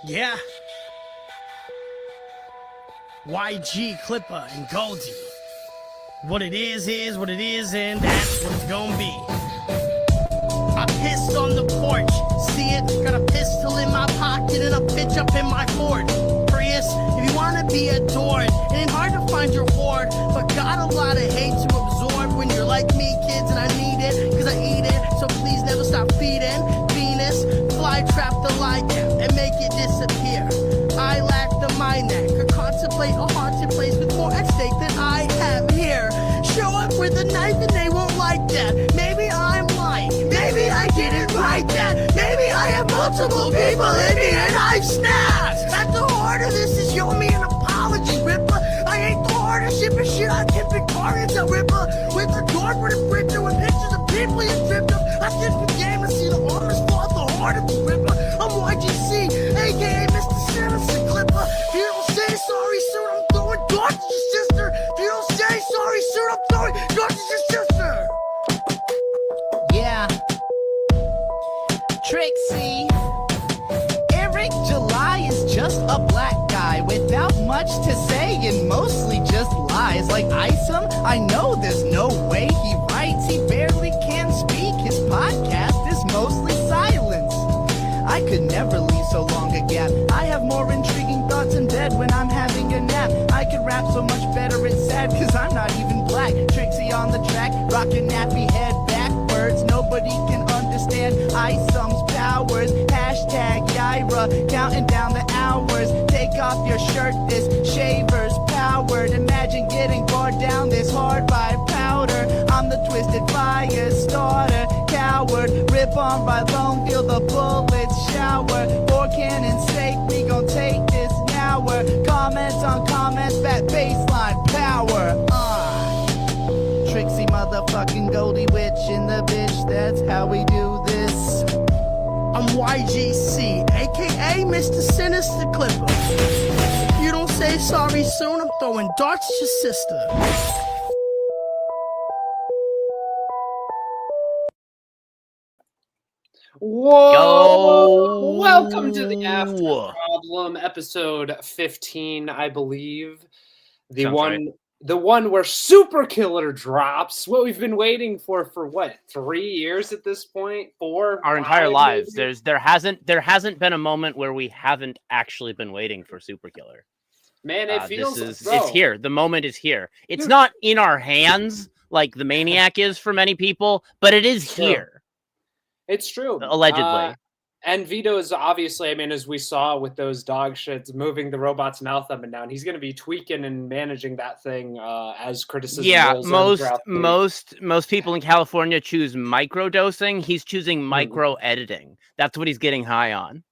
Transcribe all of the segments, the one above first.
Yeah. YG, Clipper, and Goldie. What it is what it is, and that's what it's gonna be. I pissed on the porch, see it? Got a pistol in my pocket and a pitch up in my Ford. Prius, if you wanna be adored, it ain't hard to find your hoard, but got a lot of hate to absorb when you're like me, kids, and I need it, cause I eat it, so please never stop feeding. Venus, fly trap the lie down and make it disappear. I lack the mind that could contemplate a haunted place with more at stake than I have here. Show up with a knife and they won't like that. Maybe I'm lying, maybe I didn't write that. Maybe I have multiple people in me and I've snapped. At the heart of this is you owe me an apology, Ripper. I ain't the hardest shipping shit, I can pick targets out, Ripper. With the dark with a printer with pictures of people you tripped up. I sit for game and see the armors fall at the heart of the Ripper. I'm YGC, aka Mr. Sinister Clipper. If you don't say sorry soon, I'm throwing darts at your sister. If you don't say sorry soon, I'm throwing darts at your sister. Yeah. Trixie. Eric July is just a black guy without much to say and mostly just lies. Like Isom, I know there's no way he writes. He barely can speak. His podcast is mostly silence. I could never leave so long a gap. I have more intriguing thoughts in bed when I'm having a nap. I could rap so much better, it's sad, cause I'm not even black. Trixie on the track, rockin' nappy head backwards. Nobody can understand Isom's powers. Hashtag Yaira, counting down the hours. Take off your shirt, this shaver's powered. Imagine getting bored down this hard by powder. I'm the twisted fire starter, coward. Rip on by lone, feel the bullets shower. 4 cannons sake, we gon' take this hour. Comments on comments, that baseline power. Trixie motherfucking Goldie Witch in the bitch, that's how we do this. I'm YGC, aka Mr. Sinister Clipper. If you don't say sorry soon, I'm throwing darts at your sister. Whoa! Yo. Welcome to the After Problem, episode 15, I believe. The Sounds one, right. the one where SuperKiller drops. What we've been waiting for what? 3 years at this point? 4? Our entire 5 lives. maybe? There hasn't been a moment where we haven't actually been waiting for SuperKiller. Man, it feels it's here. The moment is here. It's Dude. not in our hands like the Maniac is for many people, but it is True. here. It's true. Allegedly. And Vito is obviously, I mean, as we saw with those dog shits, moving the robot's mouth up and down. He's going to be tweaking and managing that thing as criticism. Yeah, rolls in throughout the week. most people in California choose microdosing. He's choosing micro editing. That's what he's getting high on.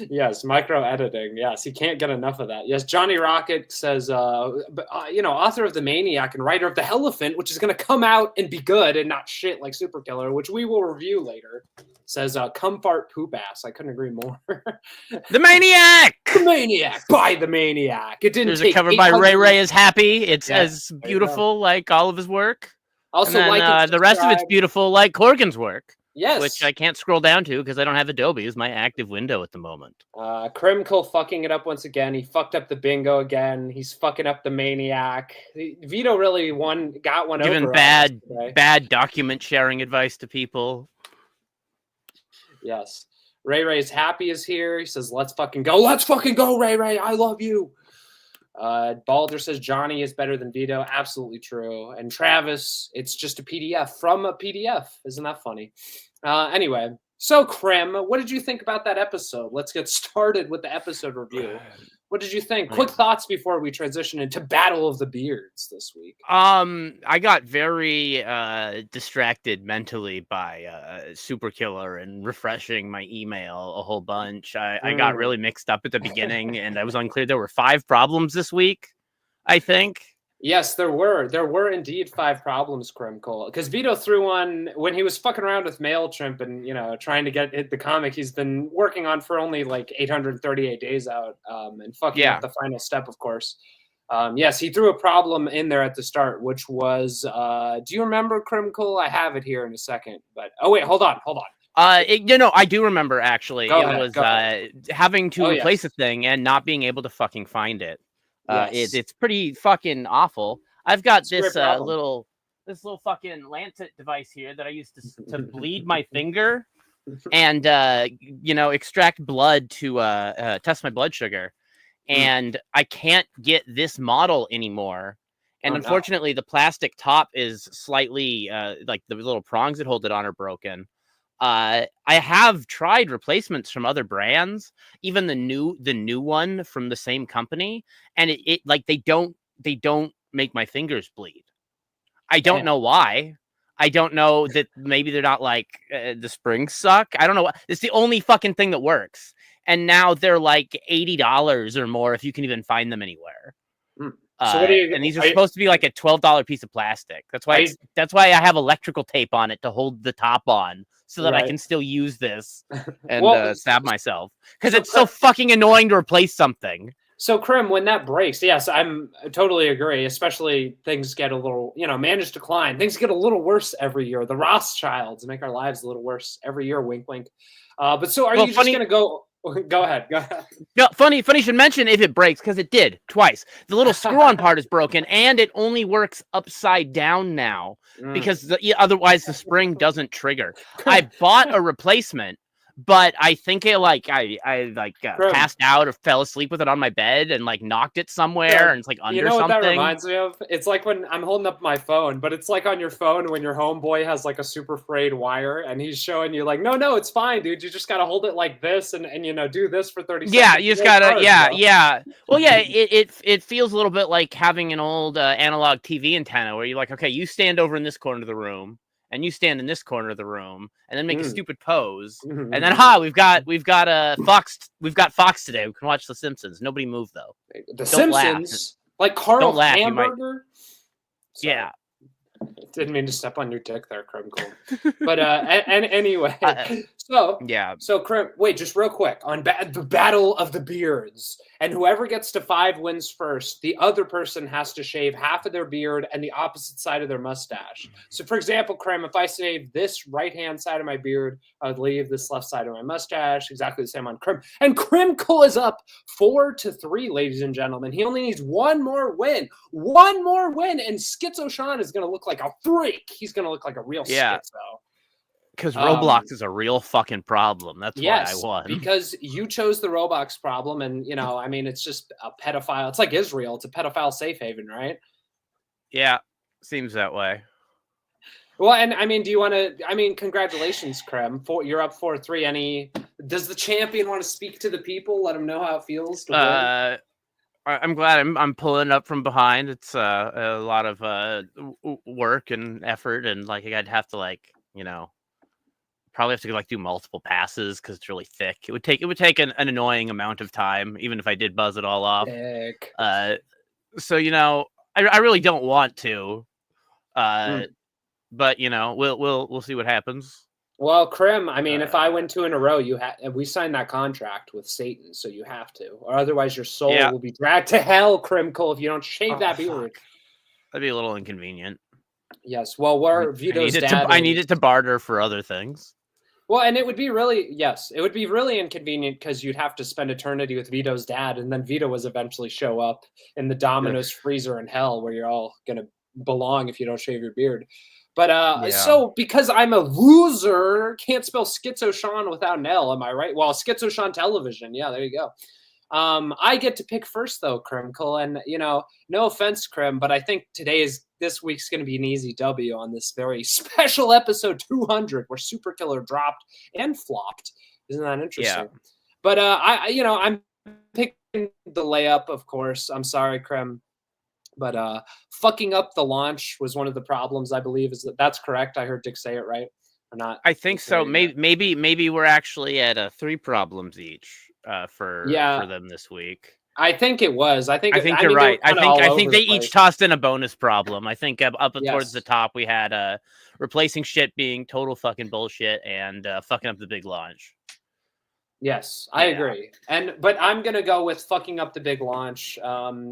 yes, micro editing. Yes, he can't get enough of that. Yes, Johnny Rocket says, author of The Maniac and writer of The Elephant, which is going to come out and be good and not shit like SuperKiller, which we will review later. Says, come fart poop ass. I couldn't agree more. The Maniac! The Maniac by The Maniac. It didn't. There's take a cover by 800 Ray Ray is Happy. It's Yeah, as there you go. beautiful like all of his work. Also, and then, like and the rest of it's subscribe. beautiful like Corgan's work. Yes. Which I can't scroll down to because I don't have Adobe as my active window at the moment. Krimkle fucking it up once again. He fucked up the bingo again. He's fucking up the Maniac. Vito really got one Giving over bad document sharing advice to people. Yes. Ray Ray's Happy is here. He says, let's fucking go. Let's fucking go, Ray Ray. I love you. Balder says Johnny is better than Vito. Absolutely true. And Travis, it's just a PDF from a PDF. Isn't that funny? Anyway, so Krim, what did you think about that episode? Let's get started with the episode review. What did you think? Quick thoughts before we transition into Battle of the Beards this week. I got very distracted mentally by SuperKiller and refreshing my email a whole bunch. I got really mixed up at the beginning, and I was unclear. There were 5 problems this week, I think. Yes, there were. There were indeed 5 problems, Krimkle. Because Vito threw one when he was fucking around with MailChimp and, trying to get the comic he's been working on for only like 838 days out and fucking up the final step, of course. Yes, he threw a problem in there at the start, which was, do you remember, Krimkle? I have it here in a second. But, oh, wait, hold on. I do remember actually. Go It ahead, was go ahead. having to Oh, replace yes. a thing and not being able to fucking find it. Yes. It's pretty fucking awful. I've got It's a great this problem. little fucking lancet device here that I used to bleed my finger and extract blood to test my blood sugar, and I can't get this model anymore. And Oh, no. unfortunately, the plastic top is slightly like the little prongs that hold it on are broken. I have tried replacements from other brands, even the new one from the same company, and it like they don't make my fingers bleed. I don't Damn. know why. I don't know that maybe they're not like the springs suck. I don't know what. It's the only fucking thing that works. And now they're like $80 or more if you can even find them anywhere. So what do you? And these are supposed to be like a $12 piece of plastic. That's why I have electrical tape on it to hold the top on, so that I can still use this and stab myself, because it's so fucking annoying to replace something. So, Krim, when that breaks, yes, I totally agree. Especially things get a little, manage decline. Things get a little worse every year. The Rothschilds make our lives a little worse every year. Wink, wink. But so, are you just going to go? Go ahead. Go ahead. No, funny you should mention if it breaks, because it did twice. The little screw-on part is broken, and it only works upside down now because otherwise the spring doesn't trigger. I bought a replacement, but I think it passed out or fell asleep with it on my bed and like knocked it somewhere, and it's like under something. What that reminds me of? It's like when I'm holding up my phone, but it's like on your phone when your homeboy has like a super frayed wire and he's showing you like, no, it's fine, dude. You just gotta hold it like this and do this for 30 seconds. Yeah, you just gotta, yeah. Well, yeah, it feels a little bit like having an old analog TV antenna where you're like, okay, you stand over in this corner of the room, and you stand in this corner of the room, and then make a stupid pose, and then we've got Fox today. We can watch The Simpsons. Nobody move though. The Simpsons, like Carl Hamburger. Yeah. Didn't mean to step on your dick there, Krim Cole. But and anyway, So Krim, wait, just real quick on the Battle of the Beards, and whoever gets to 5 wins first, the other person has to shave half of their beard and the opposite side of their mustache. So, for example, Krim, if I shave this right-hand side of my beard, I would leave this left side of my mustache. Exactly the same on Krim. And Krim Cole is up 4-3, ladies and gentlemen. He only needs one more win, and Schizo Sean is going to look like a freak. He's going to look like a real schizo. Because Roblox is a real fucking problem. That's why I won. Because you chose the Roblox problem, and it's just a pedophile. It's like Israel. It's a pedophile safe haven, right? Yeah, seems that way. Well, and do you want to? Congratulations, Krem. You're up 4-3. Does the champion want to speak to the people? Let them know how it feels to win? I'm glad I'm pulling up from behind. It's a lot of work and effort, and like I'd have to probably have to do multiple passes because it's really thick. It would take an annoying amount of time, even if I did buzz it all off. So I really don't want to, but we'll see what happens. Well, Krim, if I win 2 in a row, we signed that contract with Satan, so you have to, or otherwise your soul will be dragged to hell, Krim Cole, if you don't shave that beard. That'd be a little inconvenient. Yes. Well, we're Vito's dad. I need it to barter for other things. Well, and it would be really inconvenient because you'd have to spend eternity with Vito's dad, and then Vito was eventually show up in the Domino's freezer in hell where you're all going to belong if you don't shave your beard. But so because I'm a loser, can't spell Schizo Sean without an L, am I right? Well, Schizo Sean Television. Yeah, there you go. I get to pick first though, Krimkle, and no offense, Krim, but I think this week's going to be an easy W on this very special episode 200 where SuperKiller dropped and flopped. Isn't that interesting? Yeah. But I'm picking the layup, of course. I'm sorry, Krim, but fucking up the launch was one of the problems. I believe that's correct. I heard Dick say it right or not? I think so. Maybe we're actually at 3 problems each for them this week. I think it was. I think you're right. I think they each tossed in a bonus problem. I think up towards the top we had replacing shit being total fucking bullshit and fucking up the big launch. Yes, I Yeah. agree. But I'm gonna go with fucking up the big launch.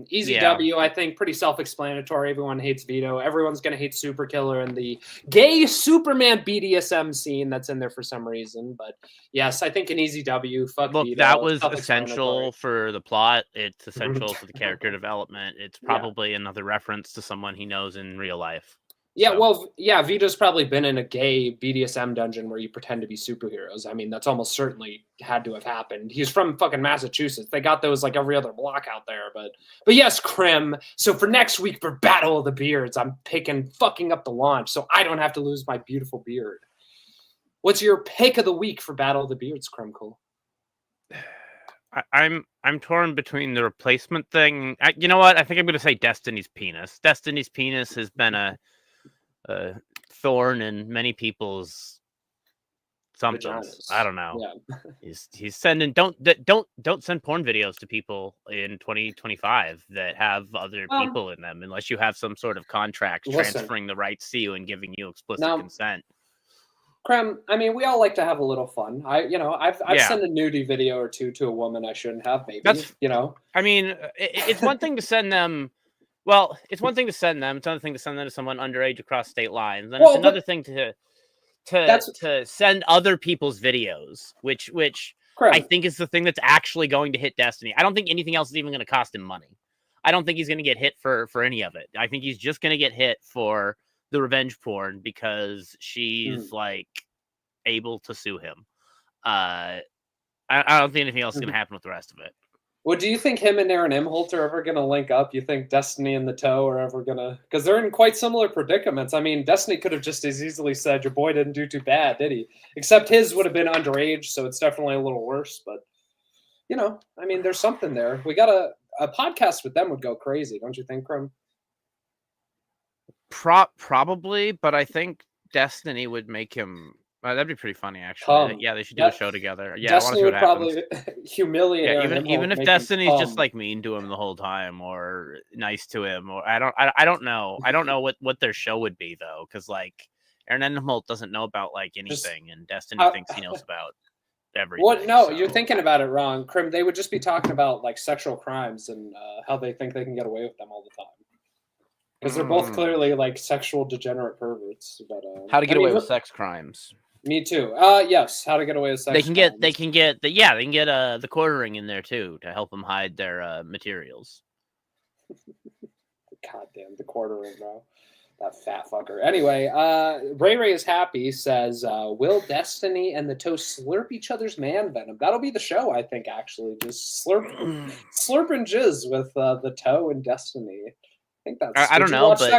Easy Yeah. W, I think, pretty self-explanatory. Everyone hates Vito. Everyone's gonna hate Superkiller and the gay Superman BDSM scene that's in there for some reason. But yes, I think an easy W. Fuck Look, Vito. that was Self-explanatory. essential for the plot. It's essential to the character development. It's probably another reference to someone he knows in real life. Yeah, So, well, yeah, Vito's probably been in a gay BDSM dungeon where you pretend to be superheroes. I mean, that's almost certainly had to have happened. He's from fucking Massachusetts. They got those like every other block out there. But yes, Krim. So for next week for Battle of the Beards, I'm picking fucking up the launch so I don't have to lose my beautiful beard. What's your pick of the week for Battle of the Beards, Krim Cole? I'm torn between the replacement thing. You know what? I think I'm going to say Destiny's penis. Destiny's penis has been a thorn in many people's somethings. I don't know. Yeah. He's sending don't send porn videos to people in 2025 that have other people in them unless you have some sort of contract transferring the rights to you and giving you explicit consent. Krem, I mean, we all like to have a little fun. I've sent a nudie video or two to a woman I shouldn't have, maybe. I mean, it's one thing to send them. Well, it's one thing to send them. It's another thing to send them to someone underage across state lines. Then it's another thing to send other people's videos, which I think is the thing that's actually going to hit Destiny. I don't think anything else is even going to cost him money. I don't think he's going to get hit for any of it. I think he's just going to get hit for the revenge porn because she's like able to sue him. I don't think anything else is going to happen with the rest of it. Well, do you think him and Aaron Imholt are ever going to link up? You think Destiny and the Toe are ever going to... Because they're in quite similar predicaments. I mean, Destiny could have just as easily said, your boy didn't do too bad, did he? Except his would have been underage, so it's definitely a little worse. But, I mean, there's something there. We got a podcast with them would go crazy, don't you think, Krim? Probably, but I think Destiny would make him... that'd be pretty funny, actually. Yeah, they should do a show together. Yeah, Destiny would probably humiliate. Yeah, even if Destiny's just like mean to him the whole time or nice to him, or I don't know. I don't know what their show would be though, because like Aaron Enholt doesn't know about like anything, and Destiny thinks he knows about everything. What? No, you're thinking about it wrong, Krim. They would just be talking about like sexual crimes and how they think they can get away with them all the time. Because they're both clearly like sexual degenerate perverts. But how to get away with sex crimes? Me too. Yes, how to get away with sex. They can get the quartering in there too to help them hide their materials. God damn the quartering, bro. That fat fucker. Anyway, Ray is happy. Says, "Will Destiny and the Toe slurp each other's man venom?" That'll be the show, I think. Actually, just slurp and jizz with the Toe and Destiny. I think that's. I don't know, but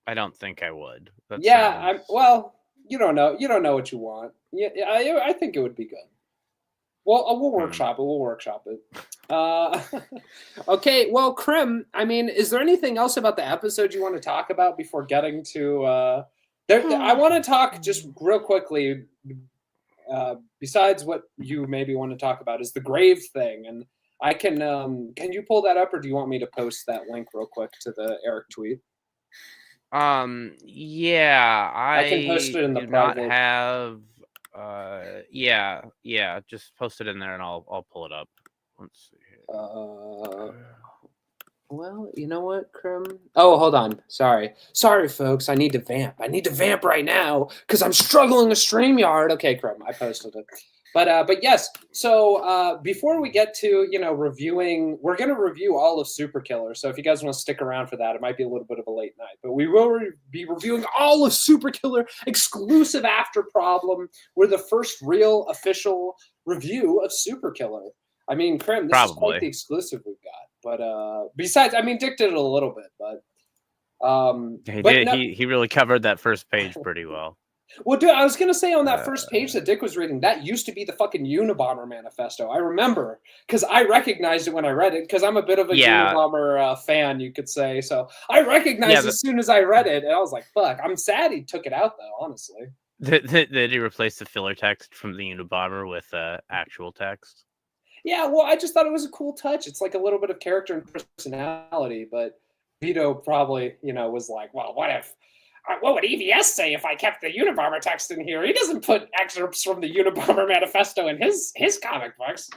I don't think I would. Well, you don't know. You don't know what you want. Yeah, I think it would be good. Well, we'll workshop it. We'll workshop it. Okay. Well, Krim, I mean, is there anything else about the episode you want to talk about before getting to? I want to talk just real quickly. Besides what you maybe want to talk about is the grave thing, and I can. Can you pull that up, or do you want me to post that link real quick to the Eric tweet? Yeah, I can post it in the private. Not have. Yeah. Just post it in there, and I'll pull it up. Let's see here. Well, you know what, Krim? Oh, hold on. Sorry, folks. I need to vamp. I need to vamp right now because I'm struggling with StreamYard. Okay, Krim, I posted it. But yes. So before we get to reviewing, we're going to review all of SuperKiller. So if you guys want to stick around for that, it might be a little bit of a late night. But we will be reviewing all of SuperKiller exclusive after Problem. We're the first real official review of SuperKiller. I mean, Krim, this is quite the exclusive we've got. But besides, I mean, Dick did it a little bit, but he really covered that first page pretty well. Well, dude, I was going to say on that first page that Dick was reading, that used to be the fucking Unabomber manifesto. I remember because I recognized it when I read it because I'm a bit of a Unabomber fan, you could say. So I recognized it as soon as I read it, and I was like, fuck. I'm sad he took it out, though, honestly. Did he replace the filler text from the Unabomber with actual text? Yeah, well, I just thought it was a cool touch. It's like a little bit of character and personality, but Vito probably, was like, well, what if what would EVS say if I kept the Unabomber text in here? He doesn't put excerpts from the Unabomber manifesto in his comic books.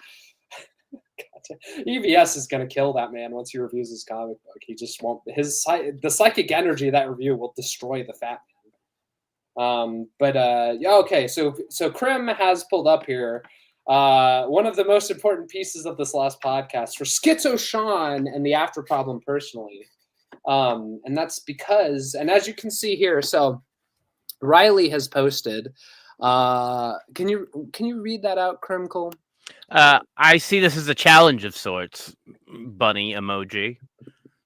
EVS is going to kill that man once he reviews his comic book. He just won't. The psychic energy of that review will destroy the fat man. Yeah, okay. So Krim has pulled up here one of the most important pieces of this last podcast for Schizo Sean and the After Problem personally. And that's because, and as you can see here, so Riley has posted. Can you read that out, Krim Cole? I see this as a challenge of sorts. Bunny emoji,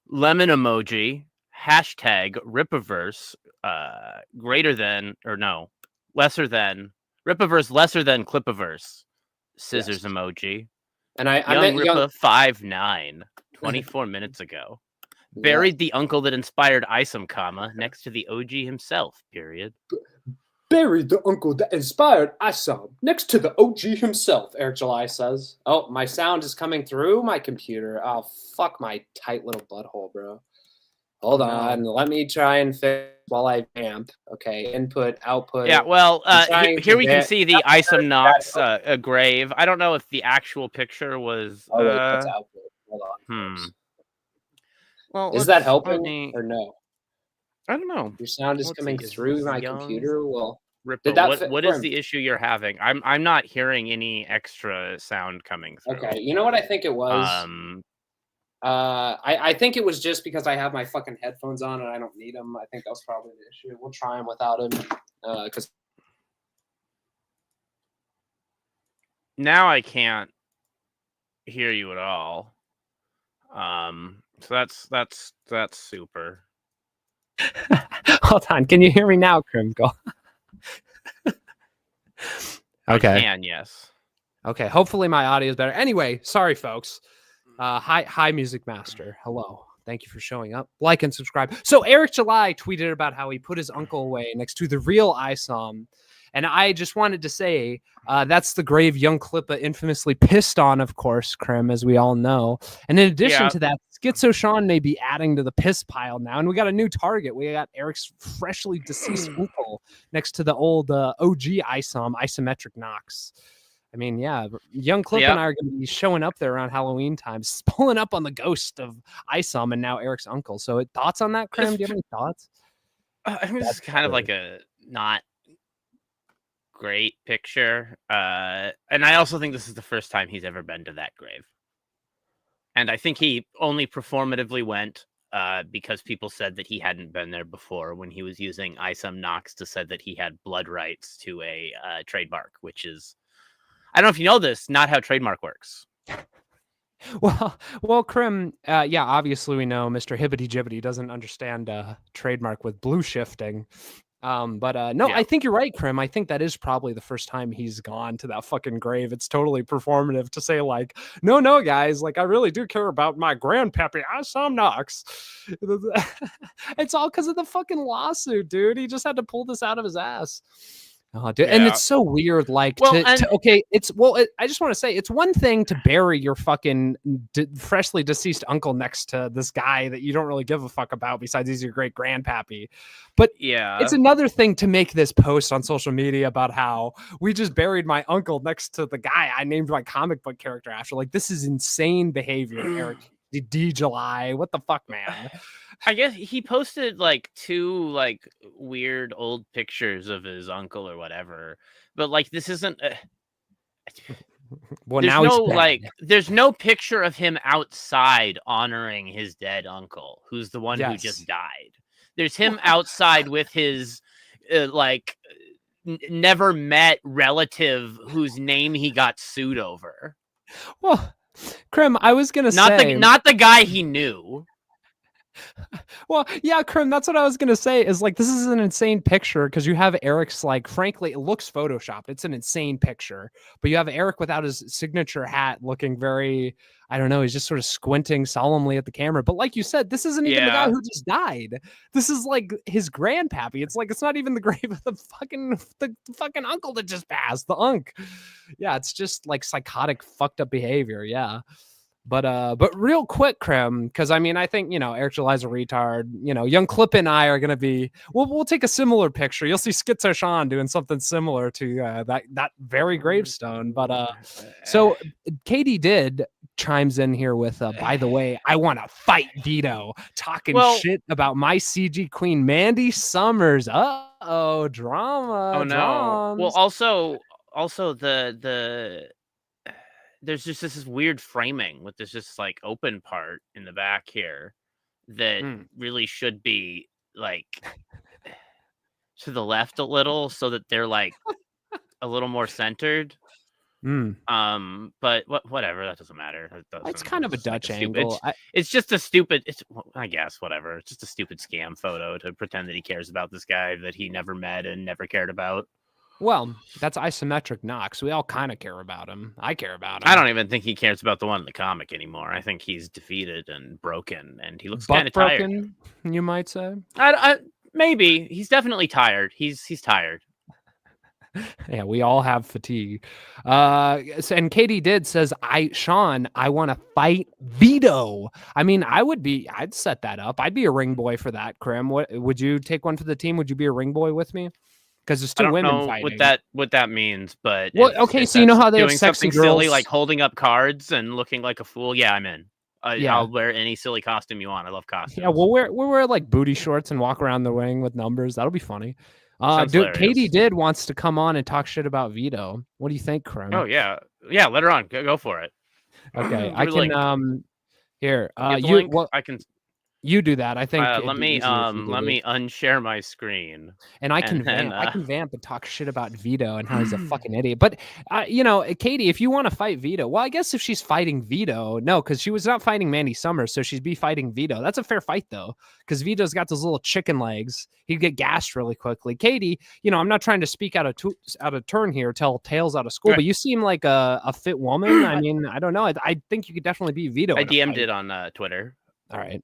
lemon emoji, hashtag Rippaverse, greater than, or no, lesser than, Rippaverse lesser than Clippaverse, scissors emoji. And I Young meant Rippa 5'9", 24 minutes ago. Buried the uncle that inspired Isom, next to the OG himself, period. Buried the uncle that inspired Isom next to the OG himself, Eric July says. Oh, my sound is coming through my computer. Oh, fuck my tight little butthole, bro. Hold on. Let me try and fix while I vamp. Okay, input, output. Yeah, well, here we can see the Isom Knox grave. I don't know if the actual picture was... Oh, wait, that's output. Hold on. Well, is that helping or no? I don't know. Your sound is coming through my computer. Well, Rippa, what is the issue you're having? I'm not hearing any extra sound coming through. Okay, you know what I think it was? I think it was just because I have my fucking headphones on and I don't need them. I think that was probably the issue. We'll try them without them. Because now I can't hear you at all. So that's super. Hold on. Can you hear me now, Krim? Go. Okay. I can, yes. Okay. Hopefully my audio is better. Anyway, sorry, folks. Hi, Music Master. Hello. Thank you for showing up. Like and subscribe. So Eric July tweeted about how he put his uncle away next to the real Isom. And I just wanted to say that's the grave young Klippa infamously pissed on, of course, Krim, as we all know. And in addition to that, Schizo Sean may be adding to the piss pile now. And we got a new target. We got Eric's freshly deceased uncle next to the old OG Isom, Isometric Knox. I mean, yeah, young Klippa and I are going to be showing up there around Halloween time, pulling up on the ghost of Isom and now Eric's uncle. So thoughts on that, Krim? Do you have any thoughts? I mean, this is kind of like a not great picture. And I also think this is the first time he's ever been to that grave. And I think he only performatively went because people said that he hadn't been there before when he was using Isom Knox to say that he had blood rights to a trademark, which is, I don't know if you know this, not how trademark works. Well, Krim, yeah, obviously we know Mr. Hibbity Jibbity doesn't understand trademark with blue shifting. I think you're right, Krim. I think that is probably the first time he's gone to that fucking grave. It's totally performative to say like, no, guys, like I really do care about my grandpappy, Isom Knox. It's all because of the fucking lawsuit, dude. He just had to pull this out of his ass. Oh, dude. Yeah. And it's so weird. Like, I just want to say it's one thing to bury your fucking freshly deceased uncle next to this guy that you don't really give a fuck about besides he's your great grandpappy. But yeah, it's another thing to make this post on social media about how we just buried my uncle next to the guy I named my comic book character after. Like, this is insane behavior, Eric. D July, what the fuck, man? I guess he posted like 2 like weird old pictures of his uncle or whatever, but like this isn't. Well, now there's no picture of him outside honoring his dead uncle, who's the one who just died. There's him outside with his never met relative whose name he got sued over. Well, Krim, I was gonna say not the guy he knew. Well, yeah, Krim, that's what I was gonna say. Is like this is an insane picture because you have Eric's like, frankly, it looks photoshopped. It's an insane picture, but you have Eric without his signature hat, looking very, I don't know, he's just sort of squinting solemnly at the camera. But like you said, this isn't even the guy who just died. This is like his grandpappy. It's like it's not even the grave of the fucking uncle that just passed, the unk. Yeah, it's just like psychotic, fucked up behavior. Yeah. But real quick, Krem, because I mean, I think Eric July's a retard. Young Clip and I are gonna be. We'll take a similar picture. You'll see Schizo Sean doing something similar to that very gravestone. But so Katie did chimes in here with. By the way, I want to fight Vito, talking shit about my CG queen Mandy Summers. Drama. Oh no. Drums. Well, also the there's just this weird framing with this just like open part in the back here that really should be like to the left a little so that they're like a little more centered. But whatever, that doesn't matter. It's kind of a Dutch angle. It's just a stupid. I guess whatever. It's just a stupid scam photo to pretend that he cares about this guy that he never met and never cared about. Well, that's isometric Knox. We all kind of care about him. I care about him. I don't even think he cares about the one in the comic anymore. I think he's defeated and broken, and he looks kind of tired. You might say. Maybe he's definitely tired. He's tired. Yeah, we all have fatigue. And Katie says, Sean, I want to fight Vito. I mean, I'd set that up. I'd be a ring boy for that, Krim. Would you take one for the team? Would you be a ring boy with me? Because there's two women fighting. What that means, but so you know how they have doing sexy something girls silly like holding up cards and looking like a fool. Yeah, I'm in. I'll wear any silly costume you want. I love costumes. Yeah, we'll wear like booty shorts and walk around the ring with numbers. That'll be funny. Katie wants to come on and talk shit about Vito. What do you think, Krim? Oh yeah, let her on. Go for it. Okay, I can. Here, I can. You do that. I think. Let me unshare my screen, and I can vamp and talk shit about Vito and how he's a fucking idiot. But Katie, if you want to fight Vito, well, I guess if she's fighting Vito, no, because she was not fighting Mandy Summers, so she'd be fighting Vito. That's a fair fight though, because Vito's got those little chicken legs. He'd get gassed really quickly. Katie, I'm not trying to speak out of turn here, tell tales out of school, but you seem like a fit woman. I mean, I don't know. I think you could definitely beat Vito. I DM'd it on Twitter. All right.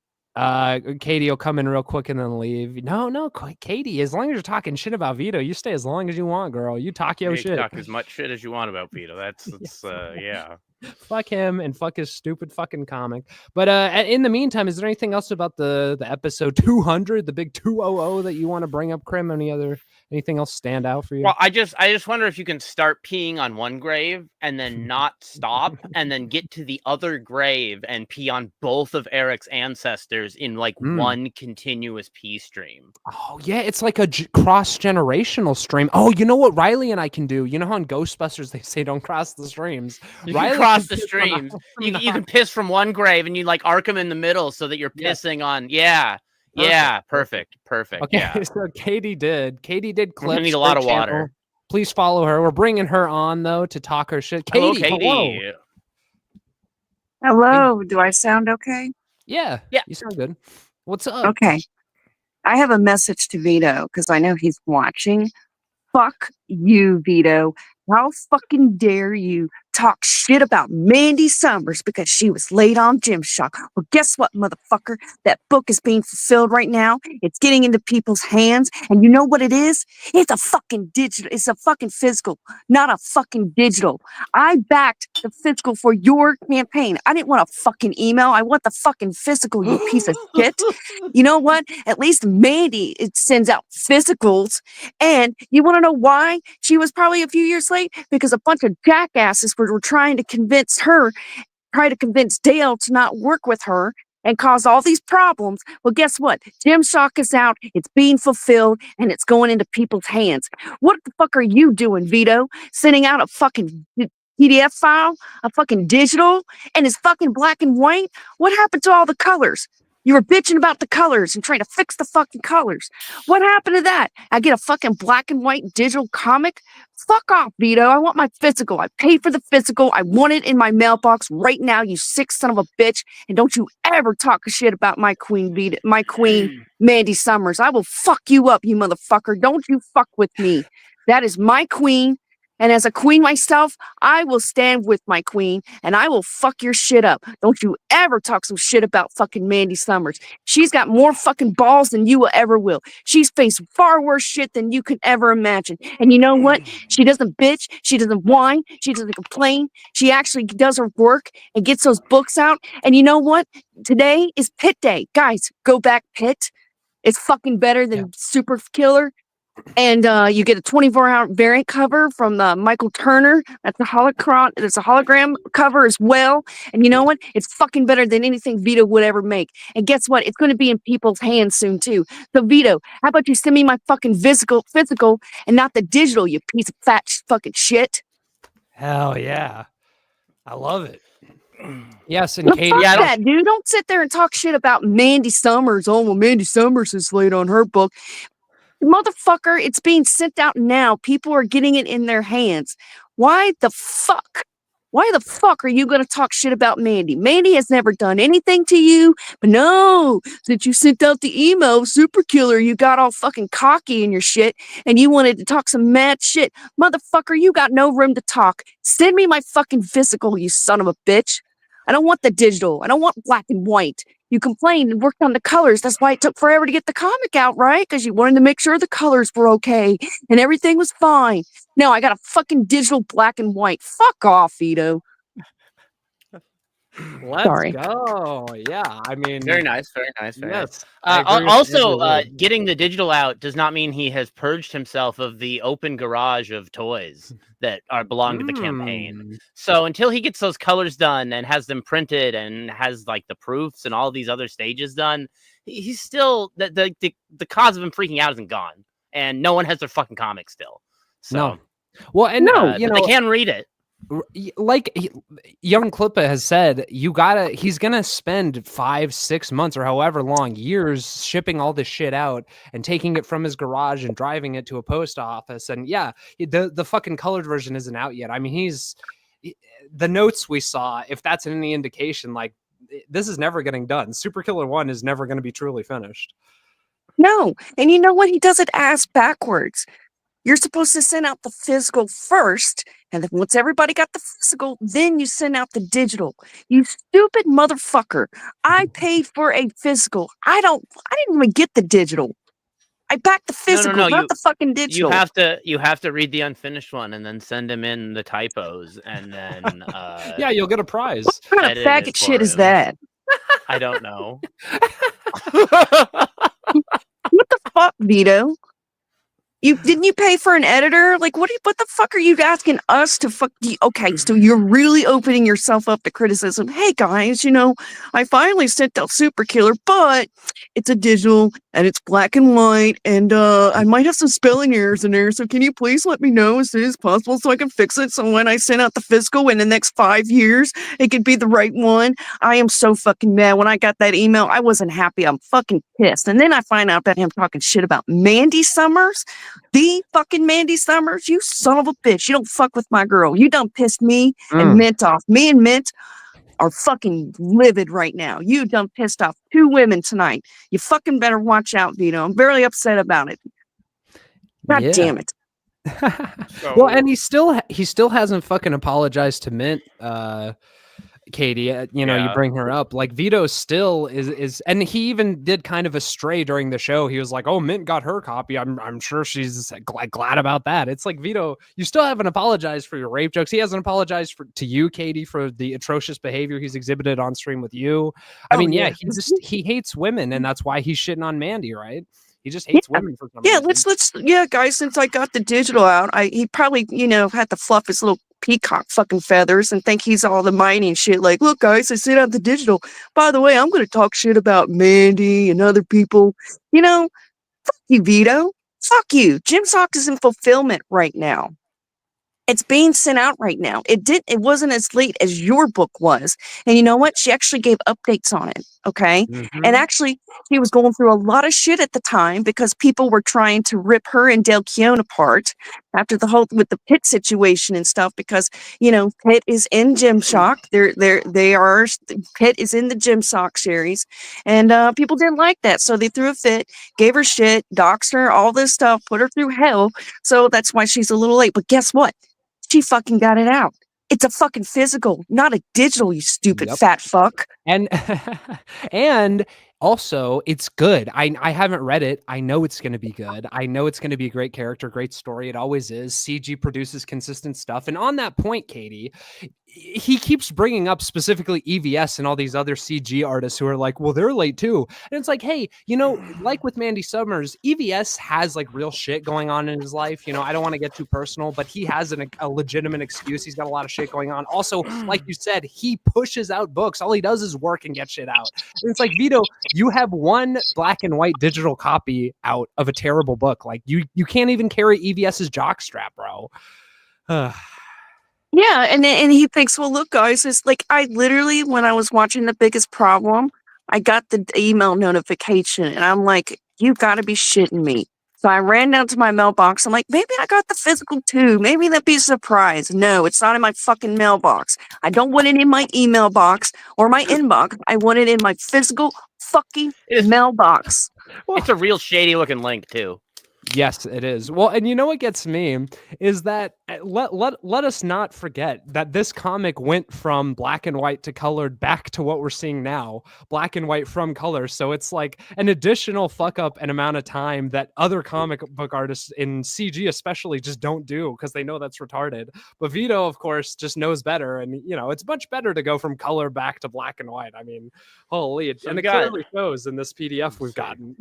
Katie will come in real quick and then leave. No, Katie, as long as you're talking shit about Vito, you stay as long as you want, girl. You talk your shit. Talk as much shit as you want about Vito. That's yeah. Fuck him and fuck his stupid fucking comic. But in the meantime, is there anything else about the episode 200, the big 200 that you want to bring up, Krim? Anything else stand out for you? Well, I just wonder if you can start peeing on one grave and then not stop and then get to the other grave and pee on both of Eric's ancestors in like one continuous pee stream. Oh yeah, it's like a cross-generational stream. Oh, you know what Riley and I can do? You know how in Ghostbusters they say don't cross the streams? Riley cross the streams. You can piss from one grave and you like arc them in the middle so that you're pissing on. Yeah, perfect. Okay, yeah. So Katie did clips. I need a lot of water. Please follow her. We're bringing her on though to talk her shit. Katie, Katie. Hello. Do I sound okay? Yeah. You sound good. What's up? Okay. I have a message to Vito because I know he's watching. Fuck you, Vito. How fucking dare you talk shit about Mandy Summers because she was late on Gymshark? Well, guess what, motherfucker? That book is being fulfilled right now. It's getting into people's hands. And you know what it is? It's a fucking digital. It's a fucking physical, not a fucking digital. I backed the physical for your campaign. I didn't want a fucking email. I want the fucking physical, you piece of shit. You know what? At least Mandy, it sends out physicals. And you want to know why she was probably a few years late? Because a bunch of jackasses were trying to convince Dale to not work with her and cause all these problems. Well, guess what? Gymshark is out, it's being fulfilled, and it's going into people's hands. What the fuck are you doing, Vito? Sending out a fucking PDF file, a fucking digital, and it's fucking black and white? What happened to all the colors? You were bitching about the colors and trying to fix the fucking colors. What happened to that? I get a fucking black and white digital comic? Fuck off, Vito. I want my physical. I paid for the physical. I want it in my mailbox right now, you sick son of a bitch. And don't you ever talk shit about my queen, Vito, my queen, Mandy Summers. I will fuck you up, you motherfucker. Don't you fuck with me. That is my queen. And as a queen myself, I will stand with my queen and I will fuck your shit up. Don't you ever talk some shit about fucking Mandy Summers. She's got more fucking balls than you will ever will. She's faced far worse shit than you can ever imagine. And you know what? She doesn't bitch. She doesn't whine. She doesn't complain. She actually does her work and gets those books out. And you know what? Today is Pit Day. Guys, go back Pit. It's fucking better than SuperKiller. And you get a 24-hour variant cover from Michael Turner. That's a hologram. It's a hologram cover as well. And you know what? It's fucking better than anything Vito would ever make. And guess what? It's going to be in people's hands soon too. So Vito, how about you send me my fucking physical, and not the digital? You piece of fat fucking shit. Hell yeah, I love it. Yes, and No, Katie, fuck that, dude. Don't sit there and talk shit about Mandy Summers. Oh, well, Mandy Summers is late on her book. Motherfucker, it's being sent out now. People are getting it in their hands. Why the fuck? Why the fuck are you going to talk shit about Mandy? Mandy has never done anything to you. But no, since you sent out the email, SuperKiller, you got all fucking cocky in your shit and you wanted to talk some mad shit. Motherfucker, you got no room to talk. Send me my fucking physical, you son of a bitch. I don't want the digital. I don't want black and white. You complained and worked on the colors. That's why it took forever to get the comic out, right? Because you wanted to make sure the colors were okay and everything was fine. No, I got a fucking digital black and white. Fuck off, Vito. let's go. Yeah, I mean, Very nice, very nice, very nice. yes. I agree with Also, every word. getting the digital out does not mean he has purged himself of the open garage of toys that belong to the campaign. So until he gets those colors done and has them printed and has like the proofs and all these other stages done, he's still the cause of him freaking out isn't gone, and no one has their fucking comic still. So, No. Well, and you but know, they can read it. Like young Klippa has said, he's gonna spend 5-6 months or however long years shipping all this shit out and taking it from his garage and driving it to a post office. And yeah, the fucking colored version isn't out yet. I mean, the notes we saw, if that's any indication, like this is never getting done. SuperKiller 1 is never going to be truly finished. No. And you know what? He does it ass backwards. You're supposed to send out the physical first, and then once everybody got the physical, then you send out the digital. You stupid motherfucker. I paid for a physical. I didn't even get the digital. I backed the physical, not the fucking digital. You have to read the unfinished one and then send him in the typos, and then yeah, you'll get a prize. What kind of faggot shit is that? I don't know. What the fuck, Vito? Didn't you pay for an editor? Like, what the fuck are you asking us to fuck? Okay, so you're really opening yourself up to criticism. Hey guys, I finally sent out SuperKiller, but it's a digital and it's black and white, and I might have some spelling errors in there. So can you please let me know as soon as possible so I can fix it? So when I send out the physical in the next 5 years, it could be the right one. I am so fucking mad. When I got that email, I wasn't happy. I'm fucking pissed. And then I find out about him talking shit about Mandy Summers. The fucking Mandy Summers, you son of a bitch. You don't fuck with my girl. You done pissed me and Mint off. Me and Mint are fucking livid right now. You done pissed off 2 women tonight. You fucking better watch out, Vito. I'm very upset about it. God damn it. Well, and he still hasn't fucking apologized to Mint, Katie. You bring her up. Like Vito still is, and he even did kind of a stray during the show. He was like, "Oh, Mint got her copy. I'm sure she's glad about that." It's like, Vito, you still haven't apologized for your rape jokes. He hasn't apologized to you, Katie, for the atrocious behavior he's exhibited on stream with you. I mean, he hates women, and that's why he's shitting on Mandy, right? He just hates women for some reason. Let's guys, since I got the digital out, he probably, had to fluff his little peacock fucking feathers and think he's all the mighty and shit. Like, look, guys, I sent out the digital. By the way, I'm going to talk shit about Mandy and other people. Fuck you, Vito. Fuck you. Jim Sock is in fulfillment right now. It's being sent out right now. It wasn't as late as your book was. And you know what? She actually gave updates on it. Okay. Mm-hmm. And actually, he was going through a lot of shit at the time because people were trying to rip her and Del Keown apart after the whole with the Pitt situation and stuff, because, Pitt is in Gymshock. Pitt is in the Gymshock series, and people didn't like that. So they threw a fit, gave her shit, doxed her, all this stuff, put her through hell. So that's why she's a little late. But guess what? She fucking got it out. It's a fucking physical, not a digital, you stupid fat fuck. And and also it's good. I haven't read it. I know it's going to be good. I know it's going to be a great character, great story. It always is. CG produces consistent stuff. And on that point, Katie, he keeps bringing up specifically EVS and all these other CG artists who are like, well, they're late too. And it's like, hey, you know, like with Mandy Summers, EVS has like real shit going on in his life. You know, I don't want to get too personal, but he has a legitimate excuse. He's got a lot of shit going on. Also, like you said, he pushes out books. All he does is work and get shit out. And it's like, Vito, you have one black and white digital copy out of a terrible book. Like you can't even carry EVS's jockstrap, bro. Yeah, and he thinks, well, look, guys, it's like I literally, when I was watching The Biggest Problem, I got the email notification, and I'm like, you got to be shitting me. So I ran down to my mailbox. I'm like, maybe I got the physical too. Maybe that'd be a surprise. No, it's not in my fucking mailbox. I don't want it in my email box or my inbox. I want it in my physical fucking mailbox. It's a real shady looking link too. Yes, it is. Well, and you know what gets me is that let us not forget that this comic went from black and white to colored back to what we're seeing now, black and white from color. So it's like an additional fuck up and amount of time that other comic book artists in CG especially just don't do because they know that's retarded. But Vito, of course, just knows better. And, you know, it's much better to go from color back to black and white. I mean, holy, and it clearly shows in this PDF we've gotten.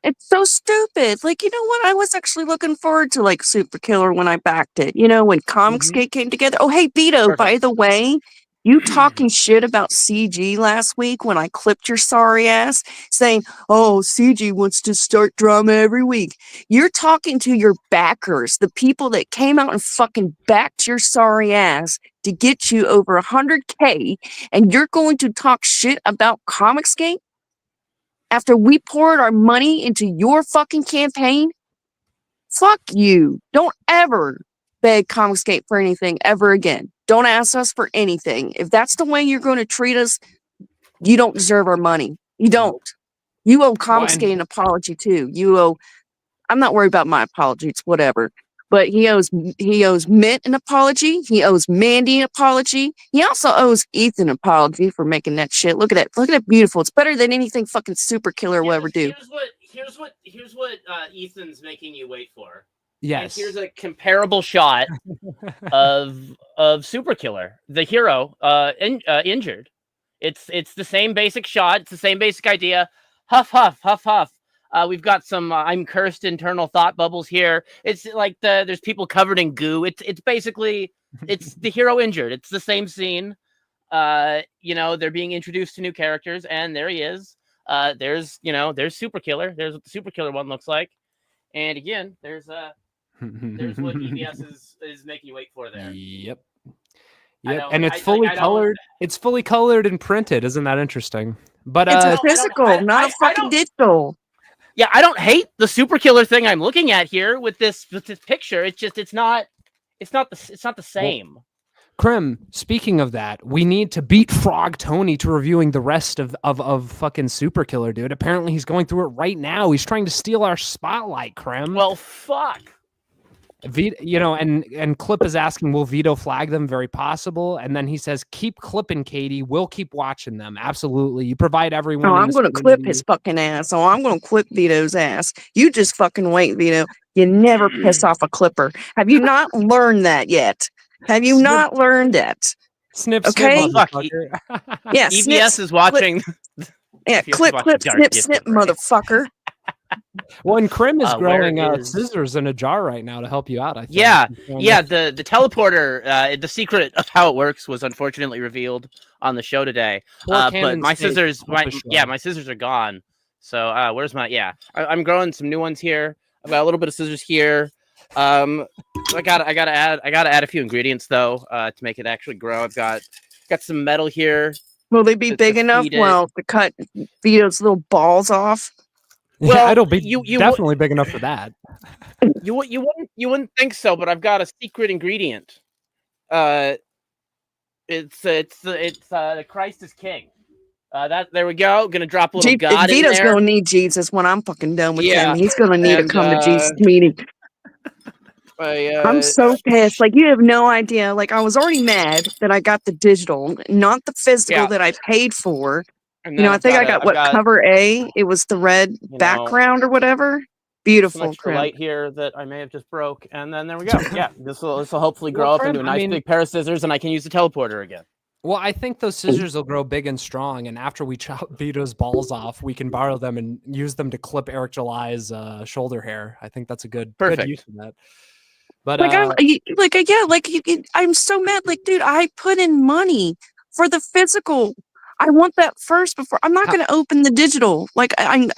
It's so stupid. Like, you know what? I was actually looking forward to like SuperKiller when I backed it. You know, when Comicsgate came together. Oh, hey, Vito, by the way, you talking shit about CG last week when I clipped your sorry ass saying, oh, CG wants to start drama every week. You're talking to your backers, the people that came out and fucking backed your sorry ass to get you over 100K, and you're going to talk shit about Comicsgate? After we poured our money into your fucking campaign? Fuck you. Don't ever beg Comicsgate for anything ever again. Don't ask us for anything. If that's the way you're going to treat us, you don't deserve our money. You don't. You owe Comicsgate an apology too. You owe, I'm not worried about my apology. It's whatever. But he owes Mint an apology. He owes Mandy an apology. He also owes Ethan an apology for making that shit. Look at that. Look at that beautiful. It's better than anything fucking SuperKiller will ever do. Here's what Ethan's making you wait for. Yes. And here's a comparable shot of SuperKiller, the hero, injured. It's the same basic shot. It's the same basic idea. Huff, huff, huff, huff. We've got some I'm cursed internal thought bubbles here. It's like there's people covered in goo. It's basically it's the hero injured. It's the same scene. You know, they're being introduced to new characters, and there he is. There's SuperKiller. There's what the SuperKiller one looks like. And again, there's what EVS is making you wait for there. Yep. And it's fully colored. It's fully colored and printed. Isn't that interesting? But it's a physical, not a fucking digital. Yeah, I don't hate the SuperKiller thing I'm looking at here with this picture. It's just it's not the same. Well, Krim, speaking of that, we need to beat Frog Tony to reviewing the rest of fucking SuperKiller, dude. Apparently he's going through it right now. He's trying to steal our spotlight, Krim. Well, fuck. Vito, you know, and Clip is asking, will Vito flag them? Very possible. And then he says, keep clipping, Katie. We'll keep watching them. Absolutely. You provide everyone. Oh, I'm going to clip his fucking ass. Oh, I'm going to clip Vito's ass. You just fucking wait, Vito. You never piss off a clipper. Have you not learned that yet? Have you not learned that? Snip, okay? Snip, yeah, EVS is watching. Yeah, clip, snip, snip, motherfucker. Well, and Krim is growing scissors in a jar right now to help you out, I think. Yeah. The teleporter, the secret of how it works was unfortunately revealed on the show today. But my scissors, my scissors are gone. So where's my? Yeah, I'm growing some new ones here. I've got a little bit of scissors here. I gotta add a few ingredients though to make it actually grow. I've got some metal here. Will they be big enough? Well, to cut Vito's little balls off. Well, it'll be definitely big enough for that. You wouldn't think so, but I've got a secret ingredient. It's Christ is King. There we go. Gonna drop a little God in there. Vito's gonna need Jesus when I'm fucking done with him. He's gonna need to come to Jesus meeting. I'm so pissed. Like, you have no idea. Like, I was already mad that I got the digital, not the physical Yeah. that I paid for. And You then know, I think I got I've got cover A. It was the red you know, background or whatever. some Beautiful, extra Crim. light here that I may have just broke, and then there we go. Yeah, this will hopefully grow Well, up into a Crim, I nice mean- big pair of scissors, and I can use the teleporter again. Well, I think those scissors will grow big and strong, and after we chop Vito's balls off, we can borrow them and use them to clip Eric July's shoulder hair. I think that's a good use of that. But Like, I'm so mad. Like, dude, I put in money for the physical. I want that first before I'm not going to open the digital. Like, I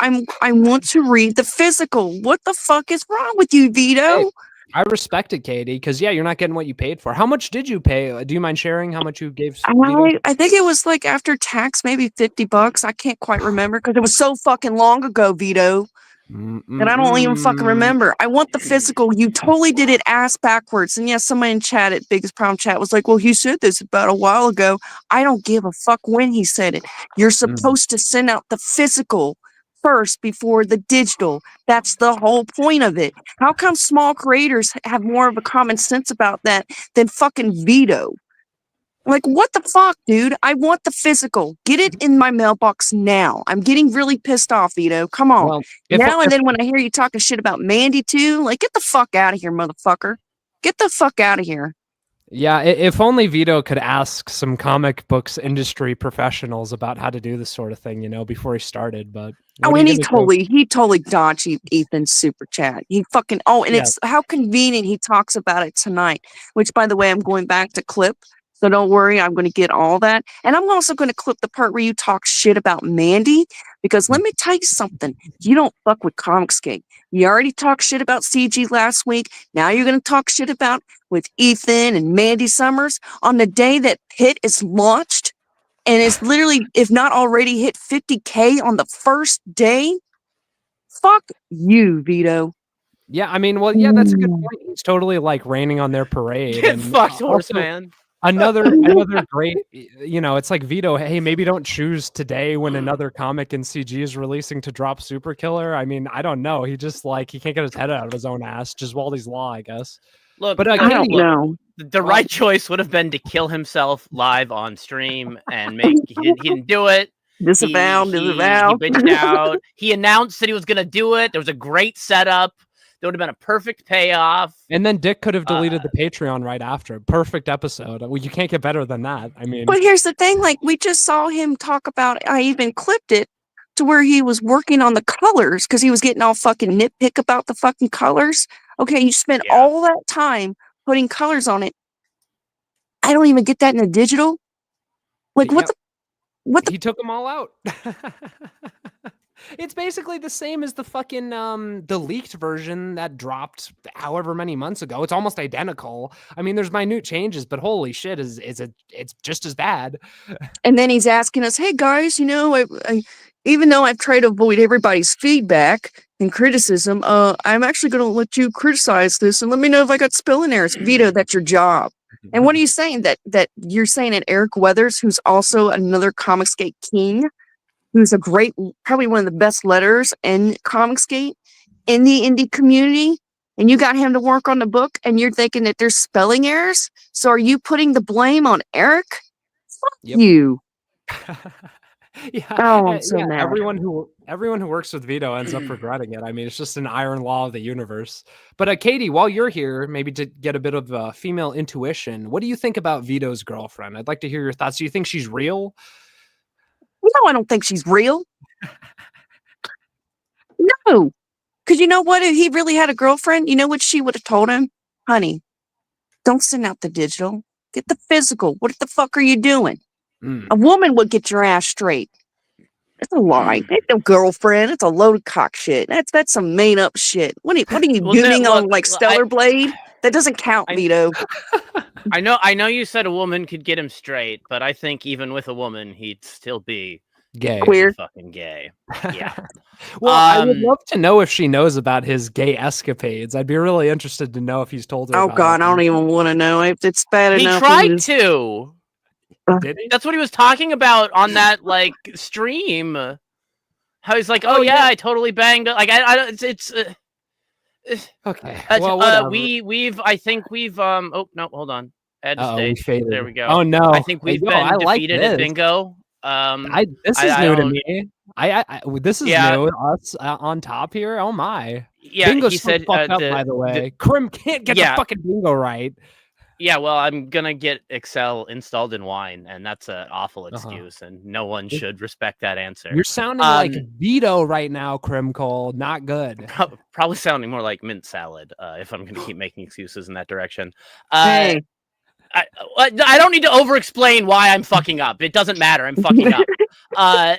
want to read the physical. What the fuck is wrong with you, Vito? Hey, I respect it, Katie, because yeah, you're not getting what you paid for. How much did you pay? Do you mind sharing how much you gave Vito? I think it was like after tax, maybe $50. I can't quite remember because it was so fucking long ago, Vito. And I don't even fucking remember. I want the physical. You totally did it ass backwards. And yes, somebody in chat at Biggest Problem Chat was like, well, he said this about a while ago. I don't give a fuck when he said it. You're supposed to send out the physical first before the digital. That's the whole point of it. How come small creators have more of a common sense about that than fucking Vito? Like, what the fuck, dude? I want the physical. Get it in my mailbox now. I'm getting really pissed off, Vito. Come on. Well, And then when I hear you talking shit about Mandy too, like, get the fuck out of here, motherfucker. Get the fuck out of here. Yeah, if only Vito could ask some comic books industry professionals about how to do this sort of thing, before he started. But and he totally dodged Ethan's super chat. He fucking it's how convenient he talks about it tonight. Which, by the way, I'm going back to clip. So don't worry, I'm going to get all that. And I'm also going to clip the part where you talk shit about Mandy, because let me tell you something. You don't fuck with Comicsgate. You already talked shit about CG last week. Now you're going to talk shit about with Ethan and Mandy Summers on the day that Pitt is launched and is literally, if not already, hit 50K on the first day. Fuck you, Vito. Yeah, I mean, well, yeah, that's a good point. He's totally like raining on their parade. Get fucked, Horseman. Another great, it's like Vito, hey, maybe don't choose today when another comic in CG is releasing to drop SuperKiller. I mean, I don't know. He just he can't get his head out of his own ass. Giswaldi's law, I guess. Look, but I don't know. The right choice would have been to kill himself live on stream and he didn't do it. Disavow. He bitched out. He announced that he was going to do it. There was a great setup. There would have been a perfect payoff. And then Dick could have deleted the Patreon right after. Perfect episode. Well, you can't get better than that. I mean, but here's the thing. Like, we just saw him talk about, I even clipped it to where he was working on the colors because he was getting all fucking nitpick about the fucking colors. Okay, you spent all that time putting colors on it. I don't even get that in the digital. Like, what the? He took them all out. It's basically the same as the fucking the leaked version that dropped however many months ago. It's almost identical. I mean, there's minute changes, but holy shit, it's just as bad. And then he's asking us, "Hey guys, I even though I've tried to avoid everybody's feedback and criticism, I'm actually going to let you criticize this and let me know if I got spelling errors." Vito, that's your job. And what are you saying? That you're saying that Eric Weathers, who's also another Comicsgate king, who's probably one of the best letters in Comicsgate in the indie community, and you got him to work on the book, and you're thinking that there's spelling errors? So are you putting the blame on Eric? Fuck you. Yeah. Oh, I'm so mad. Everyone who works with Vito ends up regretting it. I mean, it's just an iron law of the universe. But Katie, while you're here, maybe to get a bit of female intuition, what do you think about Vito's girlfriend? I'd like to hear your thoughts. Do you think she's real? No, I don't think she's real. No. Because you know what? If he really had a girlfriend, you know what she would have told him? Honey, don't send out the digital. Get the physical. What the fuck are you doing? A woman would get your ass straight. It's a lie. It's no girlfriend. It's a load of cock shit. That's some made up shit. What are you doing on like Stellar Blade? That doesn't count, Vito. I know you said a woman could get him straight, but I think even with a woman, he'd still be gay. Queer. Fucking gay. Yeah. Well, I would love to know if she knows about his gay escapades. I'd be really interested to know if he's told her. Oh God, I don't even want to know. It's bad enough. He tried to. Did he? That's what he was talking about on that stream. How he's like, "Oh yeah, I totally banged." Like, Okay. Well, whatever. I think we've oh no, hold on. Add to Uh-oh, we stage. faded. There we go. Oh no. I think we've been I like defeated at this. bingo. This is I new to don't- me. This is Yeah. new. Us on top here. Oh my. Yeah, Bingo's he so said fucked up, by the way. Krim can't get the fucking bingo right. Yeah, well, I'm gonna get Excel installed in Wine, and that's an awful excuse, and no one should respect that answer. You're sounding like Vito right now, Krim Cole. Not good. Probably sounding more like mint salad, if I'm gonna keep making excuses in that direction. Hey. I don't need to over-explain why I'm fucking up. It doesn't matter. I'm fucking up.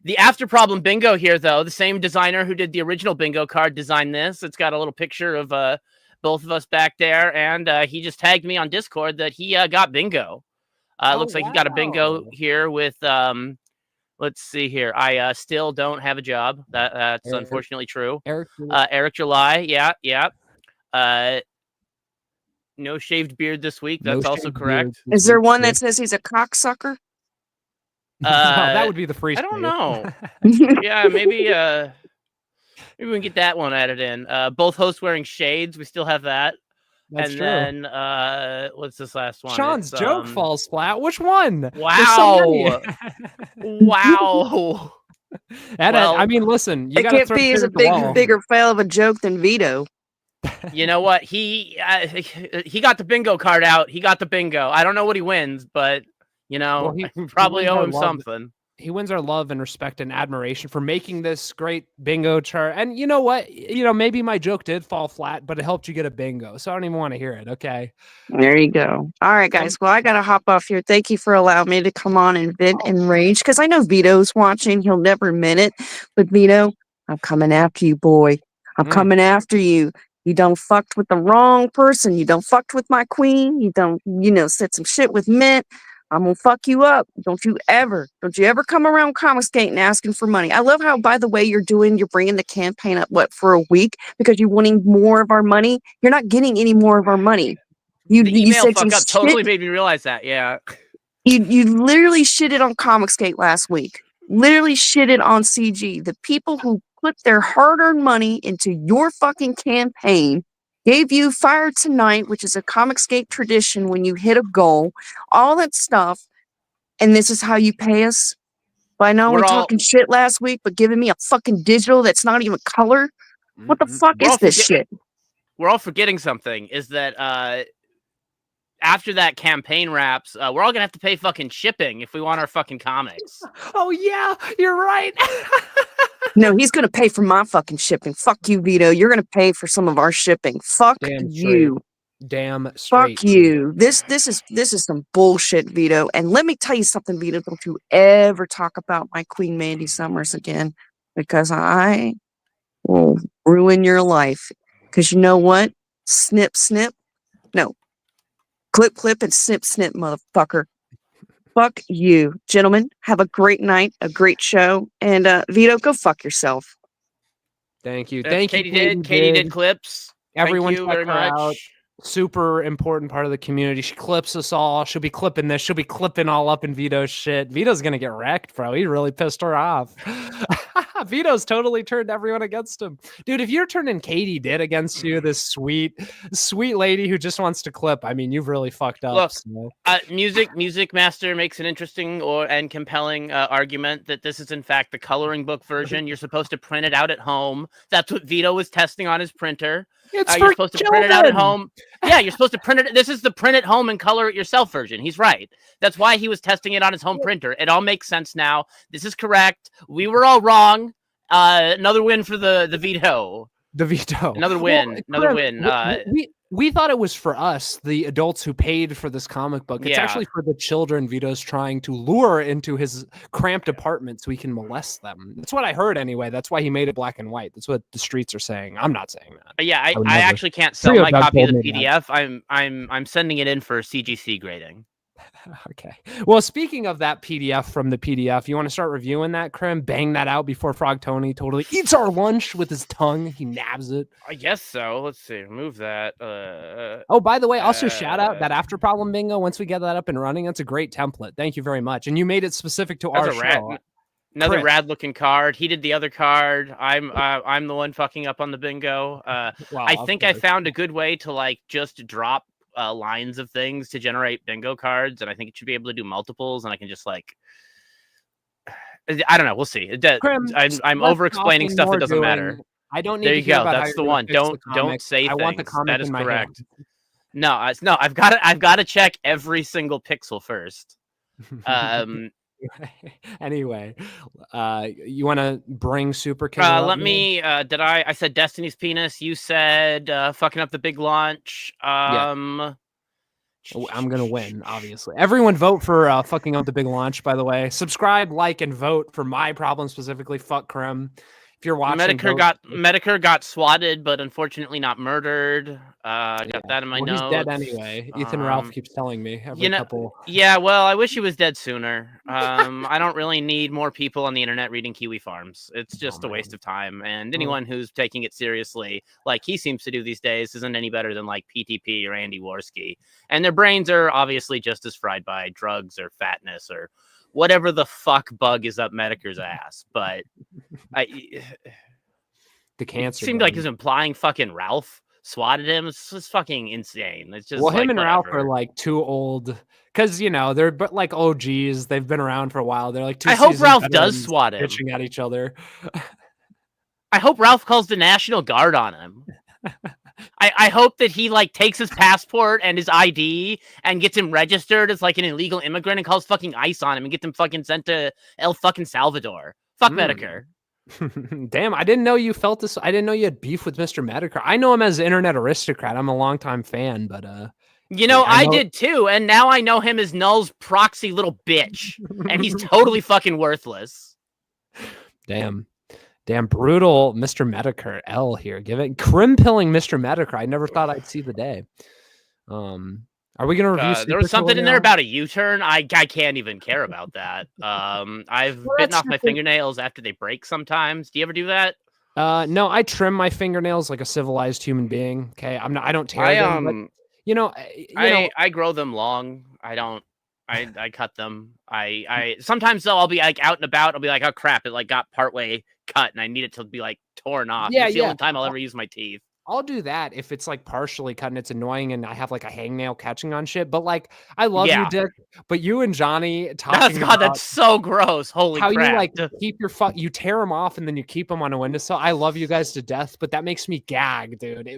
The After Problem bingo here, though, the same designer who did the original bingo card designed this. It's got a little picture of both of us back there, and he just tagged me on Discord that he got bingo. Looks like he got a bingo here with let's see here. I still don't have a job. That's unfortunately true. Eric July, yeah. No shaved beard this week. That's also correct. Is there one that says he's a cocksucker? That would be the free. I don't know. Yeah, maybe we can get that one added in. Both hosts wearing shades. We still have that. That's and true. Then what's this last one? Sean's joke falls flat. Which one? Wow. Wow. I mean, listen, you it can't be as a bigger fail of a joke than Vito. You know what? He got the bingo card out. He got the bingo. I don't know what he wins, but you know, we probably owe him something. He wins our love and respect and admiration for making this great bingo chart. And you know what? Maybe my joke did fall flat, but it helped you get a bingo. So I don't even want to hear it. Okay. There you go. All right, guys. Well, I got to hop off here. Thank you for allowing me to come on and vent and rage, because I know Vito's watching. He'll never admit it. But Vito, I'm coming after you, boy. I'm coming after you. You don't fucked with the wrong person. You don't fucked with my queen. You don't, said some shit with Mint. I'm gonna fuck you up. Don't you ever come around Comicsgate and asking for money. I love how, by the way, you're bringing the campaign up, for a week, because you're wanting more of our money. You're not getting any more of our money. The email fuck up totally made me realize that. Yeah. You literally shitted on Comicsgate last week. Literally shitted on CG. The people who put their hard-earned money into your fucking campaign gave you Fire Tonight, which is a Comicsgate tradition when you hit a goal, all that stuff. And this is how you pay us? By not only talking shit last week, but giving me a fucking digital that's not even color? What the fuck is this shit? We're all forgetting something, is that after that campaign wraps, we're all gonna have to pay fucking shipping if we want our fucking comics. Oh yeah, you're right. No, he's gonna pay for my fucking shipping. Fuck you, Vito. You're gonna pay for some of our shipping. Fuck you. Damn straight. Fuck you. This is some bullshit, Vito. And let me tell you something, Vito. Don't you ever talk about my Queen Mandy Summers again, because I will ruin your life. Because you know what? Snip, snip. No. Clip, clip, and snip, snip, motherfucker. Fuck you. Gentlemen, have a great night, a great show. And Vito, go fuck yourself. Thank you. Thank you. Katie did clips. Everyone Thank you very much. Out. Super important part of the community. She clips us all. She'll be clipping this. She'll be clipping all up in Vito's shit. Vito's gonna get wrecked, bro. He really pissed her off. Vito's totally turned everyone against him. Dude, if you're turning Katie did against you, this sweet lady who just wants to clip, I mean, you've really fucked up. Look, so. Music Master makes an interesting and compelling argument that this is in fact the coloring book version. You're supposed to print it out at home. That's what Vito was testing on his printer. You're supposed to print it out at home. Yeah, you're supposed to print it. This is the print at home and color it yourself version. He's right. That's why he was testing it on his home printer. It all makes sense now. This is correct. We were all wrong. Another win for the Vito. The Vito. Another win. Another win. We thought it was for us, the adults who paid for this comic book. It's actually for the children Vito's trying to lure into his cramped apartment so he can molest them. That's what I heard anyway. That's why he made it black and white. That's what the streets are saying. I'm not saying that. Yeah, I actually can't sell my copy of the PDF. I'm sending it in for CGC grading. Okay. Well, speaking of that PDF from the PDF, you want to start reviewing that, Krim? Bang that out before Frog Tony totally eats our lunch with his tongue. He nabs it. I guess so. Let's see. Remove that. Oh, by the way, also shout out that After Problem Bingo. Once we get that up and running, that's a great template. Thank you very much. And you made it specific to our show. Another Chris. rad looking card. He did the other card. I'm the one fucking up on the bingo. Wow, I of think I course. found a good way to like just drop lines of things to generate bingo cards, and I think it should be able to do multiples, and I can just like I don't know. We'll see. Krim, I'm less over explaining talking, stuff more that doesn't doing. matter. I don't need There to you hear go. about how That's the you're gonna one. fix the Don't comic. say I things. want the comic That is in my correct. hand. No, I've got to check every single pixel first. Anyway, you want to bring SuperKiller up? Let me. I said Destiny's penis. You said fucking up the big launch. I'm gonna win, obviously. Everyone vote for fucking up the big launch, by the way. Subscribe, like, and vote for my problem specifically. Fuck Krim. If you're watching, Medicare got swatted, but unfortunately not murdered. Got that in my notes. He's dead anyway. Ethan Ralph keeps telling me every couple. Yeah, well, I wish he was dead sooner. I don't really need more people on the internet reading Kiwi Farms. It's just a waste of time. And anyone who's taking it seriously, like he seems to do these days, isn't any better than like PTP or Andy Worski. And their brains are obviously just as fried by drugs or fatness or whatever the fuck bug is up Medicare's ass. But the cancer seemed like he was implying fucking Ralph swatted him. It's just fucking insane. It's just him and whatever. Ralph are like too old because they're but like OGs. They've been around for a while. They're like two. I hope Ralph does swat him, pitching at each other. I hope Ralph calls the National Guard on him. I hope that he like takes his passport and his ID and gets him registered as like an illegal immigrant and calls fucking ICE on him and gets him fucking sent to El fucking Salvador. Fuck Medicare. Damn, I didn't know you felt this. I didn't know you had beef with Mr. Medicare. I know him as internet aristocrat. I'm a longtime fan, but I did too, and now I know him as Null's proxy little bitch, and he's totally fucking worthless. Damn, brutal Mr. Medicare L here. Crim pilling Mr. Medicare. I never thought I'd see the day. Are we going to review? There was something in there about a U-turn. I can't even care about that. I've bitten off my fingernails after they break sometimes. Do you ever do that? No, I trim my fingernails like a civilized human being. Okay, I don't tear them. But, I grow them long. I don't. I cut them. I sometimes though I'll be like out and about. I'll be like, oh crap, it like got partway cut and I need it to be like torn off. Yeah, it's the only time I'll ever use my teeth. I'll do that if it's like partially cut and it's annoying and I have like a hangnail catching on shit. But like, I love you, Dick. But you and Johnny talking that's so gross. Holy crap. You like keep your you tear them off and then you keep them on a windowsill. I love you guys to death, but that makes me gag, dude.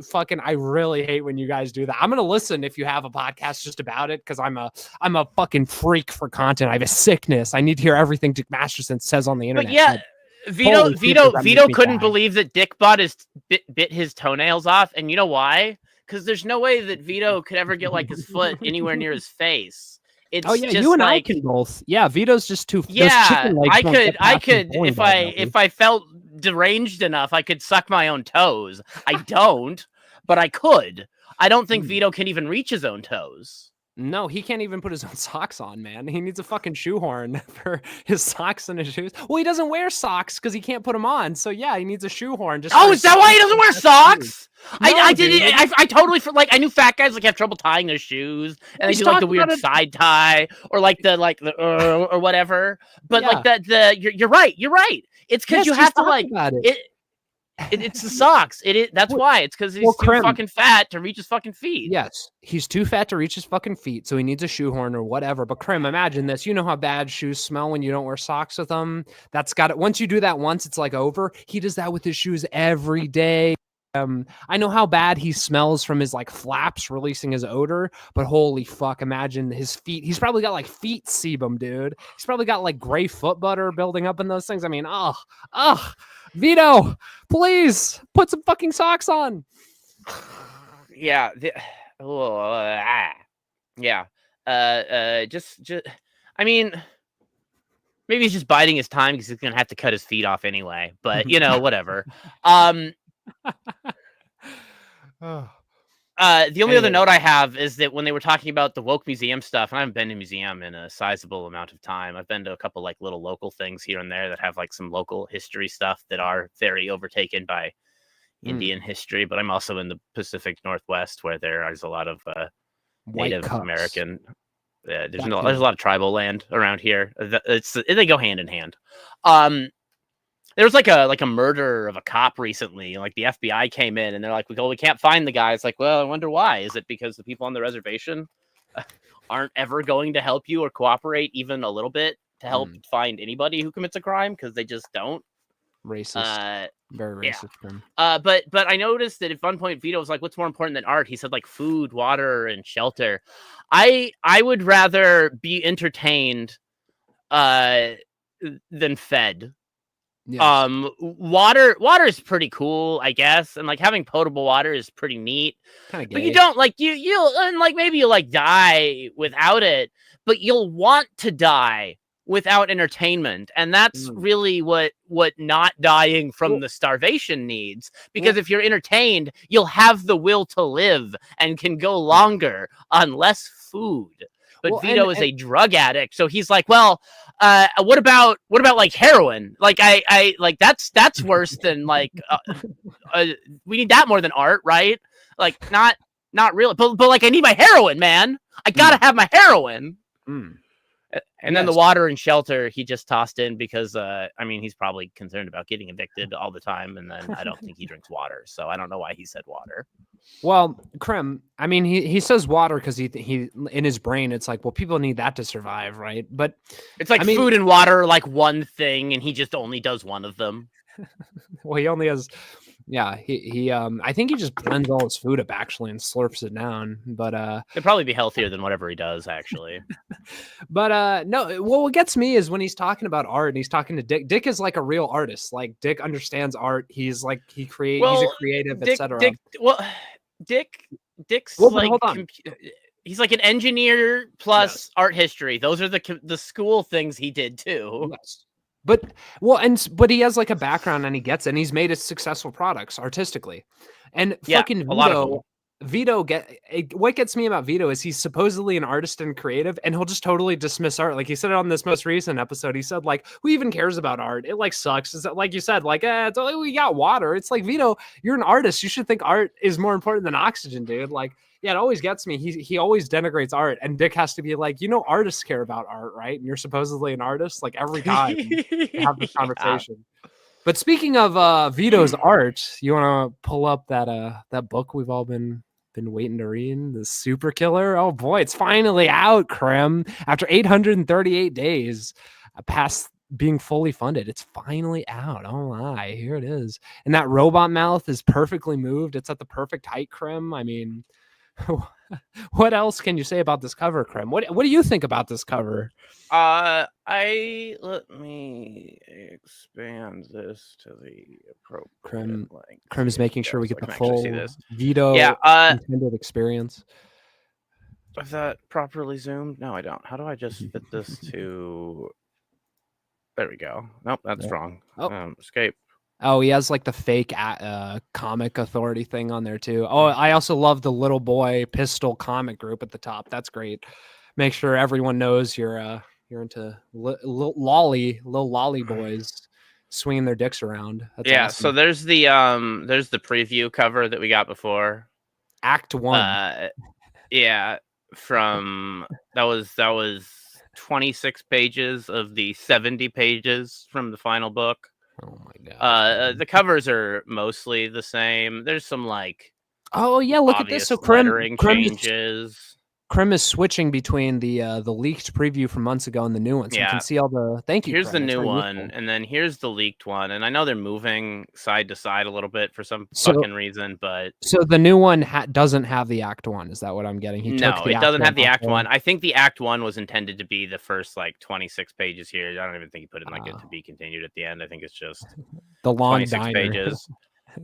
I really hate when you guys do that. I'm gonna listen if you have a podcast just about it because I'm a fucking freak for content. I have a sickness. I need to hear everything Dick Masterson says on the internet. But yeah. Vito couldn't believe that Dick bit his toenails off, and you know why? Because there's no way that Vito could ever get like his foot anywhere near his face. It's just you and like, I can both. Yeah, Vito's just too. Yeah, I could if I felt deranged enough, I could suck my own toes. I don't, but I could. I don't think Vito can even reach his own toes. No, he can't even put his own socks on, man. He needs a fucking shoehorn for his socks and his shoes. Well, he doesn't wear socks because he can't put them on. So yeah, he needs a shoehorn. Is that why he doesn't wear socks? No, I totally I knew fat guys like have trouble tying their shoes and they do like the weird side tie or like the or whatever. But you're right. It's because you have to like it. It's the socks. That's why. It's because he's too fucking fat to reach his fucking feet. Yes, he's too fat to reach his fucking feet, so he needs a shoehorn or whatever. But Krim, imagine this. You know how bad shoes smell when you don't wear socks with them? That's got it. Once you do that once, it's like over. He does that with his shoes every day. I know how bad he smells from his like flaps releasing his odor, but holy fuck, imagine his feet. He's probably got like feet sebum, dude. He's probably got like gray foot butter building up in those things. I mean, Vito, please put some fucking socks on. Yeah. Just I mean, maybe he's just biding his time because he's gonna have to cut his feet off anyway. But whatever. The only other note I have is that when they were talking about the woke museum stuff, and I haven't been to a museum in a sizable amount of time. I've been to a couple like little local things here and there that have like some local history stuff that are very overtaken by Indian history. But I'm also in the Pacific Northwest where there is a lot of Native American. There's a lot of tribal land around here. They go hand in hand. There was like a murder of a cop recently. Like the FBI came in and they're like, we can't find the guy. It's like, well, I wonder why. Is it because the people on the reservation aren't ever going to help you or cooperate even a little bit to help find anybody who commits a crime because they just don't? Racist. Very racist. Yeah. But I noticed that at one point Vito was like, what's more important than art? He said like food, water, and shelter. I would rather be entertained than fed. Yes. Water is pretty cool, I guess, and like having potable water is pretty neat. But you don't like you'll and like maybe you'll like die without it, but you'll want to die without entertainment, and that's really what not dying from the starvation needs. Because if you're entertained, you'll have the will to live and can go longer on less food. But Vito is a drug addict, so he's like, well, what about like heroin? Like I like that's worse than like we need that more than art, right? Like not really, but like I need my heroin, man. I gotta have my heroin. And then the water and shelter he just tossed in because I mean he's probably concerned about getting evicted all the time, and then I don't think he drinks water, so I don't know why he said water. Well, Krim, I mean he says water because he in his brain it's like, well, people need that to survive, right? But it's like food and water are like one thing, and he just only does one of them. Well, he only has. Yeah, he I think he just blends all his food up actually and slurps it down. But it'd probably be healthier than whatever he does actually. But no, what gets me is when he's talking about art and he's talking to Dick. Dick is like a real artist. Like Dick understands art. He's like he's a creative, etc. Dick's like he's like an engineer plus art history. Those are the school things he did too. Yes. But he has like a background and he gets it and he's made successful products artistically. And fucking Vito what gets me about Vito is he's supposedly an artist and creative, and he'll just totally dismiss art. Like he said it on this most recent episode. He said like, who even cares about art? It like sucks. Is that like you said, like we got water. It's like, Vito, you're an artist. You should think art is more important than oxygen, dude. Like, yeah, it always gets me. He always denogrates art, and Dick has to be like, artists care about art, right? And you're supposedly an artist. Like every time have this conversation. But speaking of Vito's art, you want to pull up that book we've all been waiting to read, the SuperKiller? Oh boy, it's finally out, Krim. After 838 days past being fully funded, it's finally out. Oh my, here it is. And that robot mouth is perfectly moved. It's at the perfect height, Krim. I mean, what else can you say about this cover, Krim? What do you think about this cover? Let me expand this to the appropriate length. Krim's making sure we get the full Vito intended experience. Is that properly zoomed? No, I don't. How do I just fit this to? There we go. Nope, that's wrong. Escape. Oh, he has like the fake comic authority thing on there too. Oh, I also love the little boy pistol comic group at the top. That's great. Make sure everyone knows you're into little lolly boys swinging their dicks around. That's awesome. So there's the preview cover that we got before. Act 1. From that was 26 pages of the 70 pages from the final book. Oh my god. The covers are mostly the same. There's some like look at this. So Krim changes. Krim is switching between the leaked preview from months ago and the new one. So you can see all the thank you. Here's the new one, and then here's the leaked one. And I know they're moving side to side a little bit for some fucking reason, but so the new one doesn't have the Act 1. Is that what I'm getting? It doesn't have the Act 1. I think the Act 1 was intended to be the first like 26 pages here. I don't even think he put in like a to be continued at the end. I think it's just the long 26 pages.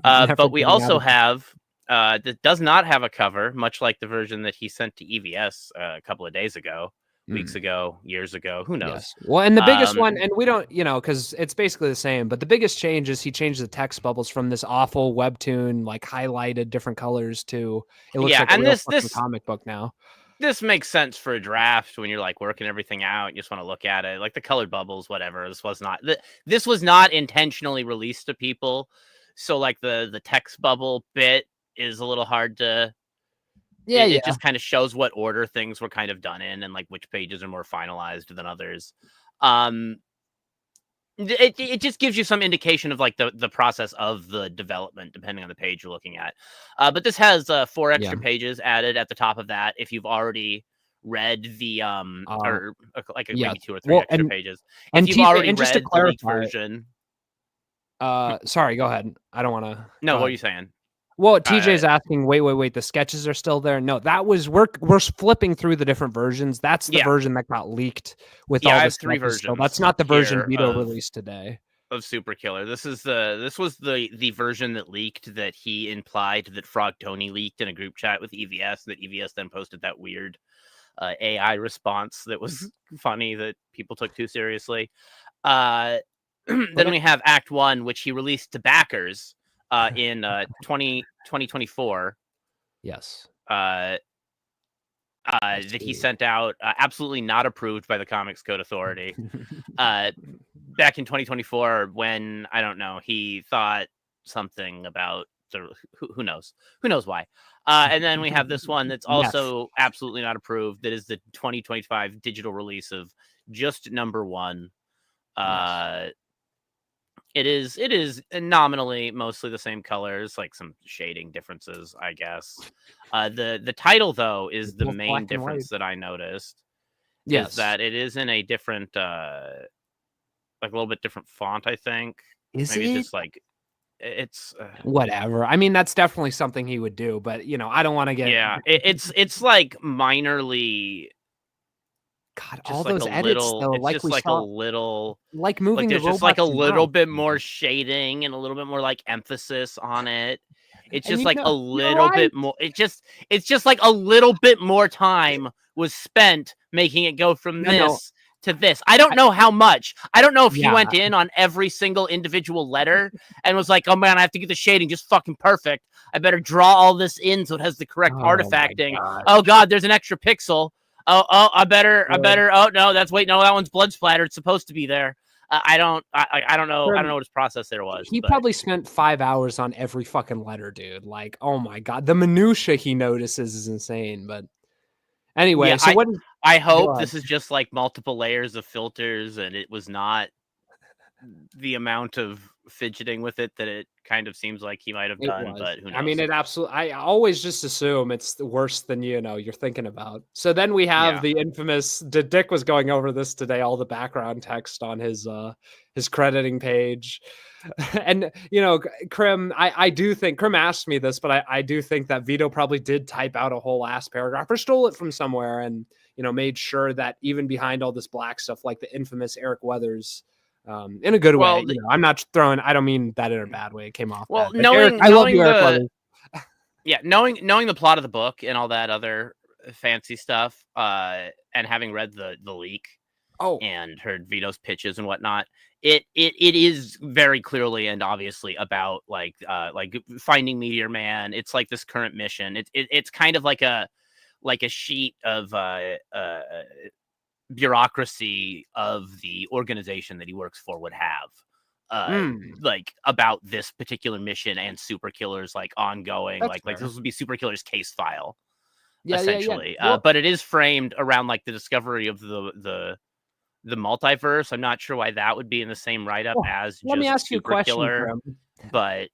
But we also have. That does not have a cover, much like the version that he sent to EVS a couple of days ago, weeks ago, years ago. Who knows? Yes. Well, and the biggest one, and we don't, because it's basically the same, but the biggest change is he changed the text bubbles from this awful webtoon, like highlighted different colors to it looks like a real comic book now. This makes sense for a draft when you're like working everything out. You just want to look at it, like the colored bubbles, whatever. This was not intentionally released to people, so like the text bubble bit is a little hard to It just kind of shows what order things were kind of done in, and like which pages are more finalized than others. It just gives you some indication of like the process of the development, depending on the page you're looking at. But this has 4 extra pages added at the top of that if you've already read the or like maybe 2 or 3 extra pages. If you've already read the leaked version. Sorry, go ahead. I don't want to. No, what are you saying? Well, TJ's asking, wait, the sketches are still there? No, that was we're flipping through the different versions. That's the version that got leaked with all the 3 versions. So that's not the version Vito released today of SuperKiller. This was the version that leaked that he implied that Frog Tony leaked in a group chat with EVS, that EVS then posted that weird AI response that was funny that people took too seriously. Then we have Act 1, which he released to backers in 2024. Yes. That he sent out, absolutely not approved by the Comics Code Authority. Back in 2024, when, I don't know, he thought something about who knows why. And then we have this one that's also absolutely not approved. That is the 2025 digital release of just number 1. It is nominally mostly the same colors, like some shading differences, I guess. The title though is the main difference that I noticed. Yes, is that it is in a different, like a little bit different font, I think. Maybe just like it's whatever. I mean, that's definitely something he would do, but you know, I don't want to get. Yeah, it's like minorly. God, all like those edits though, like just we like saw, a little, like moving like the just like a little bit more shading and a little bit more like emphasis on it. It's just like a little bit more. It's just like a little bit more time was spent making it go from this to this. I don't know how much. I don't know if he went in on every single individual letter and was like, "Oh man, I have to get the shading just fucking perfect. I better draw all this in so it has the correct artifacting. Oh god, there's an extra pixel. Oh, I better. Oh no, that one's blood splattered. It's supposed to be there. I don't know. I don't know what his process there was. He probably spent 5 hours on every fucking letter, dude. Like, oh my god, the minutia he notices is insane. But anyway, so I hope this is just like multiple layers of filters, and it was not the amount of fidgeting with it that it kind of seems like he might have done, but who knows? I mean, I always just assume it's worse than you're thinking about. So then we have the infamous. Dick was going over this today. All the background text on his crediting page, and Krim. I do think Krim asked me this, but I do think that Vito probably did type out a whole ass paragraph or stole it from somewhere, and made sure that even behind all this black stuff, like the infamous Eric Weathers. In a good way. I'm not throwing. I don't mean that in a bad way. It came off. Well, bad. Eric, I love you, Eric. Knowing the plot of the book and all that other fancy stuff, and having read the leak, and heard Vito's pitches and whatnot, it is very clearly and obviously about like finding Meteor Man. It's like this current mission. It's kind of like a sheet of bureaucracy of the organization that he works for would have like about this particular mission and SuperKiller's like ongoing. That's like this would be SuperKiller's case file, essentially. Well, but it is framed around like the discovery of the multiverse. I'm not sure why that would be in the same write-up as let me ask you a question, but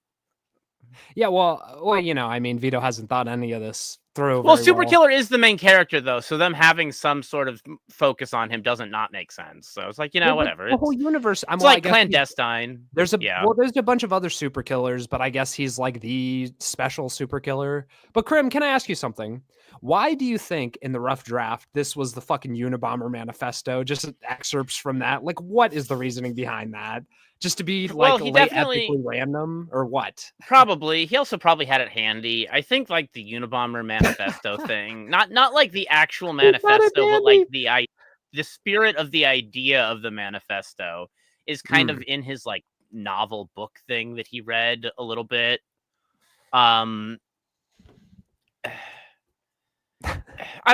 I mean, Vito hasn't thought any of this through. Well, SuperKiller is the main character, though, so them having some sort of focus on him doesn't not make sense. So it's like, whatever. The whole universe. It's like clandestine. There's a bunch of other SuperKillers, but I guess he's like the special SuperKiller. But Krim, can I ask you something? Why do you think in the rough draft this was the fucking Unabomber manifesto? Just excerpts from that. Like, what is the reasoning behind that? Just to be epically random, or what? Probably. He also probably had it handy. I think like the Unabomber manifesto thing, not like the actual manifesto, but like the spirit of the idea of the manifesto is kind of in his like novel book thing that he read a little bit. I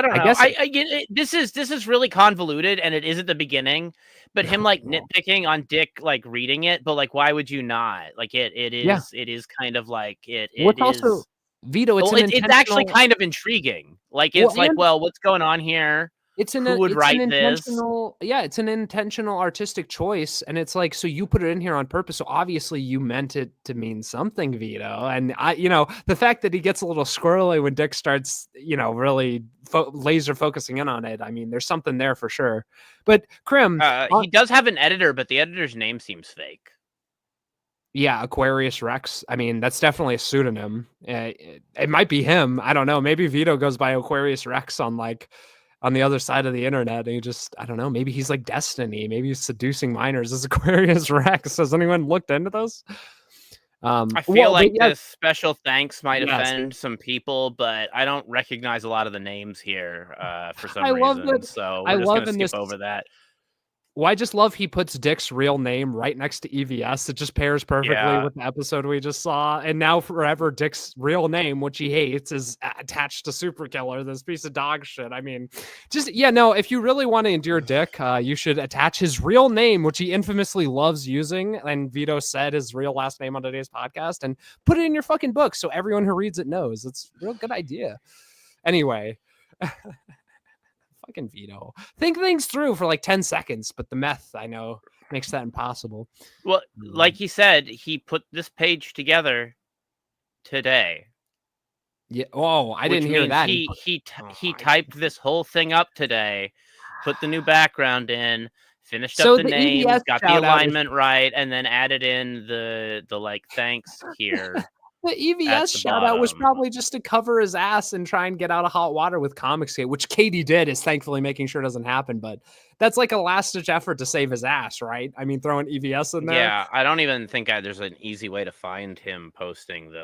don't know. I get it. This is really convoluted, and it is at the beginning. But him like nitpicking on Dick like reading it, but like why would you not? Like it is kind of like it. What's also Vito, it's Well, an it's actually intentional. kind of intriguing. Like, Well, it's like, and well, what's going on here? it's Who would it's an write this? intentional, yeah, it's an intentional artistic choice, and it's like, so you put it in here on purpose, so obviously you meant it to mean something, Vito. And the fact that he gets a little squirrely when Dick starts, really laser focusing in on it, I mean, there's something there for sure. But Krim, He does have an editor, but the editor's name seems fake. yeah, Aquarius Rex. I mean, that's definitely a pseudonym. It might be him. I don't know. Maybe Vito goes by Aquarius Rex on the other side of the internet. And I don't know. Maybe he's like Destiny. Maybe he's seducing minors as Aquarius Rex. Has anyone looked into this? I feel like yeah, this special thanks might yes. offend some people, but I don't recognize a lot of the names here for some I love reason. that- So I we're just love going to in skip this- over that. Well, I just love he puts Dick's real name right next to EVS. It just pairs perfectly Yeah. with the episode we just saw. And now forever, Dick's real name, which he hates, is attached to SuperKiller, this piece of dog shit. I mean, if you really want to endure Dick, you should attach his real name, which he infamously loves using. And Vito said his real last name on today's podcast, and put it in your fucking book so everyone who reads it knows. It's a real good idea. Anyway. Fucking Vito. Think things through for like 10 seconds, but the meth, I know, makes that impossible. Well, like he said, he put this page together today. Yeah. Oh, I didn't hear that. He typed this whole thing up today, put the new background in, finished up the names, EBS got the shout-out alignment right, and then added in the like thanks here. The EVS shout out was probably just to cover his ass and try and get out of hot water with Comicsgate, which Katie did, is thankfully making sure doesn't happen. But that's like a last ditch effort to save his ass, right? I mean, throwing EVS in there. Yeah, I don't even think there's an easy way to find him posting the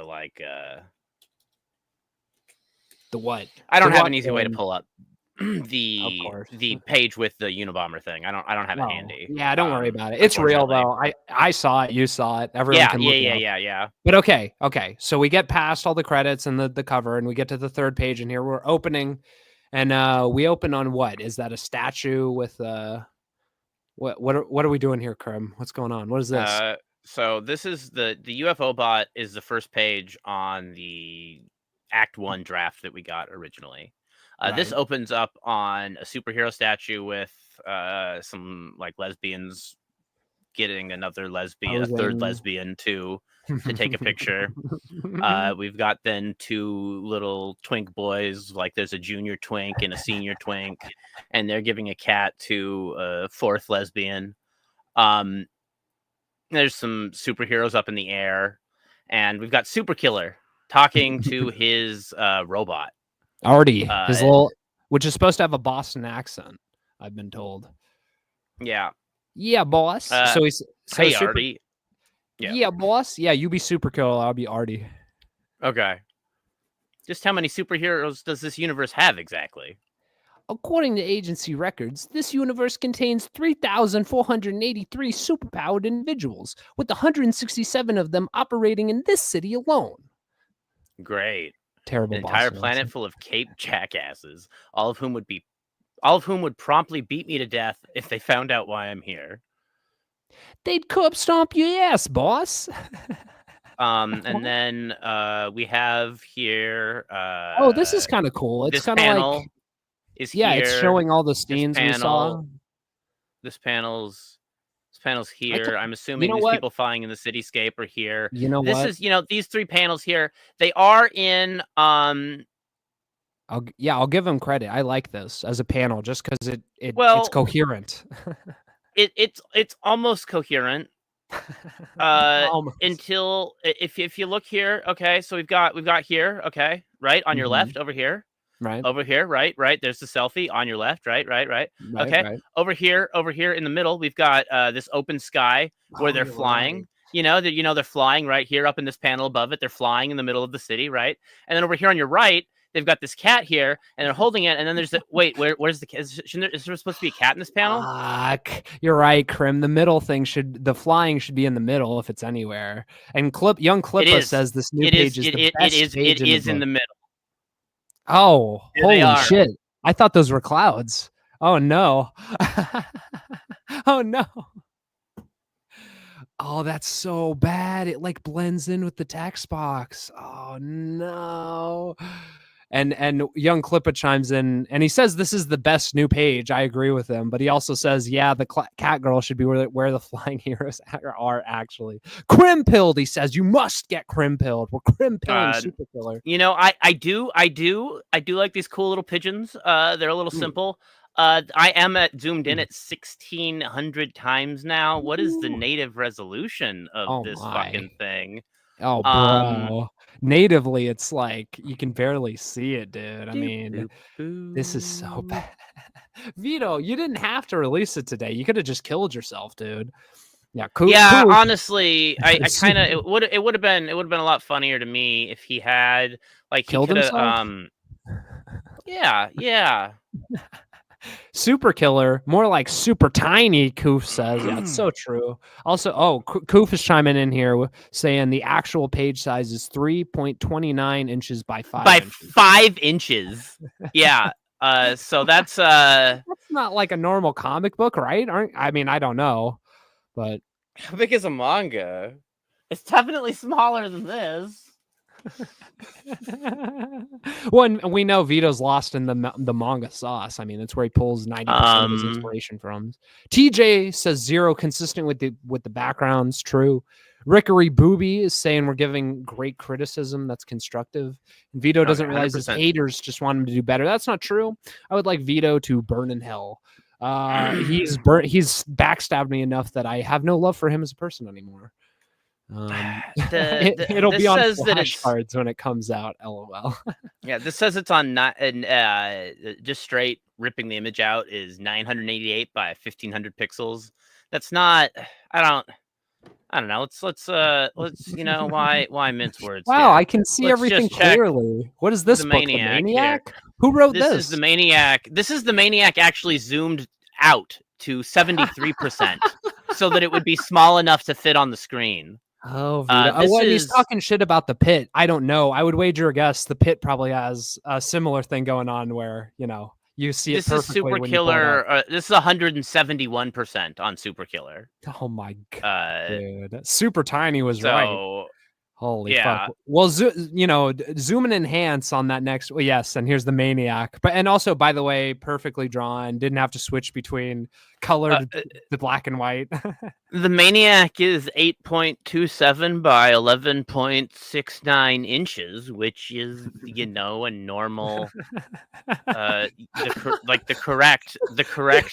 the what? I don't have an easy way to pull up the Of page with the Unabomber thing. I don't have it handy. Yeah, don't worry about it. It's real though. I saw it. You saw it. Everyone can look it up. Yeah. But okay. So we get past all the credits and the cover, and we get to the third page, and here we're opening, and we open on what? Is that a statue with what are we doing here, Krim? What's going on? What is this? So this is the UFO bot is the first page on the Act 1 draft that we got originally. This opens up on a superhero statue with some like lesbians getting a third lesbian to take a picture. We've got then two little twink boys, like there's a junior twink and a senior twink, and they're giving a cat to a fourth lesbian. There's some superheroes up in the air, and we've got SuperKiller talking to his robot. Artie, his which is supposed to have a Boston accent, I've been told. Yeah, boss. Hey, Artie. Yeah, boss. Yeah, you be SuperKiller, I'll be Artie. Okay. Just how many superheroes does this universe have exactly? According to agency records, this universe contains 3,483 superpowered individuals, with 167 of them operating in this city alone. Great. Terrible. An entire planet full of Cape jackasses, all of whom would promptly beat me to death if they found out why I'm here. They'd curb stomp your ass, boss. And then we have here. This is kind of cool. It's kind of like here. It's showing all the scenes we saw. This panel's here. I'm assuming these people flying in the cityscape are here. This is these three panels here. They are in. I'll give them credit. I like this as a panel just because it's coherent. it's almost coherent. Until if you look here, okay, so we've got here, okay, right on your left over here. Right. Over here, right. There's the selfie on your left, right. Okay. Right. Over here in the middle, we've got this open sky where they're flying. Right. They're flying right here up in this panel above it. They're flying in the middle of the city, right? And then over here on your right, they've got this cat here, and they're holding it. And then there's where's the cat? Is there supposed to be a cat in this panel? You're right, Krim. The flying should be in the middle if it's anywhere. And young Clippa says this new page is the best page in the middle. Oh, holy shit. I thought those were clouds. Oh, no. Oh, no. Oh, that's so bad. It like blends in with the text box. Oh no. And young Clippa chimes in and he says this is the best new page. I agree with him, but he also says, yeah, the cat girl should be where the flying heroes are actually. Crim pilled, he says. You must get crim pilled. We're crim pilling SuperKiller. You know, I do like these cool little pigeons. They're a little simple. I am zoomed in at 1,600 times now. What is the native resolution of this fucking thing? Oh, bro. Natively, it's like you can barely see it, dude. I mean, this is so bad. Vito, you didn't have to release it today. You could have just killed yourself, dude. Yeah, cool. Honestly, I kind of it would have been a lot funnier to me if he had like killed himself. Yeah. SuperKiller, more like super tiny, Koof says. Yeah, it's so true. Also, Koof is chiming in here saying the actual page size is 3.29 inches by 5 inches. 5 inches. Yeah. So that's not like a normal comic book, right? I mean, I don't know, but how big is a manga? It's definitely smaller than this. Well, and we know Vito's lost in the manga sauce. I mean, it's where he pulls 90% of his inspiration from. TJ says 0 consistent with the backgrounds. True. Rickery Booby is saying we're giving great criticism that's constructive. And Vito doesn't realize his haters just want him to do better. That's not true. I would like Vito to burn in hell. He's backstabbed me enough that I have no love for him as a person anymore. It'll be on flashcards when it comes out. LOL. Yeah, this says it's on just straight ripping the image out is 988 by 1500 pixels. That's not. I don't know. Let's you know why mince words. Wow, I can see everything clearly. What is this book? The Maniac? Who wrote this? This is the Maniac. This is the Maniac actually zoomed out to 73% so that it would be small enough to fit on the screen. Oh, he's talking shit about the Pit. I don't know. I would wager a guess the Pit probably has a similar thing going on where, you know, you see it perfectly. This is SuperKiller. This is 171% on SuperKiller. Oh my god, dude. Super Tiny was right. Holy fuck. Well, zoom and enhance on that next. Well, yes, and here's the Maniac. And also, by the way, perfectly drawn. Didn't have to switch between colored the black and white. The Maniac is 8.27 by 11.69 inches, which is, you know, a normal, the correct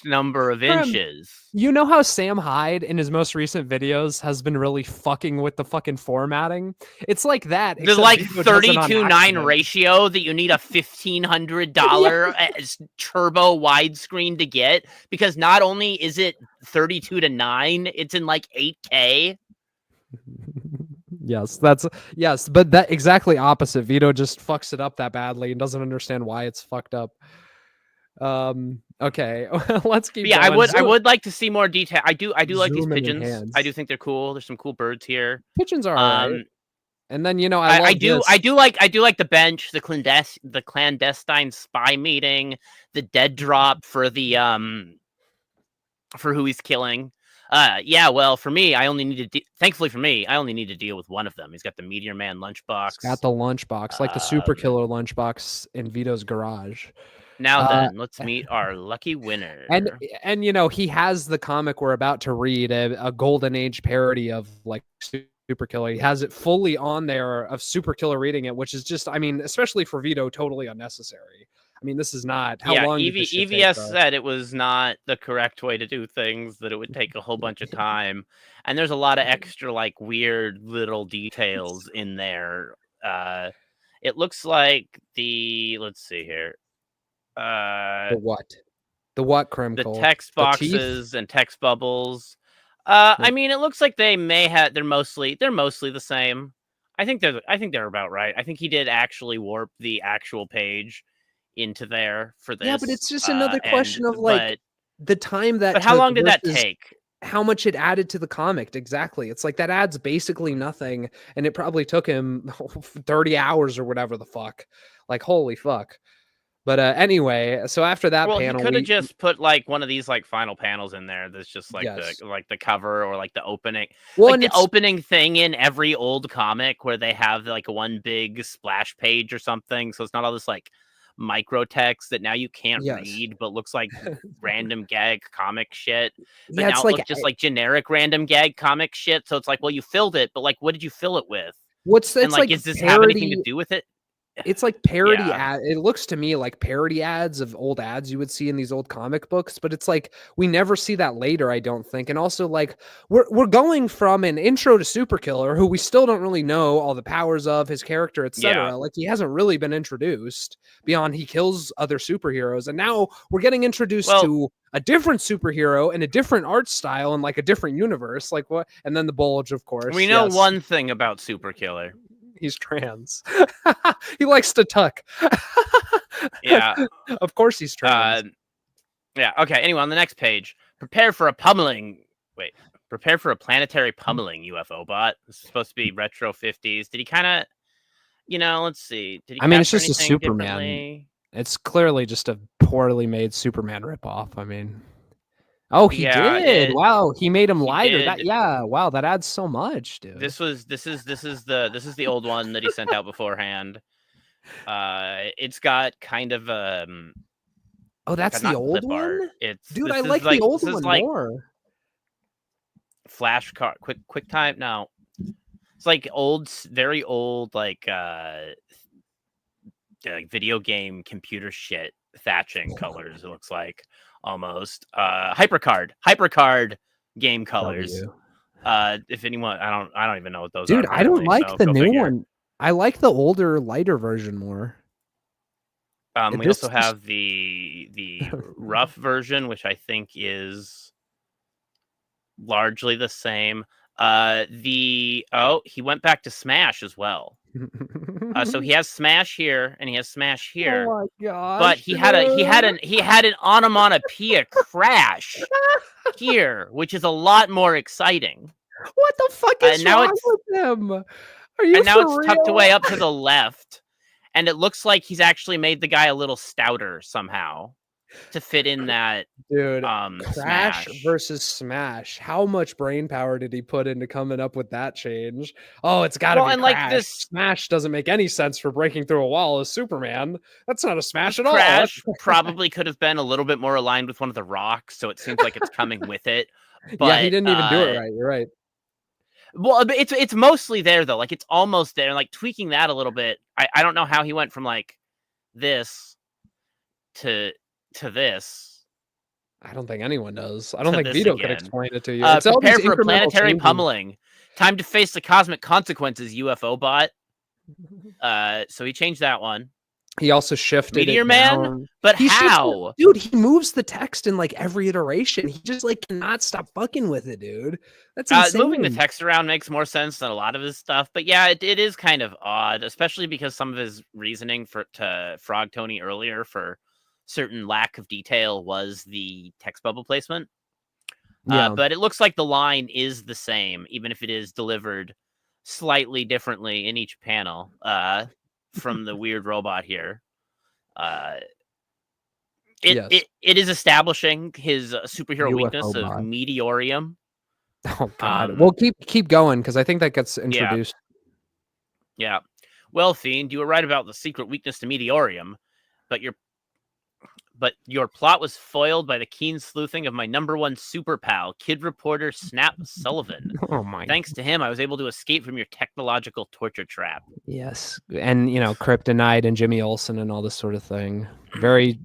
number of inches. You know how Sam Hyde in his most recent videos has been really fucking with the fucking formatting? It's like that. There's like 32:9 ratio that you need a $1,500 turbo widescreen to get, because not only is it 32:9, it's in like 8K. Yes, but that exactly opposite. Vito just fucks it up that badly and doesn't understand why it's fucked up. Okay, let's keep going. I would like to see more detail. I do like these pigeons. I do think they're cool. There's some cool birds here. Pigeons are alright. And then, you know, I do like the bench, the clandestine spy meeting, the dead drop for the for who he's killing. Well, for me, thankfully for me, I only need to deal with one of them. He's got the Meteor Man lunchbox. He's got the lunchbox, like the SuperKiller lunchbox in Vito's garage. Now then, let's meet our lucky winner. And you know, he has the comic we're about to read, a Golden Age parody of like SuperKiller. He has it fully on there of SuperKiller reading it, which is just, I mean, especially for Vito, totally unnecessary. I mean, this is not how long. EVS said it was not the correct way to do things, that it would take a whole bunch of time. And there's a lot of extra, like, weird little details in there. It looks like let's see here. The what, Crinkle? The text boxes and text bubbles. I mean, it looks like they're mostly the same. I think they're about right. I think he did actually warp the actual page into there for this. Yeah, but it's just another question of like the time that. But how long did that take? How much it added to the comic? Exactly. It's like that adds basically nothing, and it probably took him 30 hours or whatever the fuck. Like, holy fuck. But anyway, so after that Well, panel, he could have just put like one of these like final panels in there. That's just like Yes. the cover or like the opening, well, like and the it's opening thing in every old comic where they have like one big splash page or something. So it's not all this like micro text that now you can't Yes. read, but looks like random gag comic shit. But yeah, now it's it like looks just like generic random gag comic shit. So it's like, well, you filled it, but like, what did you fill it with? what's And it's like, like does this have anything to parody. do with it? It's like parody Yeah. ad. It looks to me like parody ads of old ads you would see in these old comic books, but it's like we never see that later, I don't think. And also, like we're going from an intro to SuperKiller, who we still don't really know all the powers of his character, etc. Yeah. Like he hasn't really been introduced beyond he kills other superheroes, and now we're getting introduced Well, to a different superhero and a different art style and like a different universe. Like what? And then the Bulge, of course. we know yes. one thing about SuperKiller. He's trans. He likes to tuck. Yeah. Of course he's trans. Yeah. Okay. Anyway, on the next page, prepare for a planetary pummeling UFO bot. This is supposed to be retro 50s. Did he kind of, let's see. Did he I mean, it's capture just a anything Superman. differently? It's clearly just a poorly made Superman ripoff. I mean, oh, he did. Wow, he made him lighter. That wow, that adds so much, dude. This is the old one that he sent out beforehand. It's got kind of oh, that's the old one. Art. Dude, I like the old one more. Flash card, quick time. No, it's like old, very old, like video game computer shit thatching colors. It looks like almost hypercard game colors. If anyone, I don't even know what those are. Dude, I don't like the new one. I like the older, lighter version more. We also have the rough version, which I think is largely the same. He went back to Smash as well. So he has Smash here and he has Smash here. Oh my god! But he had an onomatopoeia crash here, which is a lot more exciting. What the fuck is wrong with him? Are you? And now it's real? tucked away up to the left, and it looks like he's actually made the guy a little stouter somehow to fit in that. Dude, Crash versus Smash. How much brain power did he put into coming up with that change? Oh, it's got to be and Crash. Like this Smash doesn't make any sense for breaking through a wall as Superman. That's not a Smash at all. Crash probably could have been a little bit more aligned with one of the rocks, so it seems like it's coming with it. But yeah, he didn't even do it right. You're right. Well, it's mostly there though. Like it's almost there. Like tweaking that a little bit. I don't know how he went from like this to this. I don't think anyone knows. I don't think Vito could explain it to you. Prepare for a planetary pummeling. Time to face the cosmic consequences, UFO bot. So he changed that one. He also shifted Meteor Man, but how? Dude, he moves the text in like every iteration. He just like cannot stop fucking with it, dude. That's insane. Moving the text around makes more sense than a lot of his stuff, but yeah, it is kind of odd, especially because some of his reasoning to Frog Tony earlier for certain lack of detail was the text bubble placement. Yeah. But it looks like the line is the same, even if it is delivered slightly differently in each panel. From the weird robot here. It is establishing his superhero UFO weakness of Meteorium. Oh god. Well, keep going because I think that gets introduced. Yeah. Well, Fiend, you were right about the secret weakness to Meteorium, but your plot was foiled by the keen sleuthing of my #1 super pal, kid reporter Snap Sullivan. Oh my! Thanks to him, I was able to escape from your technological torture trap. Yes, and Kryptonite and Jimmy Olsen and all this sort of thing. Very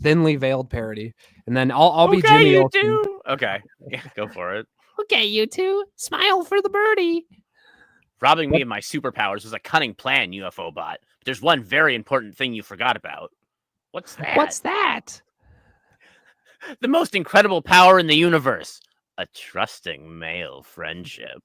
thinly veiled parody. And then I'll be Jimmy Olsen. Too. Okay, yeah, go for it. Okay, you two, smile for the birdie. Robbing me of my superpowers was a cunning plan, UFO bot. But there's one very important thing you forgot about. What's that? What's that? The most incredible power in the universe. A trusting male friendship.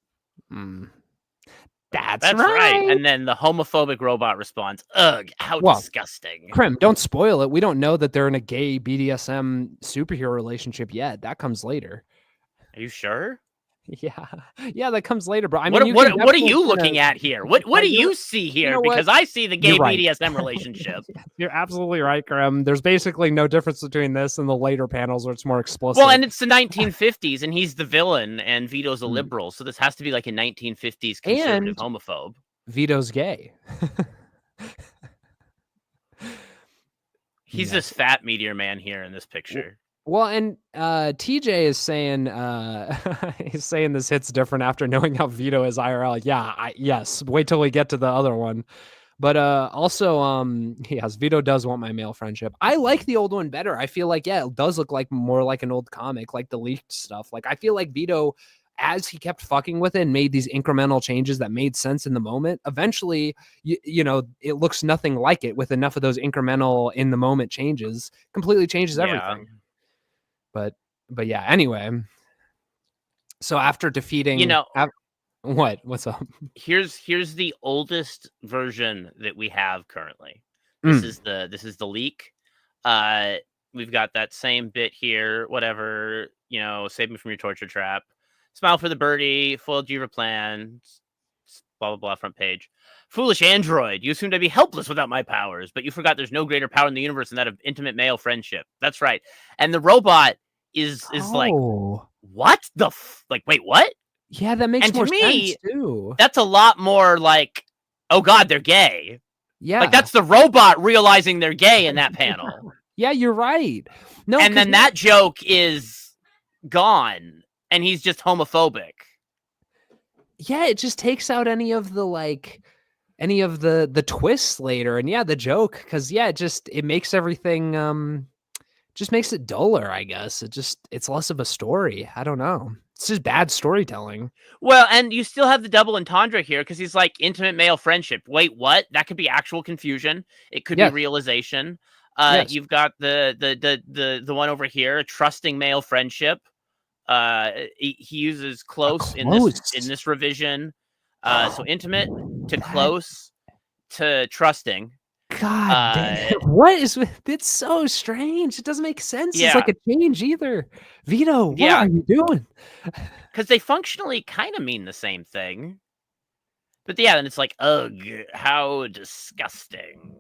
That's right. And then the homophobic robot responds, ugh, how disgusting. Krim, don't spoil it. We don't know that they're in a gay BDSM superhero relationship yet. That comes later. Are you sure? Yeah, that comes later, bro. I What mean, you what can what are definitely you kinda- looking at here? What do you see here? know what? Because I see the gay You're right. BDSM relationship. You're absolutely right, Graham. There's basically no difference between this and the later panels where it's more explicit. Well, and it's the 1950s, and he's the villain, and Vito's a Mm. liberal, so this has to be like a 1950s conservative homophobe. Vito's gay. He's this fat meteor man here in this picture. Well, and TJ is saying he's saying this hits different after knowing how Vito is IRL. Yeah, yes. Wait till we get to the other one. But also yes, Vito does want my male friendship. I like the old one better. I feel like it does look like more like an old comic, like the leaked stuff. Like I feel like Vito, as he kept fucking with it and made these incremental changes that made sense in the moment, eventually you know, it looks nothing like it with enough of those incremental in the moment changes, completely changes everything. But yeah, anyway. So after defeating, you know, what's up? Here's the oldest version that we have currently. This is the leak. We've got that same bit here, whatever, you know, save me from your torture trap. Smile for the birdie, foiled Jiva plan, blah blah blah, front page. Foolish android, you assumed I'd be helpless without my powers, but you forgot there's no greater power in the universe than that of intimate male friendship. That's right. And the robot is like, what the like? Wait, what? Yeah, that makes more me, sense too. That's a lot more like, oh god, they're gay. Yeah, like that's the robot realizing they're gay in that panel. Yeah, you're right. No, and then that joke is gone, and he's just homophobic. Yeah, it just takes out any of the twists later, and yeah, the joke, because yeah, it makes everything just makes it duller, I guess. It's less of a story. I don't know. It's just bad storytelling. Well, and you still have the double entendre here because he's like intimate male friendship. Wait, what? That could be actual confusion. It could be realization. You've got the one over here, trusting male friendship. He uses close in this revision. So intimate to close to trusting. God damn. What is with it's so strange. It doesn't make sense. It's like a change either. Vito, what are you doing? Because they functionally kind of mean the same thing. But yeah, then it's like, ugh, how disgusting.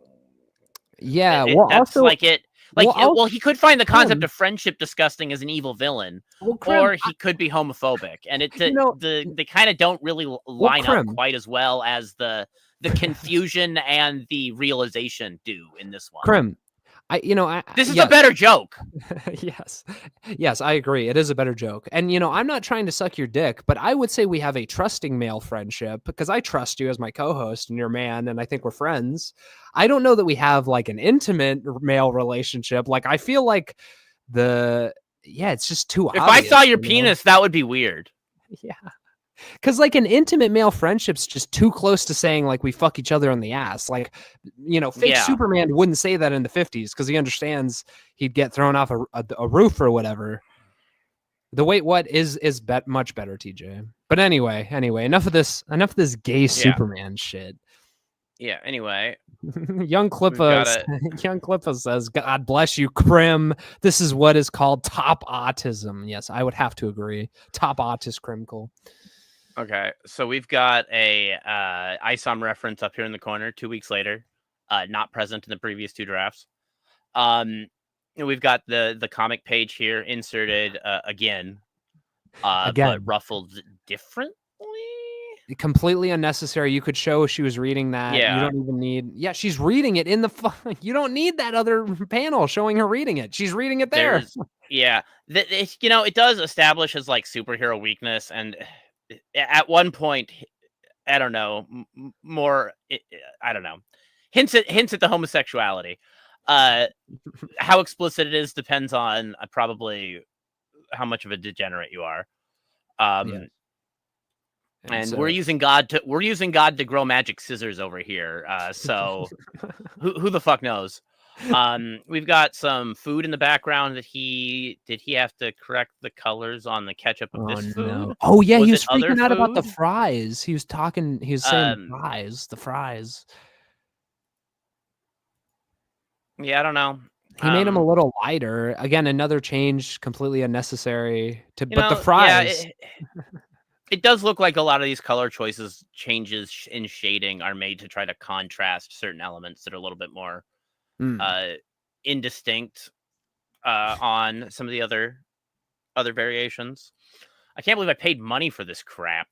Yeah, that's also like it. Like, well, he could find the concept of friendship disgusting as an evil villain, or he could be homophobic, and they kind of don't really line up quite as well as the confusion and the realization do in this one. Krim, this is a better joke. Yes, I agree. It is a better joke. And, I'm not trying to suck your dick, but I would say we have a trusting male friendship because I trust you as my co-host and your man, and I think we're friends. I don't know that we have like an intimate male relationship. Like, I feel like it's just too obvious. If I saw your penis, that would be weird. Yeah. Because like an intimate male friendship's just too close to saying like we fuck each other on the ass. Like, fake Superman wouldn't say that in the 50s because he understands he'd get thrown off a roof or whatever. The wait, what is much better, TJ. But anyway, enough of this gay Superman shit. Yeah. Anyway, Young Klippa says, "God bless you, Krim. This is what is called top autism." Yes, I would have to agree. Top autist Krimkle. Okay, so we've got a ISOM reference up here in the corner 2 weeks later, not present in the previous two drafts. We've got the comic page here inserted again, but ruffled differently. Completely unnecessary. You could show she was reading that. Yeah. You don't even need. Yeah, she's reading it in the. You don't need that other panel showing her reading it. She's reading it there. It does establish as like superhero weakness, and at one point, I don't know, I don't know, hints at the homosexuality. How explicit it is depends on probably how much of a degenerate you are. And we're using God to grow magic scissors over here. So who the fuck knows? We've got some food in the background that did he have to correct the colors on the ketchup of this food? No. Oh yeah, he was freaking out about the fries. He was saying the fries. Yeah, I don't know. He made him a little lighter. Again, another change, completely unnecessary. But the fries. It does look like a lot of these color choices, changes in shading, are made to try to contrast certain elements that are a little bit more indistinct on some of the other variations. I can't believe I paid money for this crap.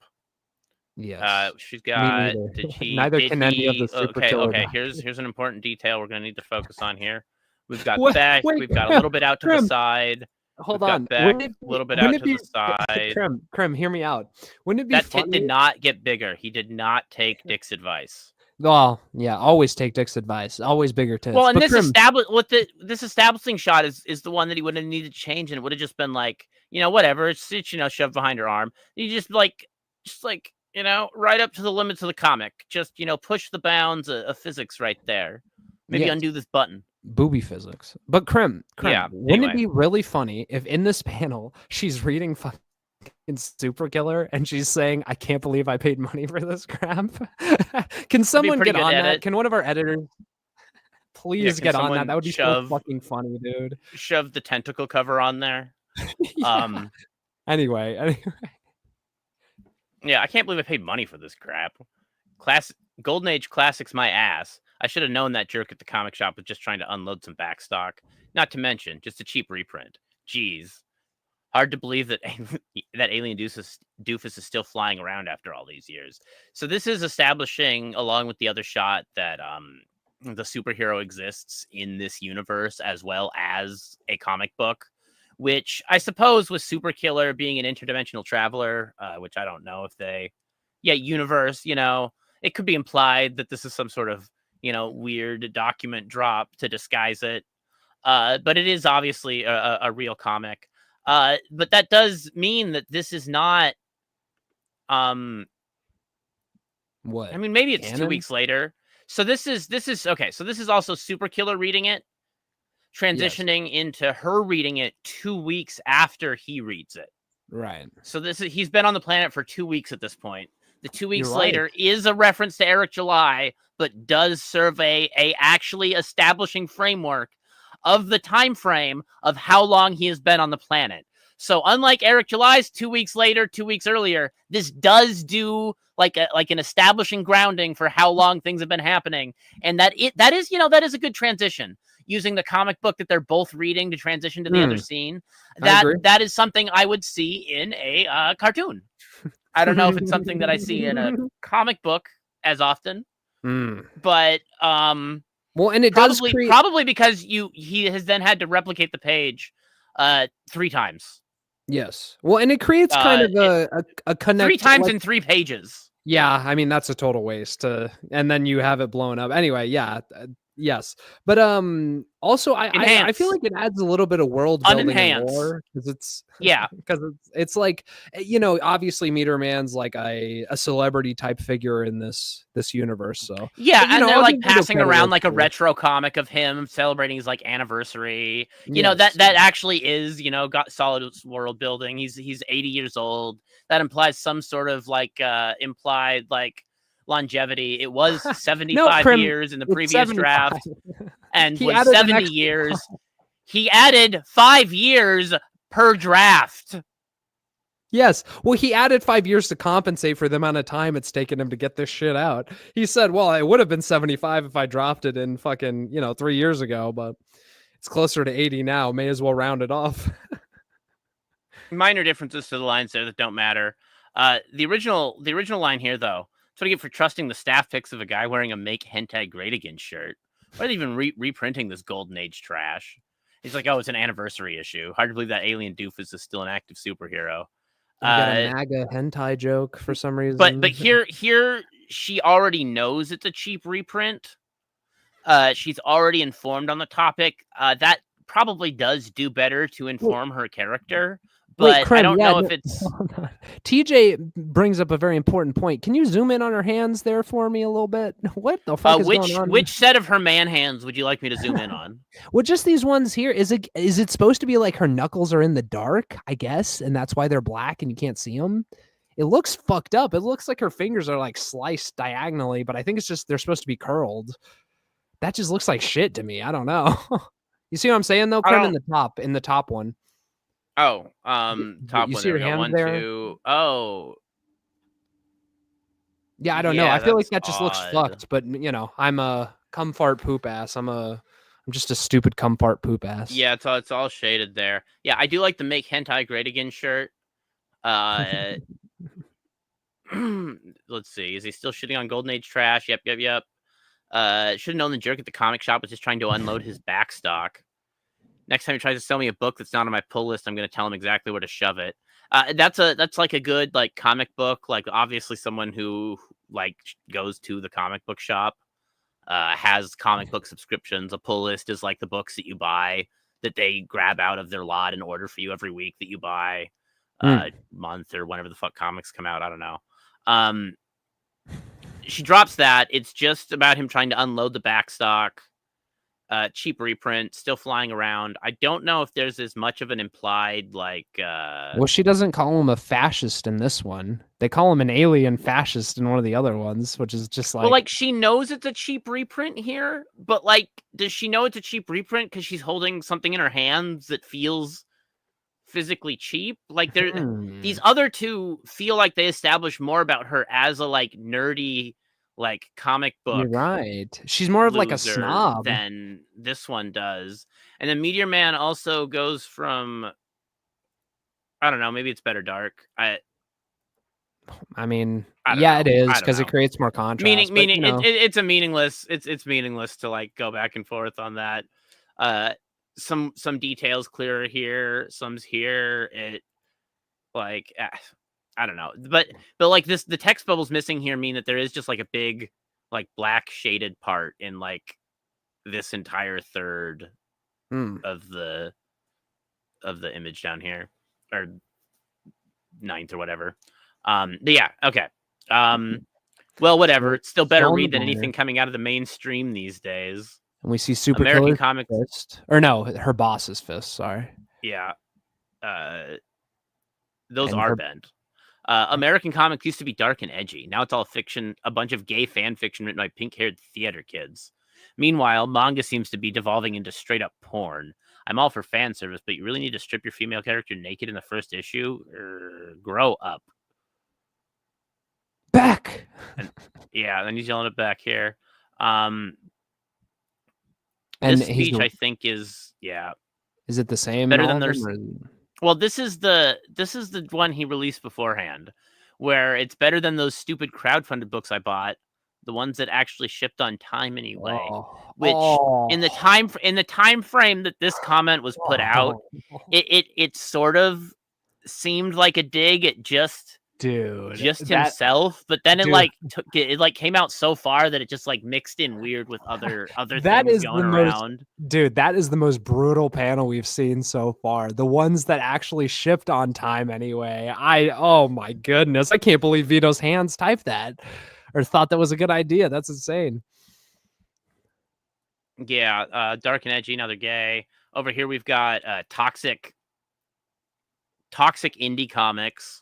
Yes. She's Me got. neither. Did he? Neither did can any of he? the Super Okay. Killer Okay. backers. Here's an important detail we're gonna need to focus on here. We've got Wait, Beck. wait, We've got a Krim, little bit out to the Krim, side. hold We've got on. Beck. Wouldn't A little bit wouldn't out it to be the side. Krim, hear me out. Wouldn't it be That funny? tit did not get bigger. He did not take Dick's advice. Well, yeah, always take Dick's advice. Always bigger tits. Well, and But Krim, this establishing shot is the one that he would have needed to change, and it would have just been like, whatever. It's shoved behind her arm. You just like right up to the limits of the comic. Just push the bounds of physics right there. Maybe yes, undo this button. booby physics. But Krim, Yeah, wouldn't anyway. it be really funny if in this panel she's reading fucking SuperKiller and she's saying, "I can't believe I paid money for this crap." Can someone pretty get good on that? edit. Can one of our editors please can get on that? someone That would be so shove- fucking funny, dude. Shove the tentacle cover on there. Yeah. Anyway. Yeah, I can't believe I paid money for this crap. Golden Age Classics my ass. I should have known that jerk at the comic shop was just trying to unload some backstock. Not to mention, just a cheap reprint. Jeez. Hard to believe that Alien Doofus is still flying around after all these years. So this is establishing, along with the other shot, that the superhero exists in this universe as well as a comic book, which I suppose with SuperKiller being an interdimensional traveler, which I don't know if universe, it could be implied that this is some sort of, weird document drop to disguise it. But it is obviously a real comic. But that does mean that this is not, What? I mean, maybe it's canon? 2 weeks later. So this is okay. So this is also SuperKiller reading it, transitioning into her reading it 2 weeks after he reads it. Right. So he's been on the planet for 2 weeks at this point. The 2 weeks You're later right. is a reference to Eric July, but does serve a actually establishing framework of the time frame of how long he has been on the planet. So unlike Eric July's 2 weeks later, 2 weeks earlier, this does do like an establishing grounding for how long things have been happening, and that is a good transition. Using the comic book that they're both reading to transition to the other scene, that is something I would see in a cartoon. I don't know if it's something that I see in a comic book as often, but well, and it probably because he has then had to replicate the page 3 times. Yes. Well, and it creates kind of a connect 3 times in 3 pages. Yeah, I mean that's a total waste. And then you have it blown up. Anyway, yeah. Yes, but also I feel like it adds a little bit of world building and lore because it's like obviously Meteor Man's like a celebrity type figure in this universe. So yeah, and they're like passing around like a retro comic of him celebrating his like anniversary. That actually is got solid world building. He's 80 years old. That implies some sort of like implied like longevity. It was 75 years in the previous draft, and was 70 years. He added 5 years per draft. Yes. Well, he added 5 years to compensate for the amount of time it's taken him to get this shit out. He said, well, it would have been 75 if I dropped it in fucking, 3 years ago, but it's closer to 80 now. May as well round it off. Minor differences to the lines there that don't matter. The original line here, though, that's what I get for trusting the staff pics of a guy wearing a Make Hentai Great Again shirt. Why are they even reprinting this Golden Age trash? He's like, oh, it's an anniversary issue. Hard to believe that Alien Doofus is still an active superhero. You got a MAGA hentai joke for some reason. But here she already knows it's a cheap reprint. She's already informed on the topic. That probably does do better to inform her character. But Krim, I don't know if it's... TJ brings up a very important point. Can you zoom in on her hands there for me a little bit? What the fuck is going on? Which set of her man hands would you like me to zoom in on? Well, just these ones here. Is it supposed to be like her knuckles are in the dark, I guess, and that's why they're black and you can't see them? It looks fucked up. It looks like her fingers are like sliced diagonally, but I think it's just they're supposed to be curled. That just looks like shit to me. I don't know. You see what I'm saying, though, Krim? In the top one. Oh, top you one. see your hands 1, there? 2. Oh, Yeah, I don't know. Yeah, I feel like that's that just looks odd. fucked. But I'm a cum fart poop ass. I'm just a stupid cum fart poop ass. Yeah, it's all shaded there. Yeah, I do like the Make Hentai Great Again shirt. Let's see. Is he still shitting on Golden Age trash? Yep. Should have known the jerk at the comic shop was just trying to unload his back stock. Next time he tries to sell me a book that's not on my pull list, I'm going to tell him exactly where to shove it. That's like a good like comic book. Like obviously someone who like goes to the comic book shop has comic book subscriptions. A pull list is like the books that you buy that they grab out of their lot and order for you every week that you buy, month or whenever the fuck comics come out. I don't know. She drops that. It's just about him trying to unload the back stock. Cheap reprint, still flying around. I don't know if there's as much of an implied like. Well, she doesn't call him a fascist in this one. They call him an alien fascist in one of the other ones, which is just like. Well, like she knows it's a cheap reprint here, but like, does she know it's a cheap reprint because she's holding something in her hands that feels physically cheap? Like these other two feel like they establish more about her as a like nerdy like comic book. You're right. She's more of like a snob than this one does. And then Meteor Man also goes from, I don't know, maybe it's better dark. I mean, yeah, it is because it creates more contrast. Meaning, it's a meaningless. It's meaningless to like go back and forth on that. Some details clearer here, some's here. It like I don't know, but like this, the text bubbles missing here mean that there is just like a big like black shaded part in like this entire third of the image down here, or ninth or whatever. But yeah, okay. Well, whatever. It's still better read than anything coming out of the mainstream these days. And we see SuperKiller American Comics fist, or no, her boss's fist. Sorry. Yeah. Those are bent. American Comics used to be dark and edgy. Now it's all fiction, a bunch of gay fan fiction written by pink-haired theater kids. Meanwhile, manga seems to be devolving into straight-up porn. I'm all for fan service, but you really need to strip your female character naked in the first issue? Grow up. Back! Yeah, then he's yelling it back here. This speech, I think, is Is it the same? Better than there's. Well, this is the one he released beforehand, where it's better than those stupid crowdfunded books I bought, the ones that actually shipped on time anyway. In the time frame that this comment was put out, it sort of seemed like a dig at just himself, but then it came out so far that it just like mixed in weird with other things going around. Dude, that is the most brutal panel we've seen so far. The ones that actually shipped on time anyway. Oh my goodness, I can't believe Vito's hands typed that or thought that was a good idea. That's insane. Yeah, dark and edgy, now they're gay. Over here we've got toxic indie comics.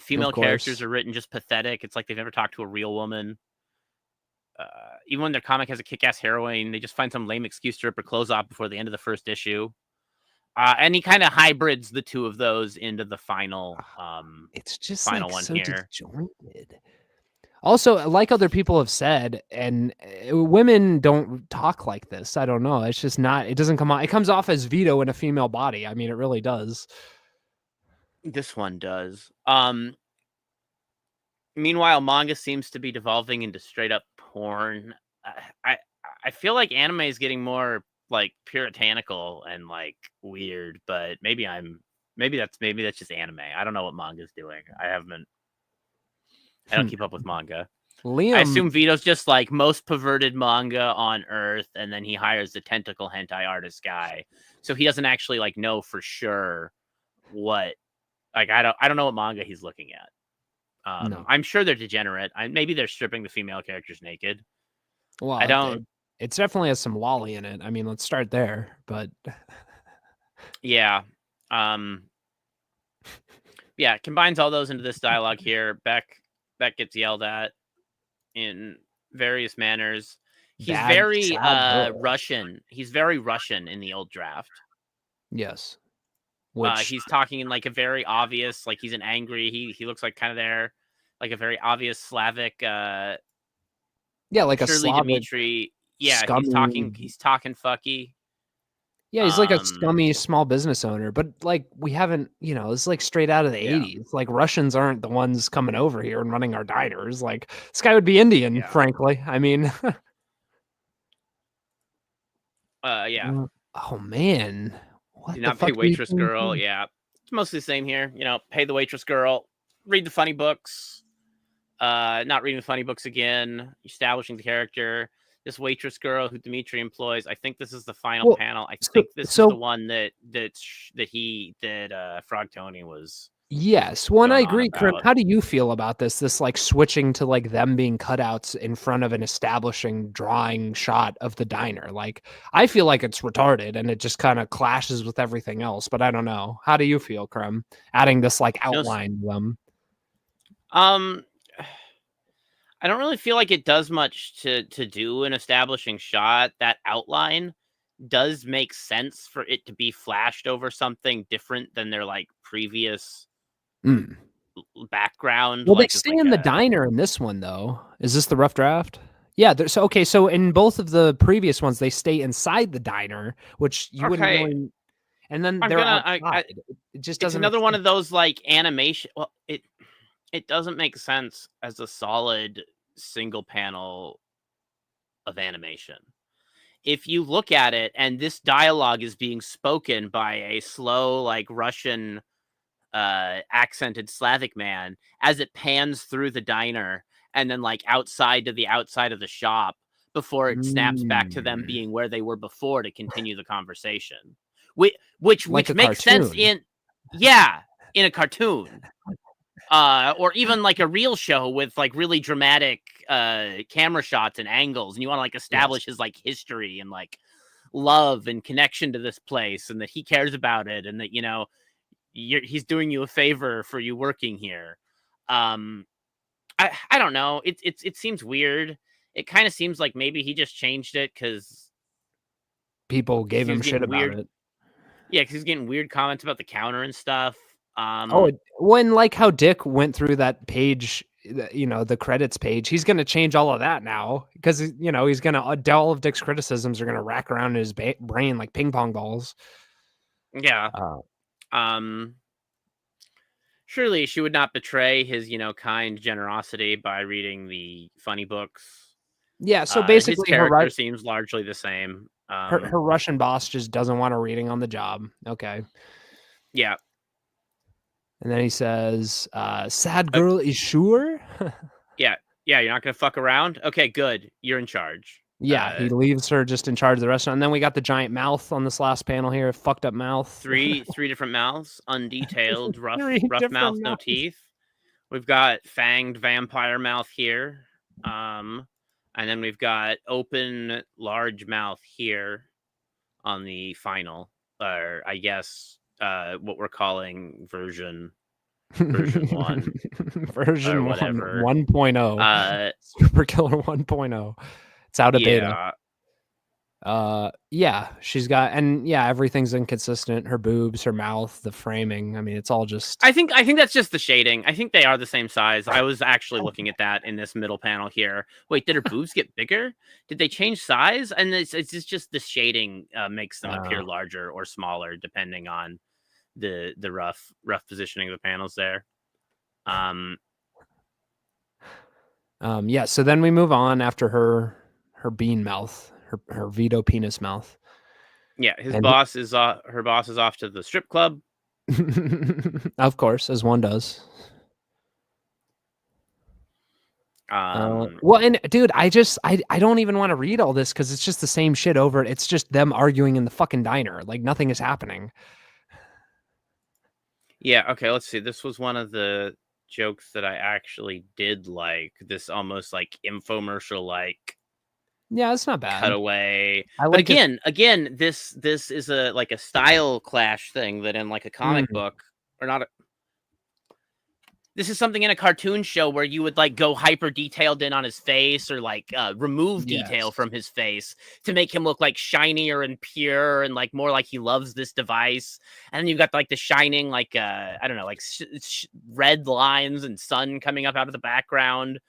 Female characters are written just pathetic. It's like they've never talked to a real woman. Even when their comic has a kick-ass heroine, they just find some lame excuse to rip her clothes off before the end of the first issue. And he kind of hybrids the two of those into the final. It's just final like one so here. Disjointed. Also, like other people have said, and women don't talk like this. I don't know. It's just not. It doesn't come off. It comes off as Vito in a female body. I mean, it really does. This one does. Meanwhile, manga seems to be devolving into straight up porn. I feel like anime is getting more like puritanical and like weird, but maybe that's just anime. I don't know what manga's doing. I don't keep up with manga. Liam, I assume Vito's just like most perverted manga on earth, and then he hires the tentacle hentai artist guy, so he doesn't actually like know for sure what. Like I don't know what manga he's looking at. No. I'm sure they're degenerate. Maybe they're stripping the female characters naked. Well, I don't. It definitely has some lolly in it. I mean, let's start there. But yeah, yeah, combines all those into this dialogue here. Beck gets yelled at in various manners. He's very Russian. He's very Russian in the old draft. Yes. He's talking in like a very obvious, like he's an angry. He looks like kind of there, like a very obvious Slavic. Yeah, like a Surely Slavic Dimitri. Yeah, scummy. he's talking fucky. Yeah, he's like a scummy small business owner, but like we haven't, it's like straight out of the Yeah. 80s. Like Russians aren't the ones coming over here and running our diners. Like this guy would be Indian, Yeah. frankly. I mean, Yeah. Oh man, what Do the not fuck pay are you waitress doing girl. here? Yeah, it's mostly the same here. Pay the waitress girl. Read the funny books. Not reading the funny books again. Establishing the character. This waitress girl who Dimitri employs. I think this is the final panel. I think this is the one that Frog Tony was. Yes, well, and I agree, Krim. about. How do you feel about this? This like switching to like them being cutouts in front of an establishing drawing shot of the diner. Like, I feel like it's retarded and it just kind of clashes with everything else. But I don't know. How do you feel, Krim? Adding this like outline to them. I don't really feel like it does much to do an establishing shot. That outline does make sense for it to be flashed over something different than their like previous background. Well, like, they stay in the diner in this one, though. Is this the rough draft? Yeah. So okay. So in both of the previous ones, they stay inside the diner, which you wouldn't really. And then they're outside. It just doesn't. It's another one of those like animation. Well, it doesn't make sense as a solid single panel of animation. If you look at it, and this dialogue is being spoken by a slow, like Russian accented Slavic man as it pans through the diner and then like outside to the outside of the shop before it snaps back to them being where they were before to continue the conversation, which makes sense in a cartoon or even like a real show with like really dramatic camera shots and angles, and you want to like establish his like history and like love and connection to this place and that he cares about it and that he's doing you a favor for you working here. I don't know. It seems weird. It kind of seems like maybe he just changed it because people gave him shit about it. Yeah, because he's getting weird comments about the counter and stuff. When like how Dick went through that page, the credits page, he's going to change all of that now because he's going to all of Dick's criticisms are going to rack around in his brain like ping pong balls. Yeah. Surely she would not betray his, kind generosity by reading the funny books. Yeah, so basically his character seems largely the same. Her Russian boss just doesn't want her reading on the job. Okay. Yeah. And then he says, sad girl is sure? Yeah, you're not going to fuck around? Okay, good. You're in charge. Yeah, he leaves her just in charge of the restaurant. And then we got the giant mouth on this last panel here. Fucked up mouth. Three different mouths. Undetailed, rough mouth, no teeth. We've got fanged vampire mouth here. And then we've got open, large mouth here on the final. Or I guess what we're calling version 1. Version 1.0. SuperKiller 1.0. It's out of beta. She's got, and everything's inconsistent. Her boobs, her mouth, the framing. I mean, it's all just. I think that's just the shading. I think they are the same size. I was actually looking at that in this middle panel here. Wait, did her boobs get bigger? Did they change size? And it's just the shading makes them appear larger or smaller depending on the rough positioning of the panels there. So then we move on after her bean mouth, her Vito penis mouth. Yeah, her boss is off to the strip club. Of course, as one does. And dude, I don't even want to read all this because it's just the same shit over. It's just them arguing in the fucking diner. Like nothing is happening. Yeah, okay, let's see. This was one of the jokes that I actually did like. This almost like infomercial like. Yeah, it's not bad. Cutaway. But again, this is a like a style clash thing that in like a comic book or not. this is something in a cartoon show where you would like go hyper detailed in on his face or like remove detail from his face to make him look like shinier and pure and like more like he loves this device. And then you've got like the shining, like I don't know, like red lines and sun coming up out of the background.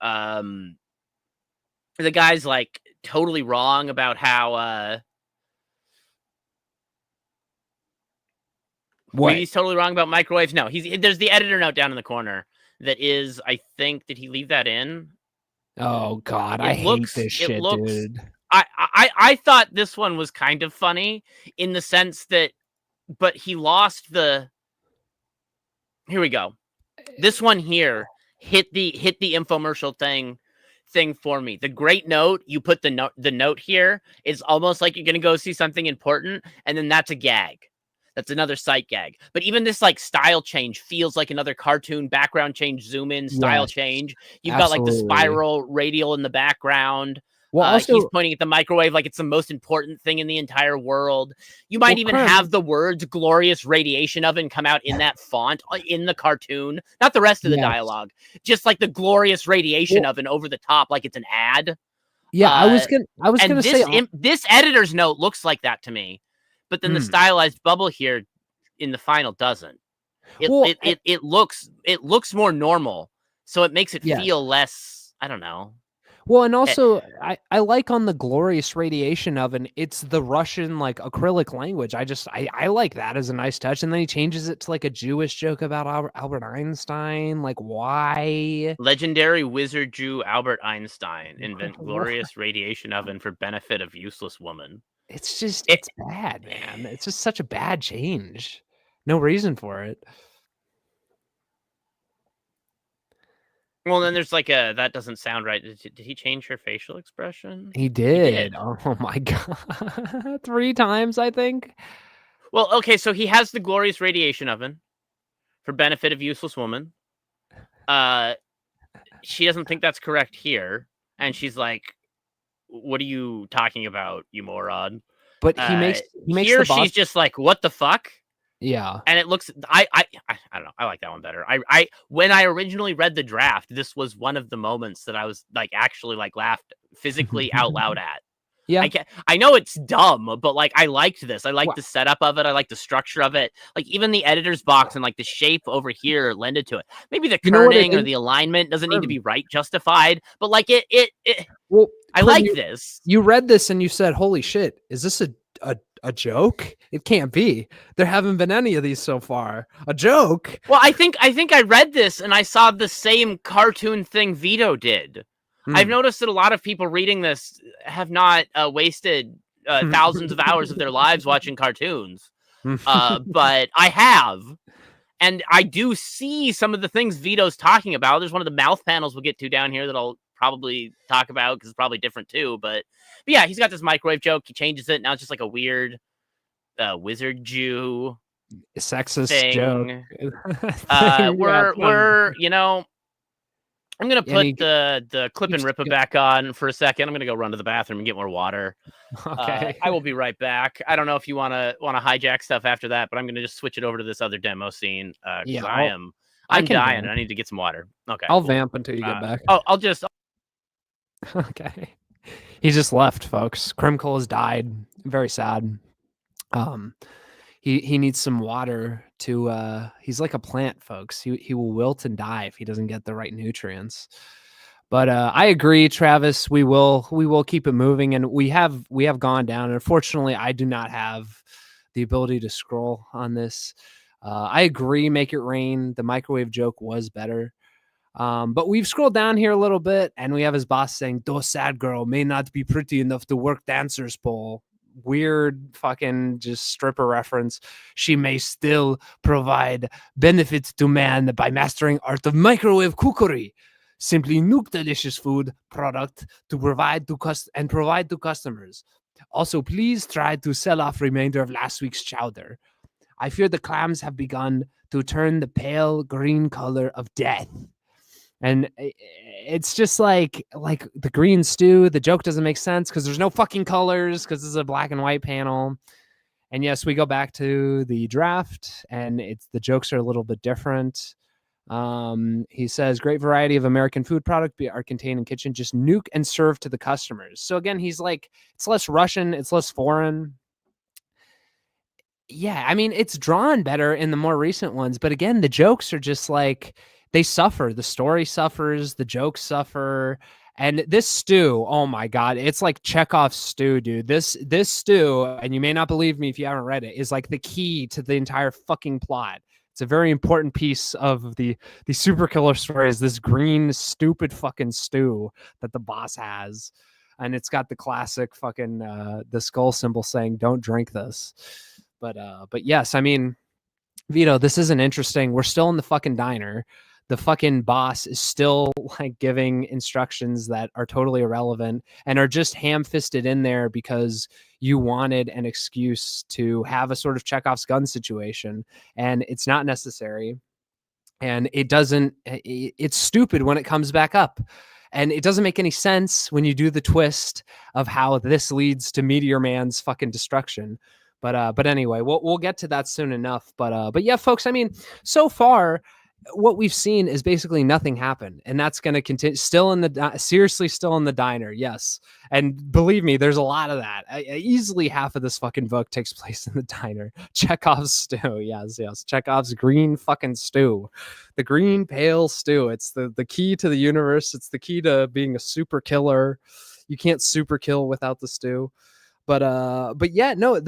The guy's like totally wrong about how what? He's totally wrong about microwaves. No, there's the editor note down in the corner that is, I think, did he leave that in? Oh God, I hate this shit, dude. I thought this one was kind of funny in the sense that, but he lost the. Here we go. This one here hit the infomercial thing for me. The great note, you put the note here. It's almost like you're gonna go see something important, and then that's a gag. That's another sight gag. But even this like style change feels like another cartoon background change, zoom in style change. You've got like the spiral radial in the background. Well, also, he's pointing at the microwave like it's the most important thing in the entire world. You might even have the words glorious radiation oven come out in that font in the cartoon, not the rest of the dialogue, just like the glorious radiation oven over the top, like it's an ad. Yeah, I was gonna say this editor's note looks like that to me. But then the stylized bubble here in the final doesn't. It looks more normal, so it makes it feel less. I don't know. Well, and also I like on the glorious radiation oven, it's the Russian like acrylic language. I like that as a nice touch. And then he changes it to like a Jewish joke about Albert Einstein. Like, why? Legendary wizard Jew Albert Einstein invent glorious radiation oven for benefit of useless woman. It's just, it's bad, man. It's just such a bad change. No reason for it. Well, then there's like that doesn't sound right. Did he change her facial expression? He did. Oh my God. 3 times, I think. Well, okay, so he has the glorious radiation oven for benefit of useless woman. She doesn't think that's correct here. And she's like, what are you talking about, you moron? But he makes here she's just like, what the fuck? Yeah. And it looks I don't know. I like that one better. I when I originally read the draft, this was one of the moments that I was like actually like laughed physically out loud at. Yeah. I know it's dumb, but like I liked this. I liked the setup of it. I liked the structure of it. Like even the editor's box and like the shape over here lended to it. Maybe the kerning or the alignment doesn't need to be right justified, but like it well, I like this. You read this and you said, "Holy shit, is this a joke? It can't be. There haven't been any of these so far. A joke?" Well, I think I read this and I saw the same cartoon thing Vito did. I've noticed that a lot of people reading this have not wasted thousands of hours of their lives watching cartoons, but I have. And I do see some of the things Vito's talking about. There's one of the mouth panels we'll get to down here that I'll probably talk about because it's probably different too. But yeah, he's got this microwave joke. He changes it. Now it's just like a weird wizard Jew sexist thing. Joke. We're you know, I'm going to put the clip and ripper back on for a second. I'm going to go run to the bathroom and get more water. Okay. I will be right back. I don't know if you want to hijack stuff after that, but I'm going to just switch it over to this other demo scene. Yeah, I'm dying vamp. and I need to get some water. Okay. I'll vamp until you get back. Oh, I'll just. Okay. He just left, folks. Crimcole has died. Very sad. He needs some water to he's like a plant, folks. He will wilt and die if he doesn't get the right nutrients. But I agree, Travis. We will keep it moving, and we have gone down. And unfortunately, I do not have the ability to scroll on this. I agree, make it rain. The microwave joke was better. But we've scrolled down here a little bit, and we have his boss saying, "Though sad girl may not be pretty enough to work dancer's pole." Weird fucking just stripper reference. She may still provide benefits to man by mastering art of microwave cookery. Simply nuke delicious food product to provide to customers. Also, please try to sell off remainder of last week's chowder. I fear the clams have begun to turn the pale green color of death. And it's just like the green stew. The joke doesn't make sense because there's no fucking colors because this is a black and white panel. And yes, we go back to the draft and the jokes are a little bit different. He says, great variety of American food product are contained in kitchen. Just nuke and serve to the customers. So again, he's like, it's less Russian, it's less foreign. Yeah, I mean, it's drawn better in the more recent ones, but again, the jokes are just like they suffer. The story suffers, the jokes suffer. And this stew, oh my God, it's like Chekhov's stew, dude. This stew, and you may not believe me if you haven't read it, is like the key to the entire fucking plot. It's a very important piece of the SuperKiller story, is this green, stupid fucking stew that the boss has. And it's got the classic fucking the skull symbol saying, don't drink this. But yes, I mean, Vito, this isn't interesting. We're still in the fucking diner. The fucking boss is still like giving instructions that are totally irrelevant and are just ham-fisted in there because you wanted an excuse to have a sort of Chekhov's gun situation, and it's not necessary. And it's stupid when it comes back up. And it doesn't make any sense when you do the twist of how this leads to Meteor Man's fucking destruction. But anyway, we'll get to that soon enough. But yeah, folks, I mean, so far, what we've seen is basically nothing happen, and that's going to continue. Seriously, still in the diner, yes. And believe me, there's a lot of that. Easily half of this fucking book takes place in the diner. Chekhov's stew, yes. Chekhov's green fucking stew, the green pale stew. It's the key to the universe. It's the key to being a super killer. You can't super kill without the stew. But yeah, no,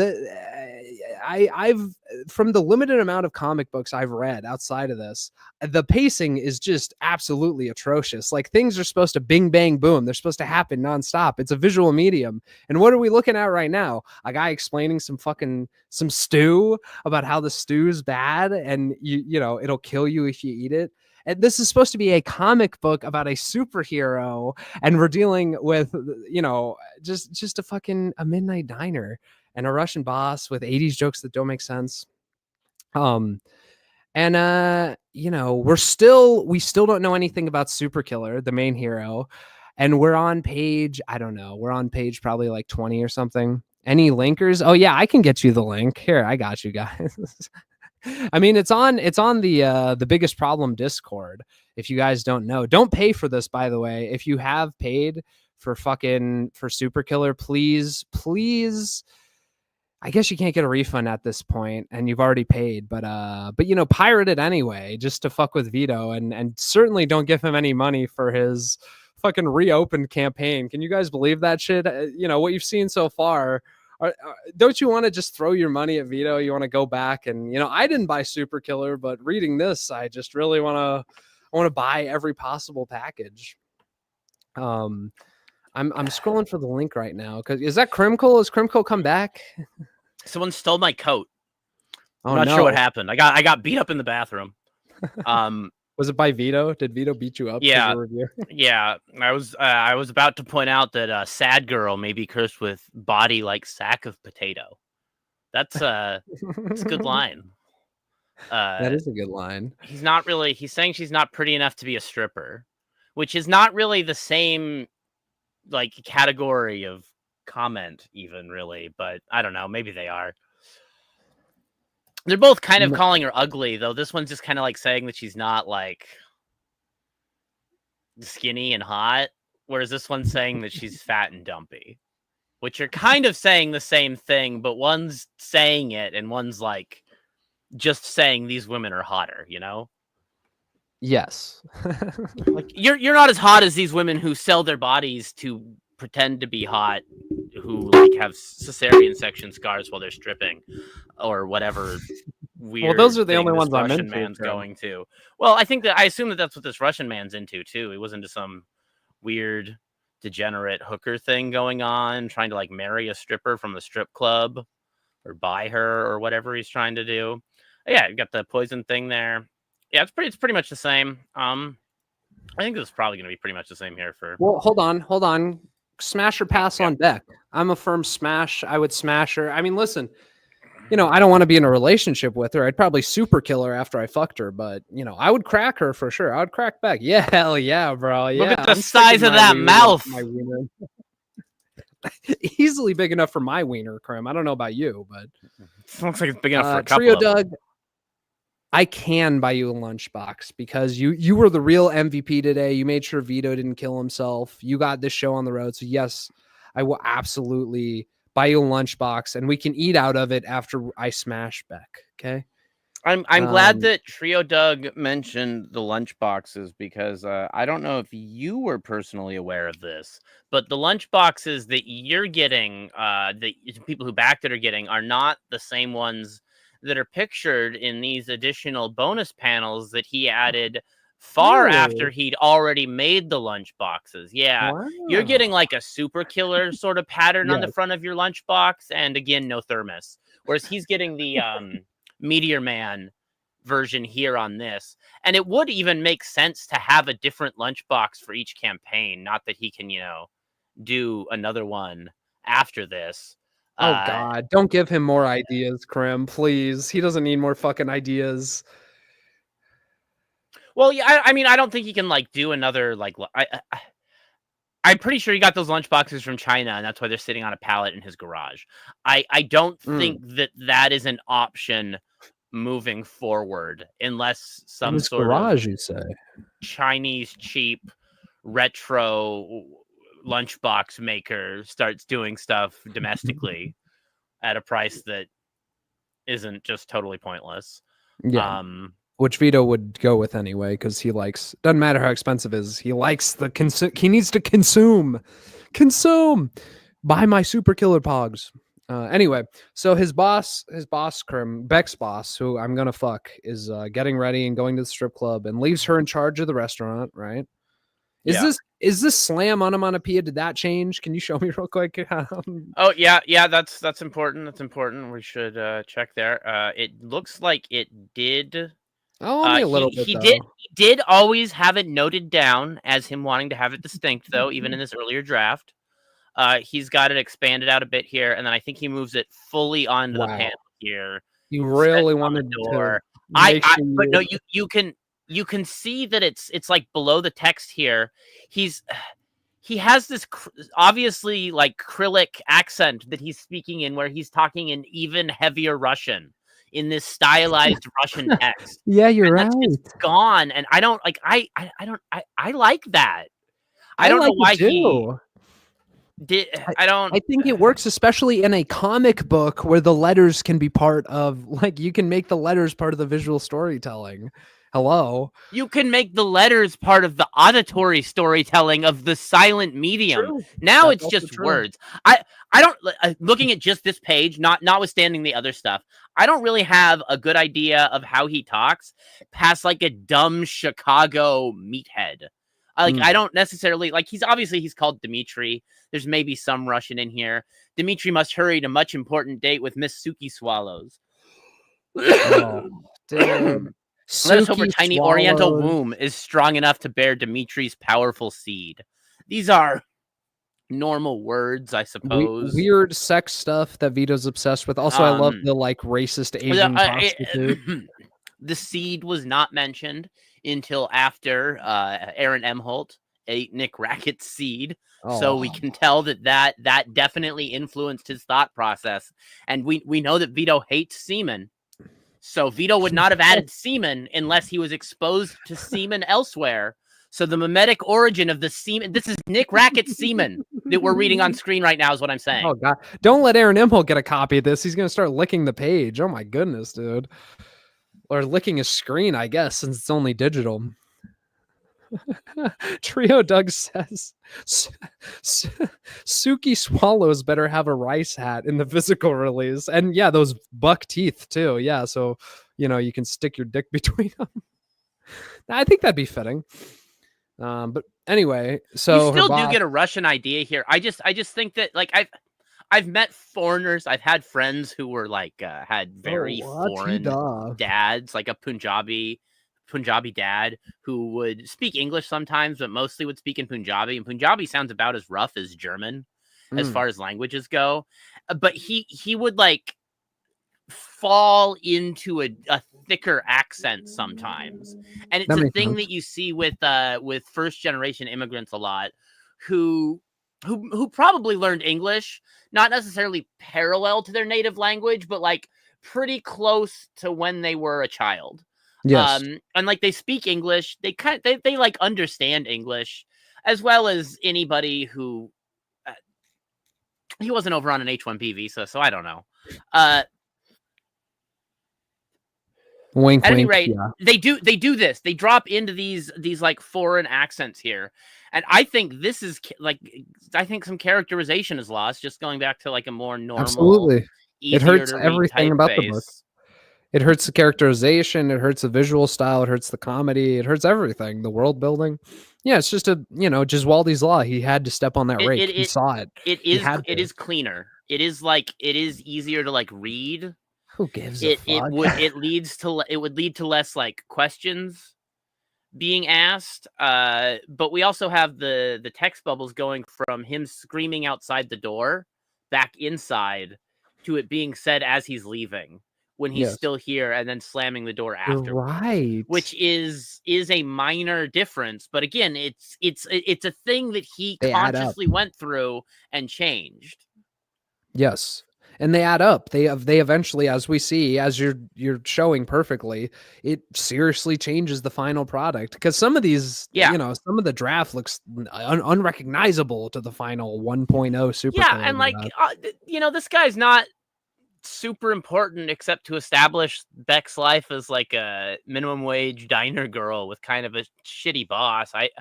I've from the limited amount of comic books I've read outside of this, the pacing is just absolutely atrocious. Like, things are supposed to bing, bang, boom. They're supposed to happen nonstop. It's a visual medium. And what are we looking at right now? A guy explaining some stew about how the stew's bad and you know, it'll kill you if you eat it. And this is supposed to be a comic book about a superhero, and we're dealing with, you know, just a midnight diner and a Russian boss with 80s jokes that don't make sense. You know, we still don't know anything about SuperKiller, the main hero, and we're on page, I don't know, we're on page probably like 20 or something. Any linkers? Oh yeah, I can get you the link. Here, I got you guys. I mean, it's on the Biggest Problem Discord. If you guys don't know, don't pay for this, by the way. If you have paid for SuperKiller, please, I guess you can't get a refund at this point, and you've already paid, but you know, pirate it anyway, just to fuck with Vito, and certainly don't give him any money for his fucking reopened campaign. Can you guys believe that shit? You know, what you've seen so far. Don't you want to just throw your money at Vito? You want to go back and, you know, I didn't buy SuperKiller, but reading this, I just really want to buy every possible package. I'm scrolling for the link right now. Because is that Crimkle? Has Crimkle come back? Someone stole my coat. I'm not sure what happened. I got beat up in the bathroom. Was it by Vito? Did Vito beat you up? Yeah, yeah. I was about to point out that sad girl may be cursed with body like sack of potato. That's a good line. That is a good line. He's saying she's not pretty enough to be a stripper, which is not really the same like category of comment even, really, but I don't know, maybe they are. They're both kind of calling her ugly, though. This one's just kind of like saying that she's not like skinny and hot, whereas this one's saying that she's fat and dumpy, which are kind of saying the same thing, but one's saying it and one's like just saying these women are hotter, you know? Yes. Like you're not as hot as these women who sell their bodies to pretend to be hot, who like have cesarean section scars while they're stripping or whatever weird. Well, those are the only ones I'm Russian into. man's going to. Well, I assume that that's what this Russian man's into too. He was into some weird degenerate hooker thing going on, trying to like marry a stripper from the strip club or buy her or whatever he's trying to do. Yeah, you got the poison thing there. Yeah, it's pretty much the same. I think this is probably going to be pretty much the same here for. Well, hold on. Smash or pass on deck. I'm a firm smash. I would smash her. I mean, listen, you know, I don't want to be in a relationship with her. I'd probably SuperKiller her after I fucked her, but you know, I would crack her for sure. I would crack back. Yeah, hell yeah, bro. Yeah. Look at the size of that mouth. My wiener. Easily big enough for my wiener, Krim. I don't know about you, but it looks like it's big enough for a couple Trio of Doug. them. I can buy you a lunchbox because you were the real MVP today. You made sure Vito didn't kill himself. You got this show on the road. So yes, I will absolutely buy you a lunchbox and we can eat out of it after I smash Beck. Okay. I'm glad that Trio Doug mentioned the lunch boxes because I don't know if you were personally aware of this, but the lunch boxes that you're getting, the people who backed it are getting, are not the same ones that are pictured in these additional bonus panels that he added far after he'd already made the lunch boxes. Yeah, you're getting like a SuperKiller sort of pattern on the front of your lunch box, and again, no thermos. Whereas he's getting the Meteor Man version here on this. And it would even make sense to have a different lunchbox for each campaign. Not that he can, do another one after this. Oh God, don't give him more ideas, Krim, please. He doesn't need more fucking ideas. Well, yeah, I mean, I don't think he can do another I'm pretty sure he got those lunchboxes from China, and that's why they're sitting on a pallet in his garage. I don't think that is an option moving forward, unless some sort garage, of you say, Chinese cheap retro lunchbox maker starts doing stuff domestically at a price that isn't just totally pointless. Yeah. Which Vito would go with anyway, because he likes, doesn't matter how expensive it is, he likes he needs to consume. Buy my SuperKiller pogs. Anyway, so his boss, Krim, Beck's boss, who I'm gonna fuck, is getting ready and going to the strip club and leaves her in charge of the restaurant, right? Is this slam onomatopoeia? Did that change? Can you show me real quick? Oh yeah, that's important. That's important. We should check there. It looks like it did. Oh, only a little bit. He did always have it noted down as him wanting to have it distinct, though, even in this earlier draft. He's got it expanded out a bit here, and then I think he moves it fully onto the panel here. You really wanted to. But no, you can see that it's like below the text here. He has this obviously Cyrillic accent that he's speaking in, where he's talking in even heavier Russian in this stylized Russian text. Yeah, you're right. It's gone, and I don't like. I like that. I don't know why he did. I think it works, especially in a comic book where the letters can be part of. You can make the letters part of the visual storytelling. Hello. You can make the letters part of the auditory storytelling of the silent medium. True. Now it's just words. I don't, looking at just this page, notwithstanding the other stuff, I don't really have a good idea of how he talks past a dumb Chicago meathead. I don't necessarily he's called Dmitri. There's maybe some Russian in here. Dmitri must hurry to much important date with Miss Suki Swallows. Oh, damn. Let us hope her tiny oriental womb is strong enough to bear Dimitri's powerful seed. These are normal words, I suppose. Weird sex stuff that Vito's obsessed with. Also, I love the racist Asian prostitute. The seed was not mentioned until after Aaron Emholt ate Nick Rackett's seed. So we can tell that definitely influenced his thought process. And we know that Vito hates semen. So Vito would not have added semen unless he was exposed to semen elsewhere. So the mimetic origin of the semen, this is Nick Rackett's semen that we're reading on screen right now is what I'm saying. Oh God. Don't let Aaron Emholt get a copy of this. He's going to start licking the page. Oh my goodness, dude. Or licking his screen, I guess, since it's only digital. Trio Doug says Suki Swallows better have a rice hat in the physical release, and yeah, those buck teeth too. Yeah, so you can stick your dick between them. I think that'd be fitting. But anyway, so you still do get a Russian idea here. I just think that I've met foreigners. I've had friends who were had very foreign dads, like a Punjabi dad who would speak English sometimes, but mostly would speak in Punjabi. And Punjabi sounds about as rough as German as far as languages go. But he would fall into a thicker accent sometimes. And it's a thing that you see with first generation immigrants a lot who probably learned English, not necessarily parallel to their native language, but pretty close to when they were a child. Yes. And like they speak English, they like understand English as well as anybody who he wasn't over on an H-1B visa, so I don't know. Wink, At any wink. rate, Yeah. they do this. They drop into these like foreign accents here, and I think this is like I think some characterization is lost. Just going back to like a more normal, Absolutely. It easier hurts to read everything about the book. typeface. It hurts the characterization. It hurts the visual style. It hurts the comedy. It hurts everything. The world building. Yeah, it's just Giswaldi's Law. He had to step on that rake. He saw it. He had It to. is cleaner. It is easier to like read. Who gives a fuck? It would lead to less like questions being asked. But we also have the text bubbles going from him screaming outside the door back inside to it being said as he's leaving when he's Yes. still here, and then slamming the door You're after. right. Which is a minor difference, but again, it's a thing that he They add up. consciously went through and changed. Yes. And they add up. They eventually, as we see, as you're showing perfectly, it seriously changes the final product. Because some of these, some of the draft looks unrecognizable to the final 1.0 Super. Yeah, and like this guy's not super important except to establish Beck's life as like a minimum wage diner girl with kind of a shitty boss. I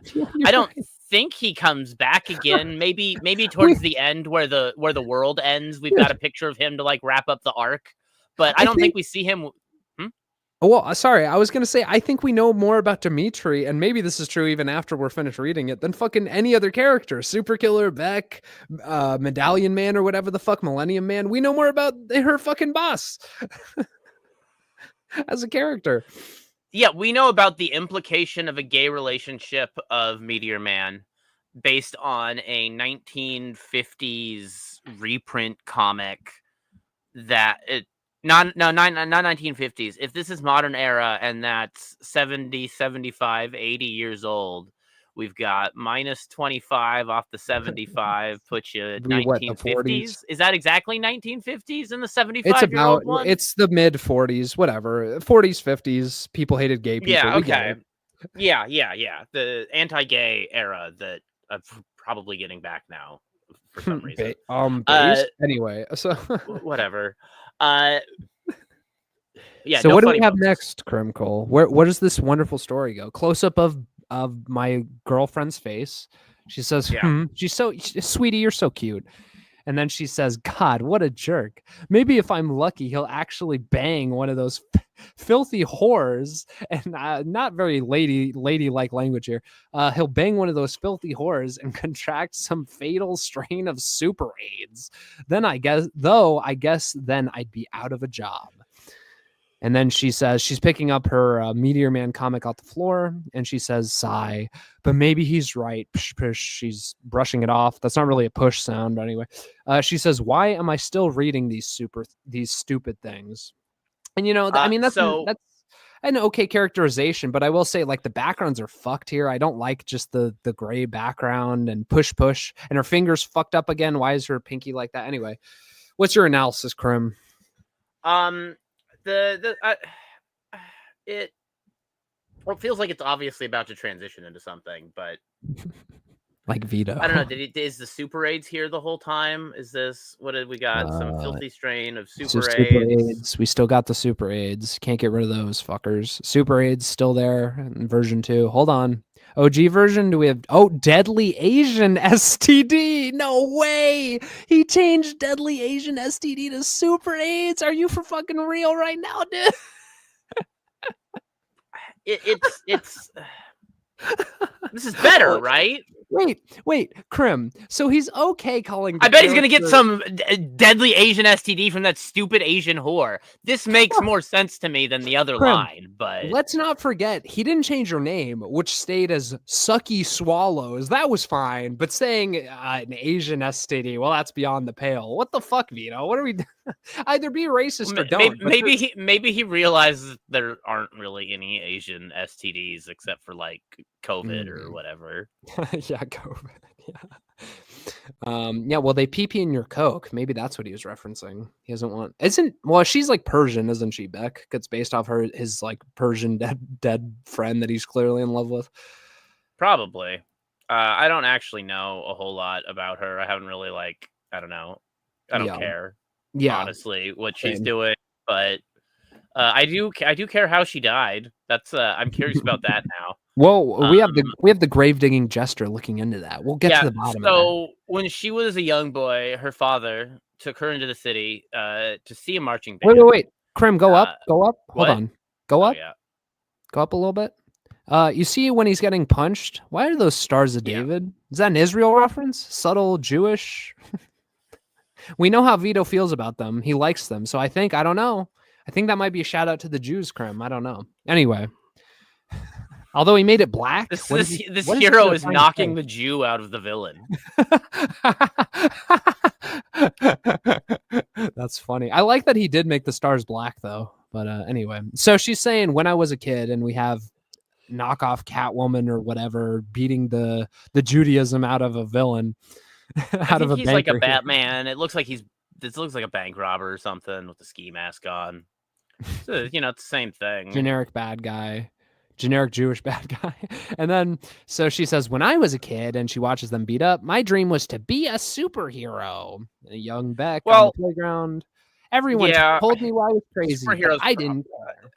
don't think he comes back again. Maybe towards the end where the world ends, we've got a picture of him to like wrap up the arc, but I don't think we see him. Well, sorry, I was going to say, I think we know more about Dimitri, and maybe this is true even after we're finished reading it, than fucking any other character. SuperKiller, Beck, Medallion Man, or whatever the fuck, Millennium Man. We know more about her fucking boss as a character. Yeah, we know about the implication of a gay relationship of Meteor Man based on a 1950s reprint comic that it... not 1950s. If this is modern era and that's 70, 75, 80 years old, we've got minus 25 off the 75, puts you at 1950s. Is that exactly 1950s in the 75-year-old one? It's the mid 40s, whatever. 40s, 50s. People hated gay people. Yeah, okay. Yeah. The anti-gay era that I'm probably getting back now for some reason. Anyway, so whatever. Yeah. So what do we have next, Crim Cole? Where does this wonderful story go? Close up of my girlfriend's face. She says, she's so sweetie, you're so cute. And then she says, God, what a jerk. Maybe if I'm lucky, he'll actually bang one of those filthy whores. And not very ladylike language here. He'll bang one of those filthy whores and contract some fatal strain of super AIDS. Then I guess then I'd be out of a job. And then she says she's picking up her Meteor Man comic off the floor, and she says, sigh, but maybe he's right. Push, push. She's brushing it off. That's not really a push sound, but anyway. She says, why am I still reading these stupid things? And that's an okay characterization, but I will say, like, the backgrounds are fucked here. I don't like just the gray background and push, and her fingers fucked up again. Why is her pinky like that? Anyway, what's your analysis, Krim? It feels like it's obviously about to transition into something, but like Vito. I don't know. Is the Super AIDS here the whole time? Is this what did we got? Some filthy strain of Super AIDS. We still got the Super AIDS. Can't get rid of those fuckers. Super AIDS still there in version 2. Hold on. OG version, do we have Deadly Asian STD? No way. He changed Deadly Asian STD to Super AIDS. Are you for fucking real right now, dude? It's this is better, right? Wait, Krim. So he's okay calling. I bet he's gonna get some deadly Asian STD from that stupid Asian whore. This makes more sense to me than the other line. But let's not forget, he didn't change her name, which stayed as Sucky Swallows. That was fine. But saying an Asian STD, well, that's beyond the pale. What the fuck, Vito? What are we? Either be racist or don't. Maybe he realizes there aren't really any Asian STDs except for like COVID or whatever. Yeah, COVID. Yeah. Yeah, well, they pee in your Coke. Maybe that's what he was referencing. He doesn't want well, she's like Persian, isn't she, Beck? It's based off his like Persian dead friend that he's clearly in love with. Probably. I don't actually know a whole lot about her. I haven't really I don't know. I don't care. Yeah. Honestly, what she's doing, but I do care how she died. That's I'm curious about that now. Well, we have the grave digging jester looking into that. We'll get to the bottom of that. So when she was a young boy, her father took her into the city to see a marching band. Wait. Krim, go up. Hold on. Go up. Yeah. Go up a little bit. You see when he's getting punched? Why are those stars of David? Is that an Israel reference? Subtle Jewish? We know how Vito feels about them. He likes them. So I don't know. I think that might be a shout out to the Jews, Krim. I don't know. Anyway. Although he made it black. This hero is knocking the Jew out of the villain. That's funny. I like that he did make the stars black though. But anyway. So she's saying when I was a kid and we have knockoff Catwoman or whatever beating the Judaism out of a villain. He's like a Batman. This looks like a bank robber or something with the ski mask on. So, it's the same thing. Generic bad guy. Generic Jewish bad guy. And then, so she says, when I was a kid and she watches them beat up, my dream was to be a superhero. A young Beck on the playground. Everyone told me I was crazy. I didn't care.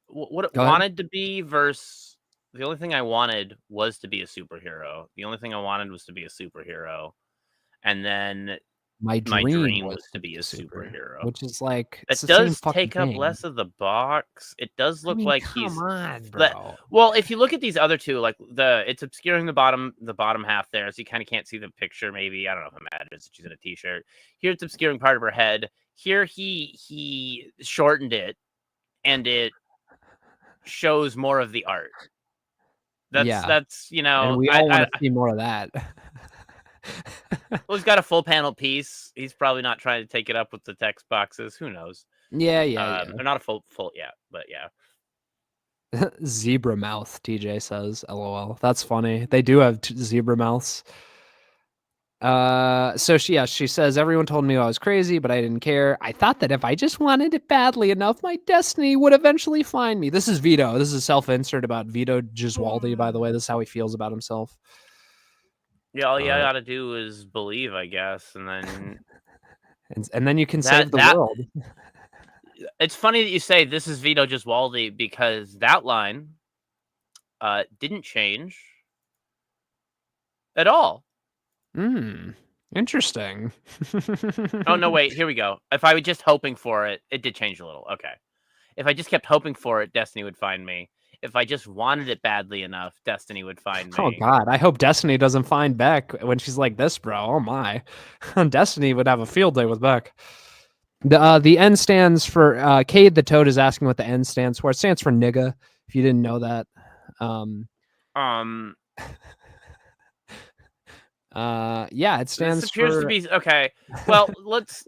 What wanted to be versus the only thing I wanted was to be a superhero. The only thing I wanted was to be a superhero. And then my dream was to be a superhero, which is like it does take up less of the box. It does look like he's bro. Well, if you look at these other two, like it's obscuring the bottom half there, so you kind of can't see the picture. Maybe I don't know if it matters. She's in a t-shirt. Here it's obscuring part of her head. Here he shortened it, and it shows more of the art. That's and we all want to see more of that. Well, he's got a full panel piece. He's probably not trying to take it up with the text boxes. Who knows? Yeah. They're not a full, but yeah. Zebra mouth, TJ says. LOL. That's funny. They do have zebra mouths. So she says, everyone told me I was crazy, but I didn't care. I thought that if I just wanted it badly enough, my destiny would eventually find me. This is Vito. This is a self-insert about Vito Giswaldi, by the way. This is how he feels about himself. Yeah, all you gotta do is believe, I guess, and then and then you can save the world. It's funny that you say this is Vito Giswaldi because that line didn't change at all. Interesting. Oh no, wait, here we go. If I was just hoping for it, it did change a little. Okay. If I just kept hoping for it, destiny would find me. If I just wanted it badly enough, destiny would find me. Oh God, I hope destiny doesn't find Beck when she's like this, bro. Oh my. Destiny would have a field day with Beck. The N stands for Cade the Toad is asking what the N stands for. It stands for nigga, if you didn't know that. Yeah, it stands this appears for to be okay. Well, let's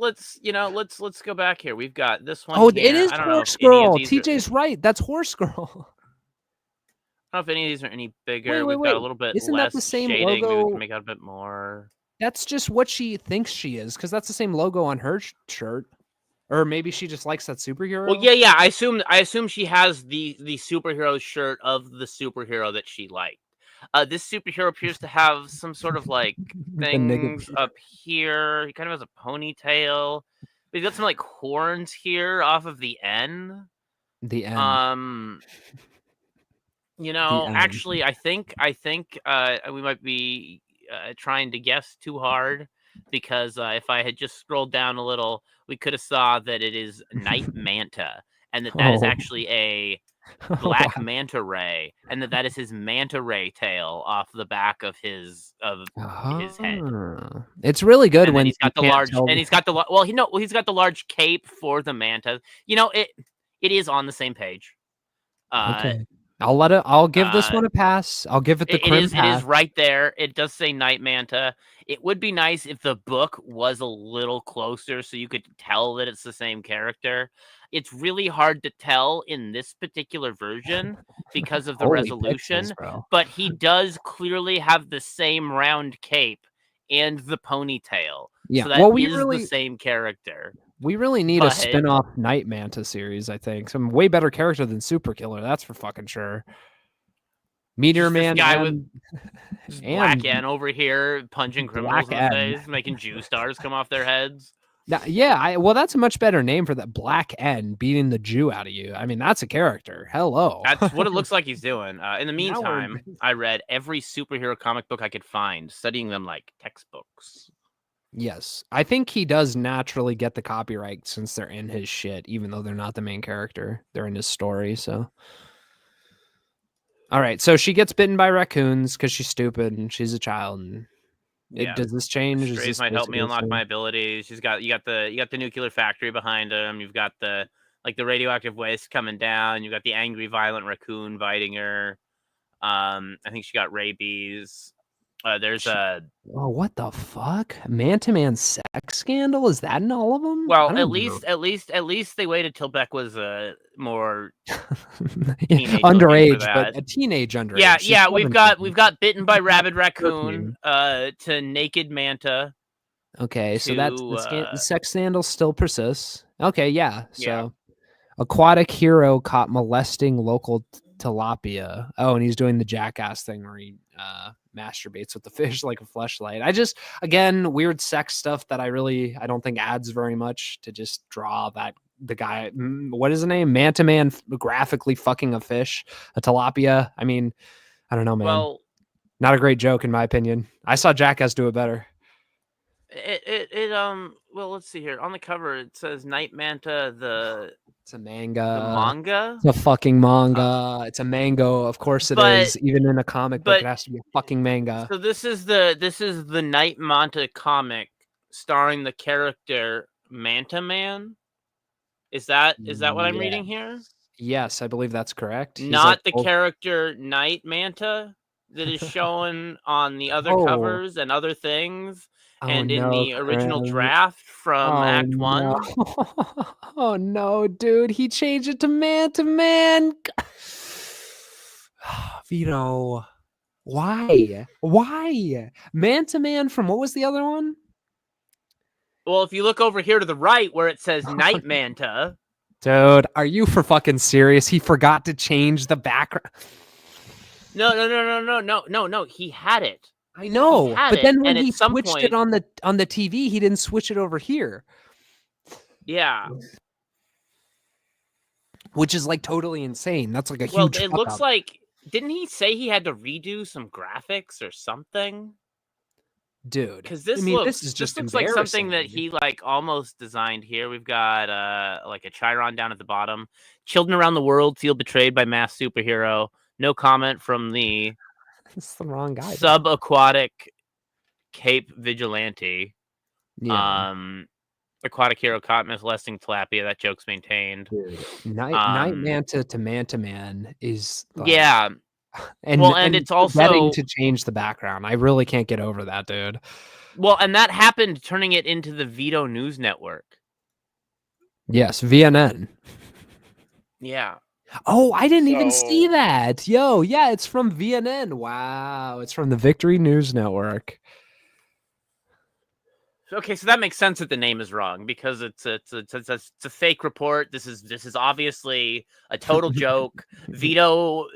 go back here. We've got this one. Oh, here. it is Horse Girl. TJ's right. That's Horse Girl. I don't know if any of these are any bigger. Wait. We've got a little bit Isn't less that the same shading. logo? Maybe we can make out a bit more. That's just what she thinks she is, because that's the same logo on her shirt. Or maybe she just likes that superhero. Well, yeah. I assume she has the superhero shirt of the superhero that she liked. This superhero appears to have some sort of like things up here. He kind of has a ponytail. But he's got some like horns here off of the N. The N. Actually, I think we might be trying to guess too hard, because if I had just scrolled down a little, we could have saw that it is Night Manta, and that is actually a black manta ray, and that is his manta ray tail off the back of his head. It's really good when he's got the large, and he's got the he's got the large cape for the manta. It is on the same page. Okay. I'll give this one a pass. I'll give it the pass. It is right there. It does say Night Manta. It would be nice if the book was a little closer so you could tell that it's the same character. It's really hard to tell in this particular version because of the resolution, pixels, but he does clearly have the same round cape and the ponytail. Yeah, So that well, is the same character. we really need a But- spin-off Night Manta series, I think. Some way better character than SuperKiller, that's for fucking sure. Meteor Just this Man guy and, with Black N over here punching criminals in Black the N. face, making Jew stars come off their heads. well, that's a much better name for that. Black N beating the Jew out of you. I mean, that's a character. Hello. That's what it looks like he's doing. In the Now we're- meantime, I read every superhero comic book I could find, studying them like textbooks. Yes, I think he does naturally get the copyright since they're in his shit, even though they're not the main character. They're in his story, so. All right, so she gets bitten by raccoons because she's stupid and she's a child. And does this change? Is Strays this might help me basically the unlock same? my abilities. You got the nuclear factory behind him. You've got the radioactive waste coming down. You've got the angry, violent raccoon biting her. I think she got rabies. There's a Oh, what the fuck? Man-to-man sex scandal? Is that in all of them? well, at least they waited till Beck was more teenage underage, looking for but that. a teenage underage. Yeah, She's yeah. We've 17. got bitten by rabid raccoon. To naked manta. Okay, so that's to, the sex scandal still persists. Okay, yeah. So Yeah. aquatic hero caught molesting local tilapia. Oh, and he's doing the jackass thing where he masturbates with the fish like a fleshlight. I just, again, weird sex stuff that I don't think adds very much to just draw that the guy, what is his name? Manta Man graphically fucking a fish, a tilapia. I mean, I don't know, man. Well, not a great joke in my opinion. I saw Jackass do it better. Well, let's see here. On the cover, it says Night Manta, It's a manga. the manga. It's a fucking manga. It's a mango. Of course it is. Even in a comic book, it has to be a fucking manga. So this is the Night Manta comic starring the character Manta Man. Is that what I'm reading here? Yes, I believe that's correct. He's Not like the character Night Manta that is shown on the other Oh. covers and other things. Oh, And in no, the original Chris. draft from Act 1. No. Oh no, dude. He changed it to Man to Man. Vito. Why? Why? Man to Man from what was the other one? Well, if you look over here to the right where it says Night Manta. Dude, are you for fucking serious? He forgot to change the background. No. He had it. I know, but then when and he at some switched point, it on the TV, he didn't switch it over here, yeah. which is like totally insane. That's like a Well, huge. it looks like didn't he say he had to redo some graphics or something? Dude, Because this looks like something that he like almost designed here. We've got like a Chiron down at the bottom. Children around the world feel betrayed by mass superhero. No comment from the It's the wrong guy. subaquatic Cape Vigilante. Yeah. Aquatic hero caught molesting tilapia. That joke's maintained. Dude, Night Manta to Manta Man is like, Yeah. and it's forgetting also to change the background. I really can't get over that, dude. Well, and that happened turning it into the Vito News Network. Yes, VNN. Yeah. Oh, I didn't even see that. Yo, yeah, it's from VNN. Wow, it's from the Victory News Network. Okay, so that makes sense that the name is wrong because it's a fake report. This is obviously a total joke. Vito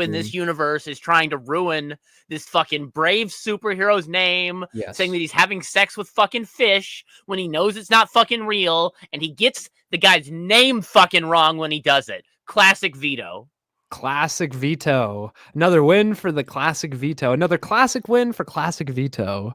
in this universe is trying to ruin this fucking brave superhero's name, saying that he's having sex with fucking fish when he knows it's not fucking real, and he gets the guy's name fucking wrong when he does it. Classic Vito. Classic Vito. Another win for the Classic Vito. Another classic win for Classic Vito.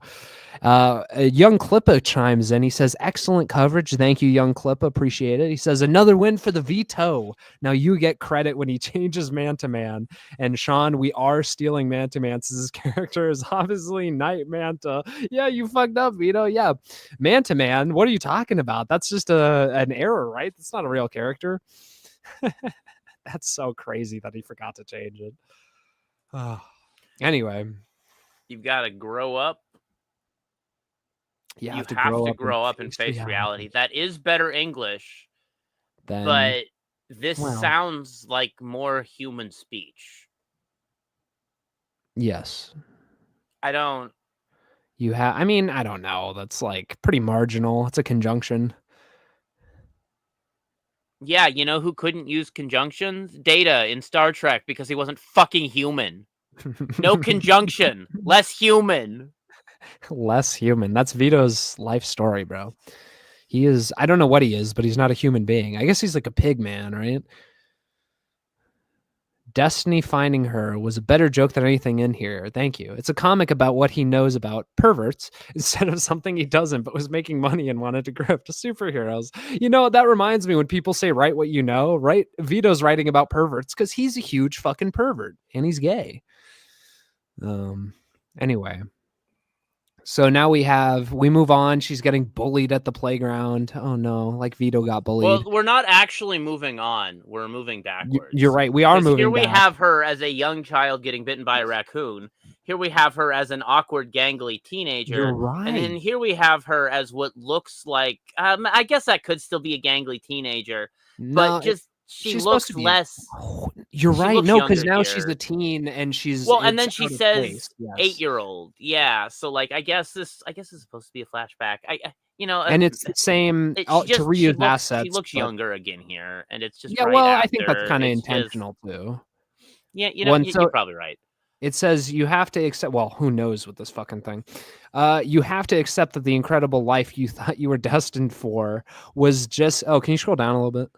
Young Klippa chimes in. He says, excellent coverage. Thank you, Young Klippa. Appreciate it. He says, another win for the Vito. Now you get credit when he changes Man to Man. And Sean, we are stealing Man to Man since his character is obviously Night Manta. Yeah, you fucked up, Vito. Yeah. Man to Man. What are you talking about? That's just an error, right? That's not a real character. That's so crazy that he forgot to change it. Anyway, you've got to grow up. You have to grow up and face reality. That is better English, but this sounds like more human speech. Yes. I don't. You have, I mean, I don't know. That's like pretty marginal. It's a conjunction. Yeah, you know who couldn't use conjunctions? Data in Star Trek because he wasn't fucking human. No conjunction, less human. Less human. That's Vito's life story, bro. He is, I don't know what he is, but he's not a human being. I guess he's like a pig man, right? Destiny finding her was a better joke than anything in here. Thank you. It's a comic about what he knows about perverts instead of something he doesn't, but was making money and wanted to grift superheroes. You know, that reminds me when people say write what you know, right? Vito's writing about perverts because he's a huge fucking pervert and he's gay. Anyway. So now we move on. She's getting bullied at the playground. Oh no, like Vito got bullied. Well, we're not actually moving on. We're moving backwards. You're right. We are moving here we back. have her as a young child getting bitten by a raccoon. Here we have her as an awkward, gangly teenager. You're right. And then here we have her as what looks like, I guess that could still be a gangly teenager, but just she looks less. You're right. No, because now here. she's a teen and she's and then she says 8-year-old. Yeah, so like I guess this is supposed to be a flashback. And it's the same to reuse assets. She looks younger again here, and it's just I think that's kind of intentional too. Yeah, you're probably right. It says you have to accept. Well, who knows with this fucking thing? You have to accept that the incredible life you thought you were destined for was just. Oh, can you scroll down a little bit?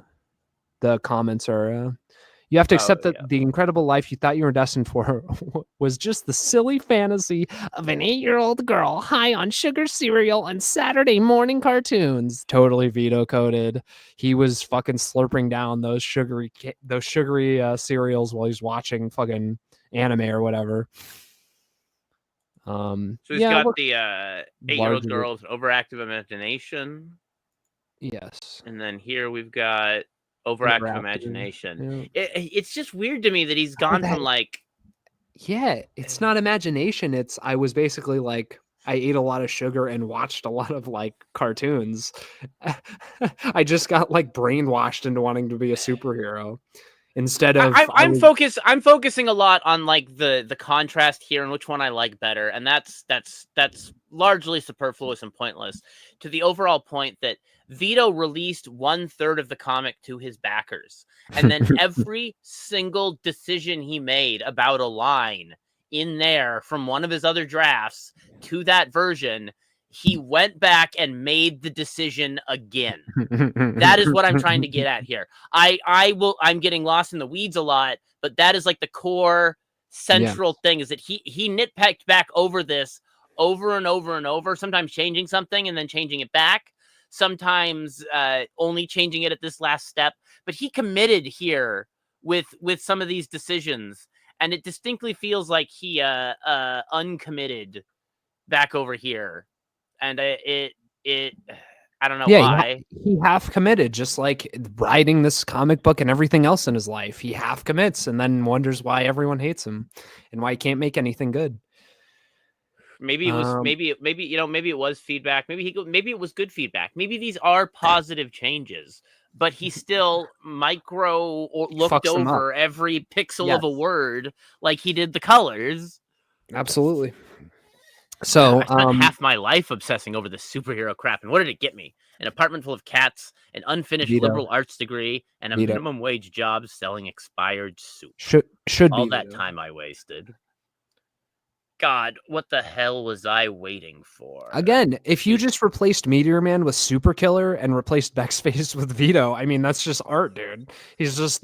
The comments are. You have to accept that the incredible life you thought you were destined for was just the silly fantasy of an 8-year-old girl high on sugar cereal and Saturday morning cartoons. Totally Vito coded. He was fucking slurping down those sugary cereals while he's watching fucking anime or whatever. So he's got the 8-year-old girl with overactive imagination. Yes. And then here we've got overactive imagination. Yeah. It's just weird to me that he's gone from like. Yeah, it's not imagination. It's I was basically like I ate a lot of sugar and watched a lot of like cartoons. I just got like brainwashed into wanting to be a superhero. Instead of I'm focusing a lot on like the contrast here and which one I like better, and that's largely superfluous and pointless to the overall point that Vito released 1/3 of the comic to his backers, and then every single decision he made about a line in there from one of his other drafts to that version, he went back and made the decision again. That is what I'm trying to get at here. I'm getting lost in the weeds a lot, but that is like the core central thing is that he nitpicked back over this over and over and over, sometimes changing something and then changing it back, sometimes only changing it at this last step. But he committed here with some of these decisions, and it distinctly feels like he uncommitted back over here. And I don't know why. He half committed, just like writing this comic book and everything else in his life. He half commits and then wonders why everyone hates him and why he can't make anything good. Maybe it was maybe it was feedback. Maybe it was good feedback. Maybe these are positive changes, but he still looked over every pixel of a word like he did the colors. Absolutely. So I spent half my life obsessing over the superhero crap, and what did it get me? An apartment full of cats, an unfinished liberal arts degree, and a minimum wage job selling expired soup. Should all that time I wasted. God, what the hell was I waiting for? Again, if you just replaced Meteor Man with SuperKiller and replaced Backspace with Vito, I mean, that's just art, dude. He's just,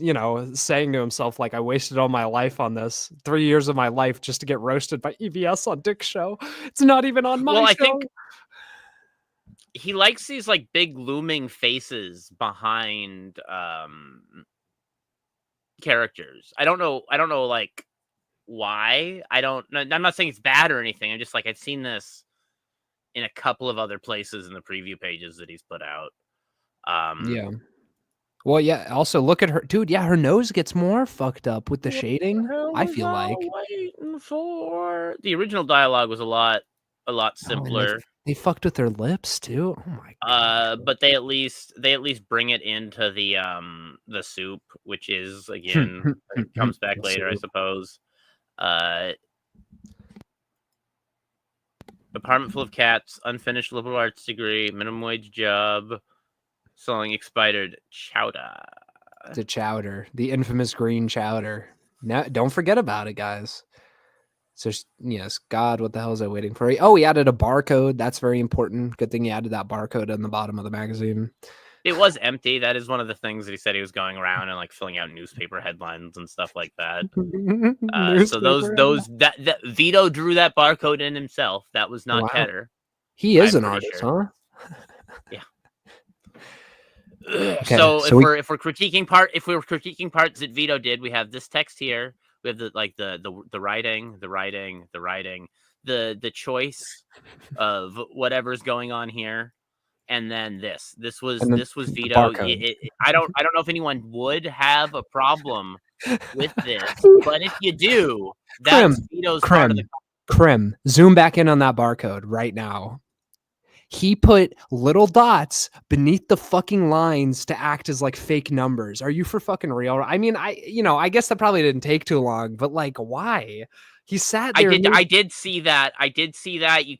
saying to himself, like, I wasted all my life on this. 3 years of my life just to get roasted by EBS on Dick's show. It's not even on my show. I think he likes these, like, big looming faces behind characters. I don't know, like, why. I'm not saying it's bad or anything. I'm just like, I've seen this in a couple of other places in the preview pages that he's put out. Well, yeah, also look at her, dude. Yeah, her nose gets more fucked up with the shading. I feel like waiting for the original dialogue was a lot simpler. They fucked with their lips too. Oh my god. But they at least bring it into the soup, which is again it comes back later, I suppose. Apartment full of cats, unfinished liberal arts degree, minimum wage job, selling expired chowder. The chowder, the infamous green chowder. Now, don't forget about it, guys. So yes, God, what the hell is I waiting for? Oh, he added a barcode. That's very important. Good thing he added that barcode on the bottom of the magazine. It was empty. That is one of the things that he said he was going around and like filling out newspaper headlines and stuff like that. So that Vito drew that barcode in himself. That was not Ketter. He is an artist, huh? Yeah. Okay, so if we're critiquing parts that Vito did, we have this text here. We have the writing, the choice of whatever's going on here. And then this was Vito. I don't know if anyone would have a problem with this, but if you do, that's Vito's part of the Krim. Zoom back in on that barcode right now. He put little dots beneath the fucking lines to act as like fake numbers. Are you for fucking real? I mean, I guess that probably didn't take too long, but like, why? He sat there. I did see that. You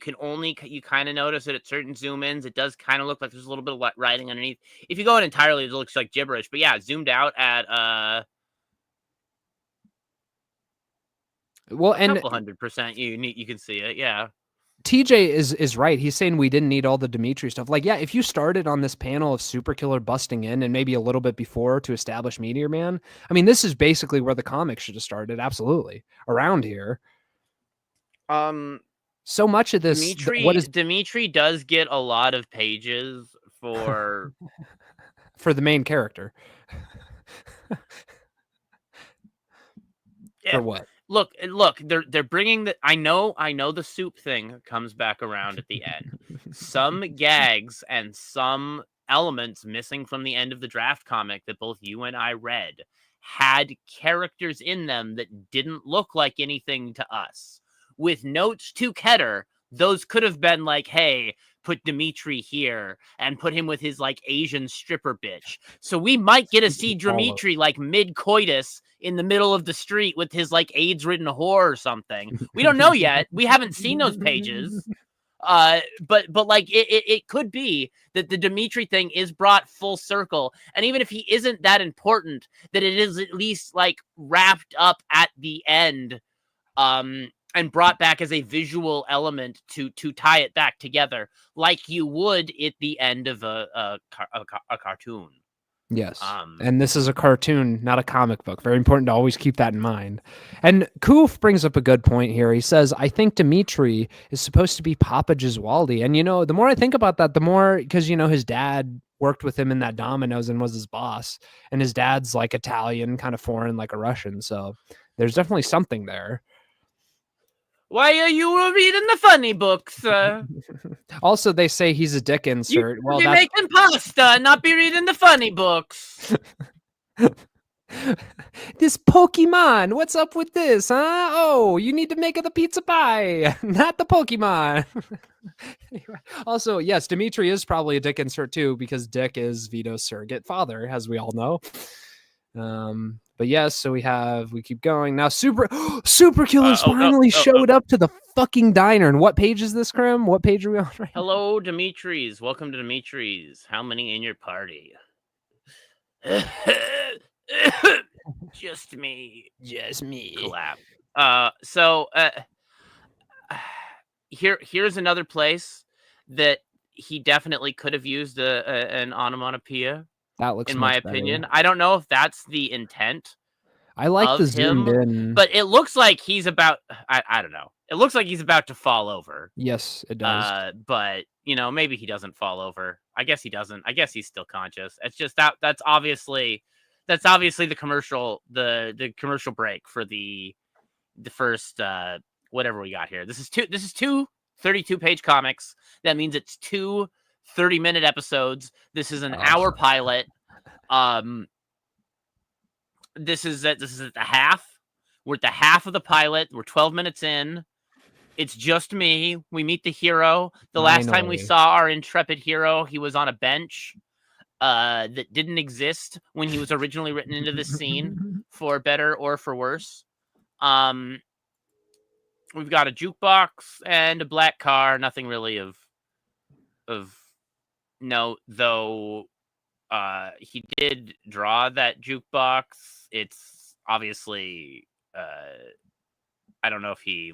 kind of notice it at certain zoom ins. It does kind of look like there's a little bit of writing underneath. If you go in entirely, it looks like gibberish. But yeah, zoomed out at well, and 100%, you can see it. Yeah. TJ is right. He's saying we didn't need all the Dimitri stuff. Like, yeah, if you started on this panel of SuperKiller busting in and maybe a little bit before to establish Meteor Man, I mean, this is basically where the comics should have started. Absolutely. Around here. So much of this. Dimitri does get a lot of pages for for the main character. Yeah. For what? Look, they're bringing the. I know the soup thing comes back around at the end. Some gags and some elements missing from the end of the draft comic that both you and I read had characters in them that didn't look like anything to us. With notes to Ketter, those could have been like, hey, put Dimitri here and put him with his like Asian stripper bitch. So we might get to see Dimitri like mid-coitus in the middle of the street with his like AIDS-ridden whore or something. We don't know yet. We haven't seen those pages. But like it could be that the Dimitri thing is brought full circle. And even if he isn't that important, that it is at least like wrapped up at the end. And brought back as a visual element to tie it back together, like you would at the end of a cartoon. Yes, and this is a cartoon, not a comic book. Very important to always keep that in mind. And Koof brings up a good point here. He says, I think Dimitri is supposed to be Papa Gesualdi. And, the more I think about that, the more, because, his dad worked with him in that Domino's and was his boss. And his dad's like Italian, kind of foreign, like a Russian. So there's definitely something there. Why are you reading the funny books? Also, they say he's a dick insert. Well, you're making pasta, not be reading the funny books. This Pokemon, what's up with this, huh? Oh, you need to make the pizza pie, not the Pokemon. Also, yes, Dimitri is probably a dick insert too, because Dick is Vito's surrogate father, as we all know. But yes, so we keep going now. SuperKiller's finally showed up to the fucking diner. And what page is this, Krim? What page are we on right now? Hello, Dimitri's. Welcome to Dimitri's. How many in your party? Just me. Clap. Here's another place that he definitely could have used an onomatopoeia. That looks, in my opinion, I don't know if that's the intent. I like the zoomed in, but it looks like he's about. I don't know. It looks like he's about to fall over. Yes, it does. But maybe he doesn't fall over. I guess he doesn't. I guess he's still conscious. It's just that's obviously the commercial, the commercial break for the first whatever we got here. This is two 32-page comics. That means it's two 30-minute episodes. This is an hour pilot. This is at the half. We're at the half of the pilot. We're 12 minutes in. It's just me. We meet the hero. The last time we saw our intrepid hero, he was on a bench that didn't exist when he was originally written into this scene, for better or for worse. we've got a jukebox and a black car. Nothing really of note, though. He did draw that jukebox. It's obviously, I don't know if he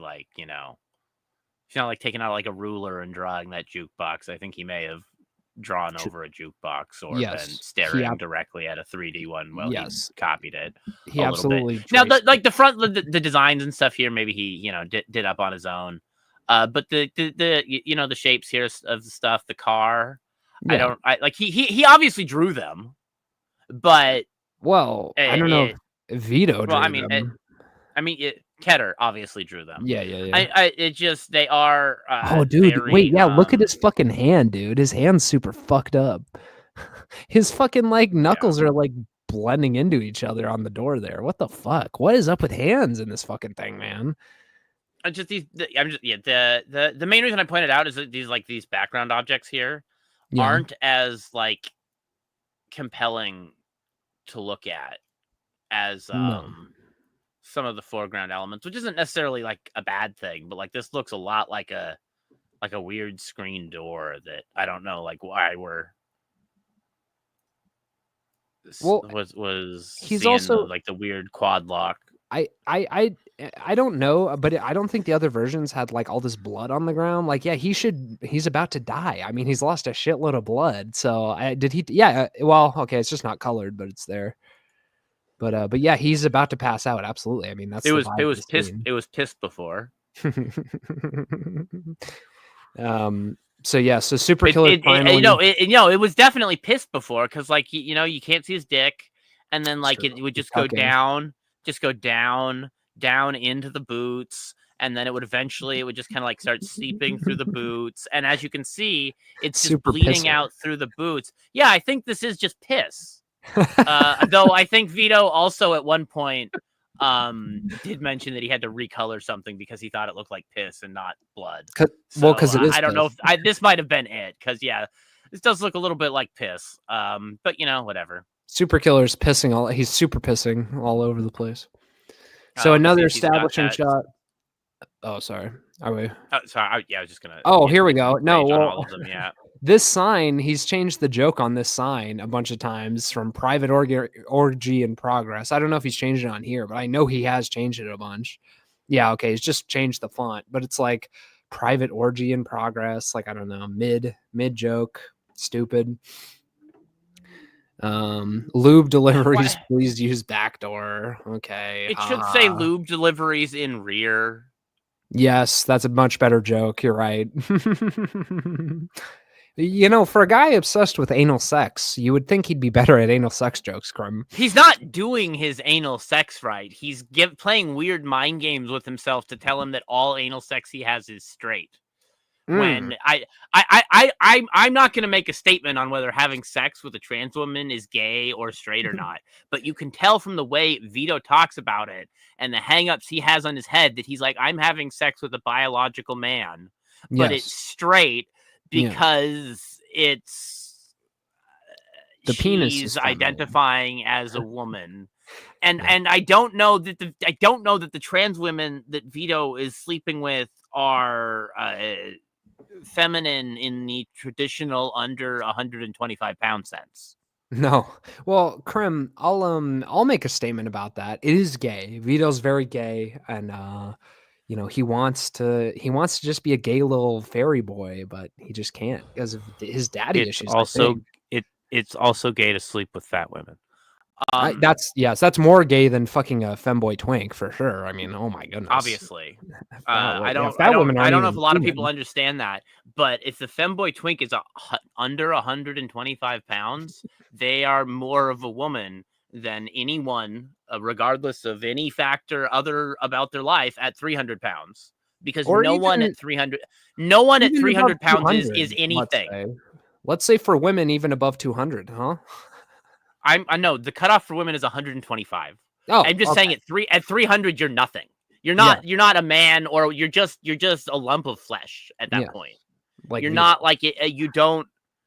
he's not like taking out like a ruler and drawing that jukebox. I think he may have drawn over a jukebox or been staring directly at a 3D one while he copied it. He absolutely now the front, the designs and stuff here, maybe he did up on his own. But the shapes here of the stuff, the car, he obviously drew them, but I don't know if Vito drew them. Ketter obviously drew them. Yeah. It just, they are. Oh, dude, wait, look at his fucking hand, dude. His hand's super fucked up. His fucking knuckles are blending into each other on the door there. What the fuck? What is up with hands in this fucking thing, man? The main reason I pointed out is that these background objects here aren't as compelling to look at as some of the foreground elements, which isn't necessarily a bad thing, but this looks a lot like a weird screen door that I don't know why we're was he's seeing also the weird quad lock. I don't know, but I don't think the other versions had all this blood on the ground. He's about to die. I mean, he's lost a shitload of blood. So well, okay, it's just not colored, but it's there. But yeah, he's about to pass out. Absolutely. I mean, that's it was pissed. It was pissed before. So SuperKiller finally. It was definitely pissed before because you can't see his dick, and then it would just go down into the boots, and then it would just kind of start seeping through the boots, and as you can see, it's just super bleeding pissy out through the boots. Yeah, I think this is just piss. Though I think Vito also at one point did mention that he had to recolor something because he thought it looked like piss and not blood. Because it is. I don't know if this might have been it. Because this does look a little bit like piss. But whatever. SuperKiller's pissing he's super pissing all over the place. So another establishing shot. Oh, sorry. Are we? Oh, sorry. I was just gonna. Oh, here we go. No, all of them, yeah. This sign, he's changed the joke on this sign a bunch of times from private orgy in progress. I don't know if he's changed it on here, but I know he has changed it a bunch. Yeah, okay, he's just changed the font, but it's private orgy in progress. I don't know, mid joke, stupid. Lube deliveries, please use backdoor. Okay. It should say lube deliveries in rear. Yes, that's a much better joke. You're right. For a guy obsessed with anal sex, you would think he'd be better at anal sex jokes, Crum. He's not doing his anal sex right. He's playing weird mind games with himself to tell him that all anal sex he has is straight. When I'm not going to make a statement on whether having sex with a trans woman is gay or straight or not, but you can tell from the way Vito talks about it and the hang-ups he has on his head that he's I'm having sex with a biological man, but it's straight because it's the penis is identifying as a woman. And I don't know that the trans women that Vito is sleeping with are feminine in the traditional under 125 pound sense. No. Well, Krim, I'll make a statement about that. It is gay. Vito's very gay, and he wants to just be a gay little fairy boy, but he just can't because of his daddy issues. It's also gay to sleep with fat women. That's more gay than fucking a femboy twink for sure. I mean, oh my goodness. Obviously, I don't know if a lot of people understand that, but if the femboy twink is under 125 pounds, they are more of a woman than anyone, regardless of any factor other about their life, at 300 pounds. Because no one at 300 pounds is anything. Let's say for women, even above 200, huh? I know the cutoff for women is 125. Oh, I'm just saying at 300 you're nothing. You're not a man, or you're just a lump of flesh at that point. You're not you don't.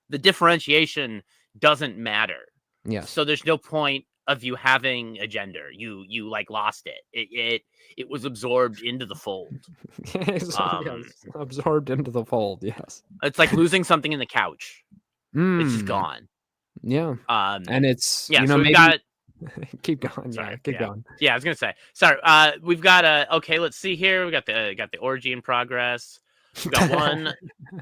The differentiation doesn't matter. Yeah. So there's no point of you having a gender. You like lost it. It was absorbed into the fold. Yes, absorbed into the fold. Yes, it's like losing something in the couch. It's just gone. Yeah, and it's yeah. you So know we've maybe got. keep going. Sorry, Yeah, keep going. Yeah, I was gonna say. Sorry. We've got okay. Let's see here. We got the orgy in progress. We got one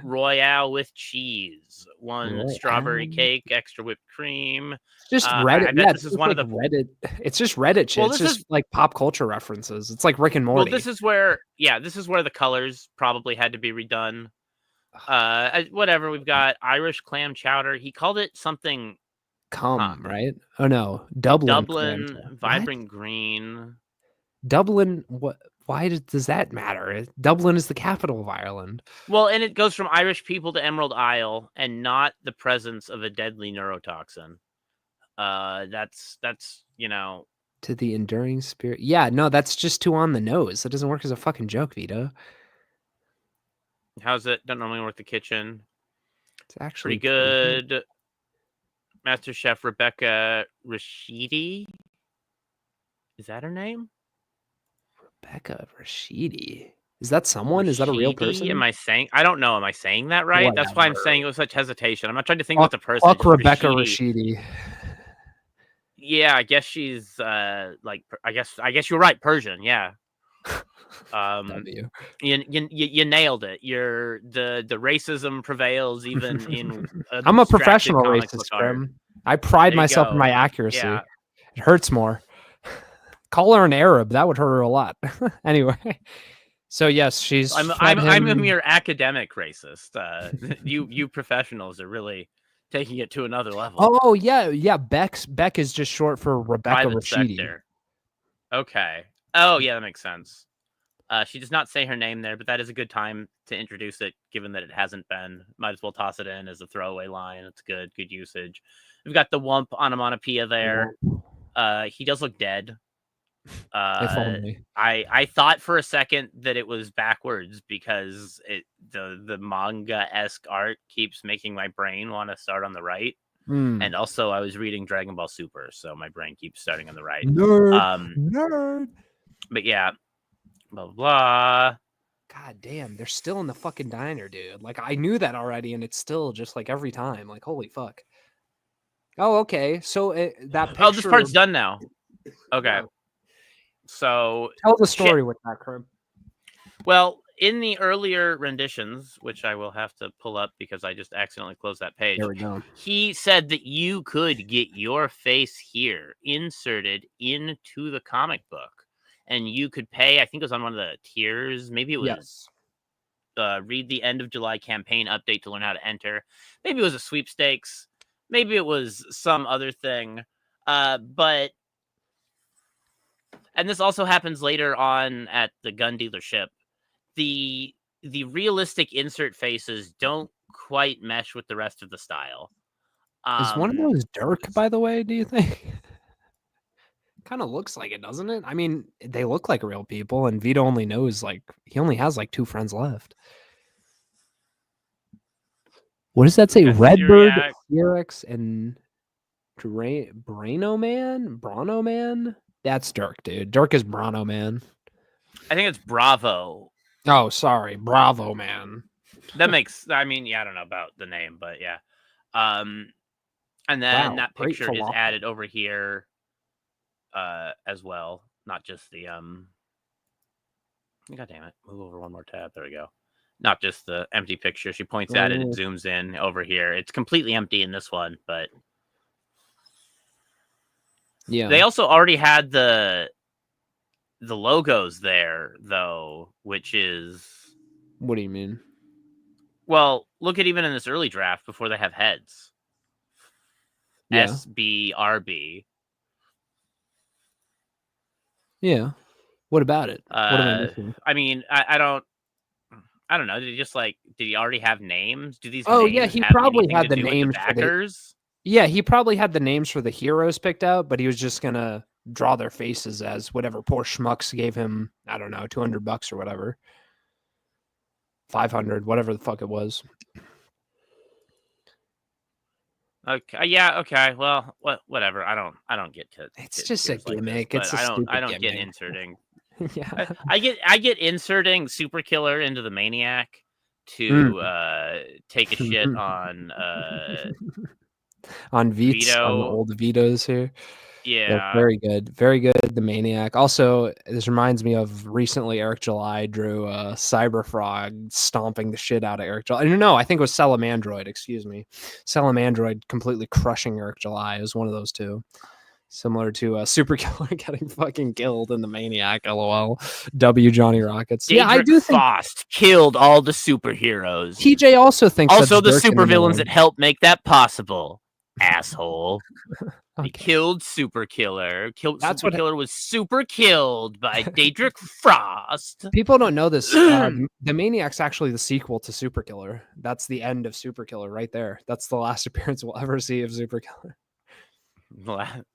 Royale with cheese, one strawberry cake, extra whipped cream. Just Reddit. I bet this is one of the Reddit. It's just Reddit shit. Well, it's just like pop culture references. It's like Rick and Morty. Well, this is where the colors probably had to be redone. Whatever. We've got Irish clam chowder. He called it something. Right? Oh no, Dublin vibrant green. Dublin. What? Why does that matter? Dublin is the capital of Ireland. Well, and it goes from Irish people to Emerald Isle, and not the presence of a deadly neurotoxin. That's to the enduring spirit. Yeah, no, that's just too on the nose. That doesn't work as a fucking joke, Vito. How's it? Don't normally work the kitchen. It's actually pretty good. Master Chef Rebecca Rashidi. Is that her name? Rebecca Rashidi. Is that someone? Is that a real person? Am I saying? I don't know. Am I saying that right? Whatever. That's why I'm saying it with such hesitation. I'm not trying to think about the person. Fuck Rebecca Rashidi. Yeah, I guess she's like. I guess you're right. Persian. Yeah. You nailed it. The racism prevails even in. I'm a professional racist, Grim. I pride myself in my accuracy. Yeah. It hurts more. Call her an Arab. That would hurt her a lot. Anyway, so yes, she's. I'm a mere academic racist. You professionals are really taking it to another level. Oh yeah. Beck is just short for Rebecca Rashidi. Sector. Okay. Oh yeah, that makes sense. She does not say her name there, but that is a good time to introduce it, given that it hasn't been. Might as well toss it in as a throwaway line. It's good usage. We've got the Wump onomatopoeia there. He does look dead. I thought for a second that it was backwards because the manga-esque art keeps making my brain want to start on the right. And also I was reading Dragon Ball Super, so my brain keeps starting on the right. Nerd. But yeah. Blah, blah. God damn, they're still in the fucking diner, dude. Like, I knew that already, and it's still just like every time. Like, holy fuck. Oh, okay. So that picture... Oh, this part's done now. Okay. So... Tell the story with that, Crib. Well, in the earlier renditions, which I will have to pull up because I just accidentally closed that page. There we go. He said that you could get your face here inserted into the comic book. And you could pay, I think it was on one of the tiers. Maybe it was read the end of July campaign update to learn how to enter. Maybe it was a sweepstakes. Maybe it was some other thing. And this also happens later on at the gun dealership. The realistic insert faces don't quite mesh with the rest of the style. Is one of those Dirk, by the way, do you think? Kind of looks like it, doesn't it? I mean, they look like real people, and Vito only knows he only has like 2 friends left. What does that say? Redbird, Felix, and Brano Man? That's Dirk, dude. Dirk is Brano Man. I think it's Bravo. Oh, sorry, Bravo Man. That makes. I mean, yeah, I don't know about the name, but yeah. And then that picture is added over here. As well, not just the God damn it, move over one more tab. There we go. Not just the empty picture. She points at it, it zooms in over here. It's completely empty in this one, but yeah, they also already had the logos there though, which is, what do you mean? Well, look at even in this early draft before they have heads. Yeah. SBRB. Yeah. What about it? What am I missing? I mean, I don't know. Did he already have names? Do these? Oh yeah, he probably had the names for backers. Yeah, he probably had the names for the heroes picked out, but he was just gonna draw their faces as whatever poor schmucks gave him. I don't know, $200 or whatever, 500, whatever the fuck it was. Okay. Yeah. Okay. Well, whatever. I don't get to. It's just a tiers like this, gimmick. but It's a I stupid don't get gimmick. inserting. Yeah. I get inserting SuperKiller into the Maniac Mm. to take a shit on On Veets, on the Vito. old Vitos here. Yeah, Yeah. very good. Very good. The Maniac. Also, this reminds me of recently Eric July drew Cyberfrog stomping the shit out of Eric July. No, I think it was Salamandroid, excuse me. Salamandroid completely crushing Eric July. It was one of those two. Similar to SuperKiller getting fucking killed in the Maniac, lol. W Johnny Rockets. Daedric Yeah, I do think Faust killed all the superheroes. TJ also thinks Also, the that's Dirk in supervillains middle. that helped make that possible. Asshole. He Okay. killed SuperKiller. That's what SuperKiller was super killed by Daedric Frost. people don't know this. The Maniac's actually the sequel to Superkiller. That's the end of Superkiller right there. That's the last appearance we'll ever see of Superkiller.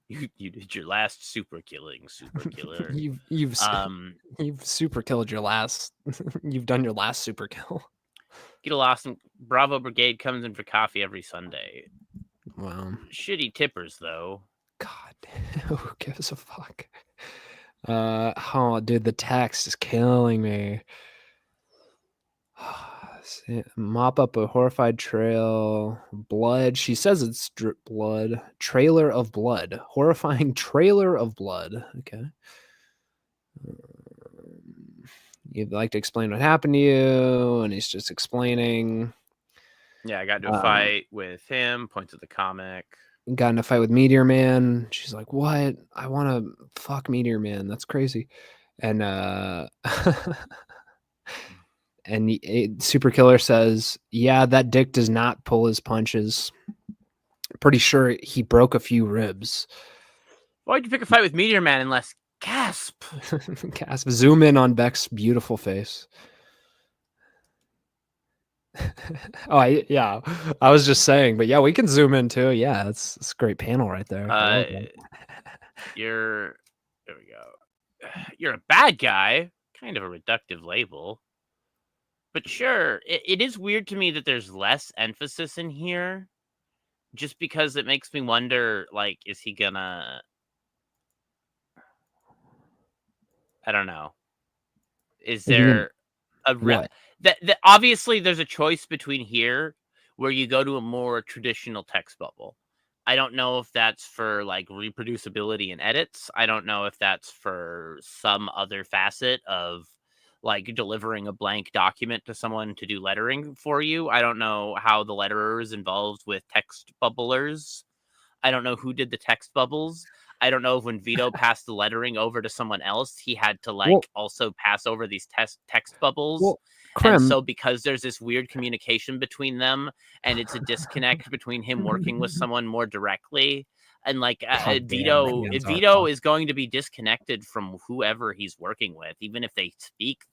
You did your last super killing, SuperKiller. You've super killed your last. You've done your last super kill. Get a lost. Bravo Brigade comes in for coffee every Sunday. Wow. Shitty tippers though. God, who gives a fuck? Oh, dude, the text is killing me. Mop up a horrified trail. Blood. She says it's blood. Trailer of blood. Horrifying trailer of blood. Okay. You'd like to explain what happened to you, and he's just explaining. Yeah, I got into a fight with him. Points at the comic. Got in a fight with Meteor Man. She's like, "What? I want to fuck Meteor Man. That's crazy." And and SuperKiller says, "Yeah, that dick does not pull his punches. Pretty sure he broke a few ribs." Why'd you pick a fight with Meteor Man unless gasp? Gasp. Zoom in on Beck's beautiful face. I was just saying, but yeah, we can zoom in too. Yeah, it's a great panel right there. There we go. You're a bad guy. Kind of a reductive label. But sure, it is weird to me that there's less emphasis in here. Just because it makes me wonder, like, is he gonna... I don't know. Is there that obviously there's a choice between here where you go to a more traditional text bubble. I don't know if that's for like reproducibility and edits. I don't know if that's for some other facet of like delivering a blank document to someone to do lettering for you. I don't know how the letterer is involved with text bubblers. I don't know who did the text bubbles. I don't know if when Vito passed the lettering over to someone else, he had to also pass over these text bubbles. And so because there's this weird communication between them and it's a disconnect between him working with someone more directly and like Vito is going to be disconnected from whoever he's working with, even if they speak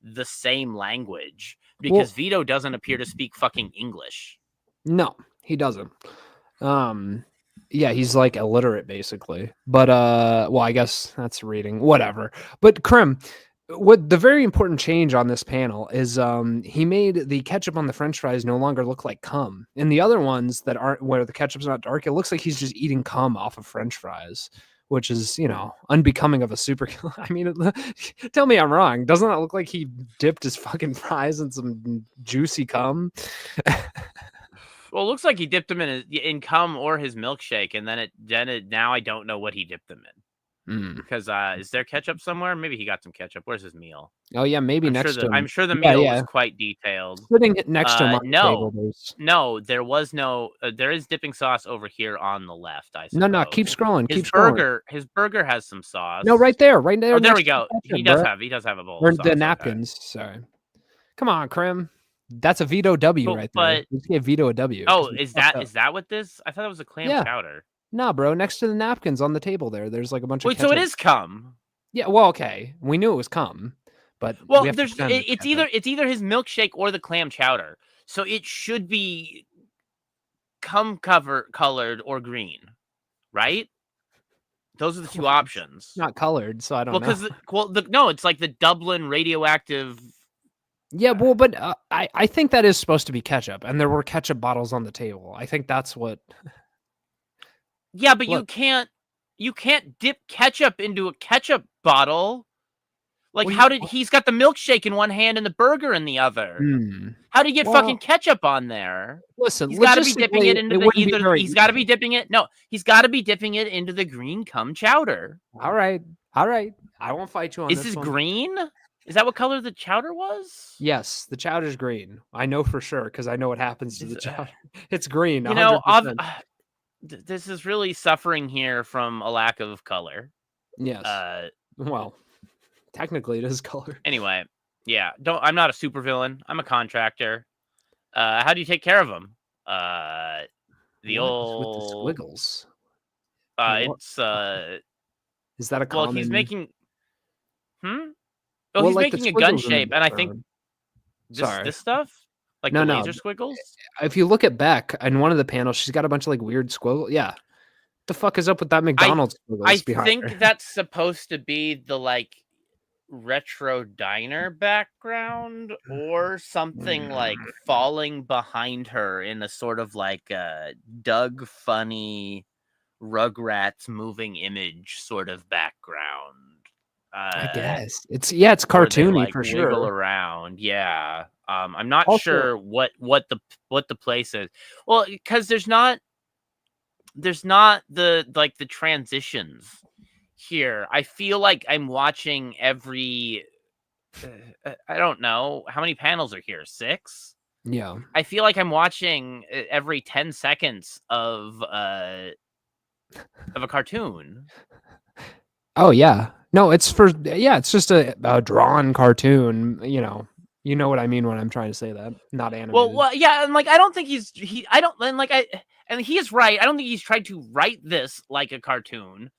the same language, because Vito doesn't appear to speak fucking English. No, he doesn't. Yeah, he's like illiterate basically. But I guess that's reading, whatever. But Krim, what the very important change on this panel is he made the ketchup on the french fries no longer look like cum. In the other ones that aren't where the ketchup's not dark, it looks like he's just eating cum off of french fries, which is, unbecoming of a superkiller. I mean, tell me I'm wrong. Doesn't that look like he dipped his fucking fries in some juicy cum? Well, it looks like he dipped them in cum or his milkshake, and now I don't know what he dipped them in. Because is there ketchup somewhere? Maybe he got some ketchup. Where's his meal? Oh yeah, maybe next to him. I'm sure the meal was quite detailed. Sitting next to him on the table. No, there was no. There is dipping sauce over here on the left. I suppose. No, keep scrolling. His burger has some sauce. No, right there. Oh, there we go. He does have a bowl. Or of sauce, the napkins. Okay. Sorry. Come on, Krim. That's a Vito W right there. Let's give Vito a W. Oh, is that what this? I thought it was a clam chowder. Nah, bro. Next to the napkins on the table there's like a bunch of ketchup. So it is cum. Yeah, well, okay. We knew it was cum, but it's either his milkshake or the clam chowder. So it should be cum colored or green, right? Those are the two options. Not colored, so I don't know. No, it's like the Dublin radioactive Yeah, well, but I think that is supposed to be ketchup, and there were ketchup bottles on the table. I think that's what. Yeah, but Look, you can't dip ketchup into a ketchup bottle. Like, what do how you? did he's got the milkshake in one hand and the burger in the other? Hmm. How did he get fucking Well, ketchup on there? listen, He's got to be dipping it logistically, into it the wouldn't be very. he's got to be dipping it. No, he's got to be dipping it into the green cum chowder. All right, all right. I won't fight you on Is this this one. green? Is that what color the chowder was? Yes, the chowder's green. I know for sure because I know what happens to the Is- chowder. It's green, You know, 100%. this is really suffering here from a lack of color. Yes. Well, technically it is color. Anyway, yeah. I'm not a supervillain. I'm a contractor. How do you take care of them? The What is old with the squiggles? What- it's Is that a well, common? he's making Oh, Well, he's like the making a gun squiggles in the shape, and I think background. this Sorry. this stuff, like No, the no. laser squiggles. If you look at Beck in one of the panels, she's got a bunch of like weird squiggle. Yeah. The fuck is up with that McDonald's squiggles I behind think her? that's supposed to be the like retro diner background or something like falling behind her in a sort of like Doug Funny Rugrats moving image sort of background. I guess it's where they, cartoony like, for wiggle sure. around. Yeah. I'm not Also- sure what the place is. Well, because there's not the like the transitions here. I feel like I'm watching every I don't know how many panels are here. 6. Yeah. I feel like I'm watching every 10 seconds of a cartoon. Oh yeah. No, it's just a drawn cartoon. You know what I mean when I'm trying to say that. Not animated. Well, yeah, and like I don't think I don't and like and he is right. I don't think he's tried to write this like a cartoon.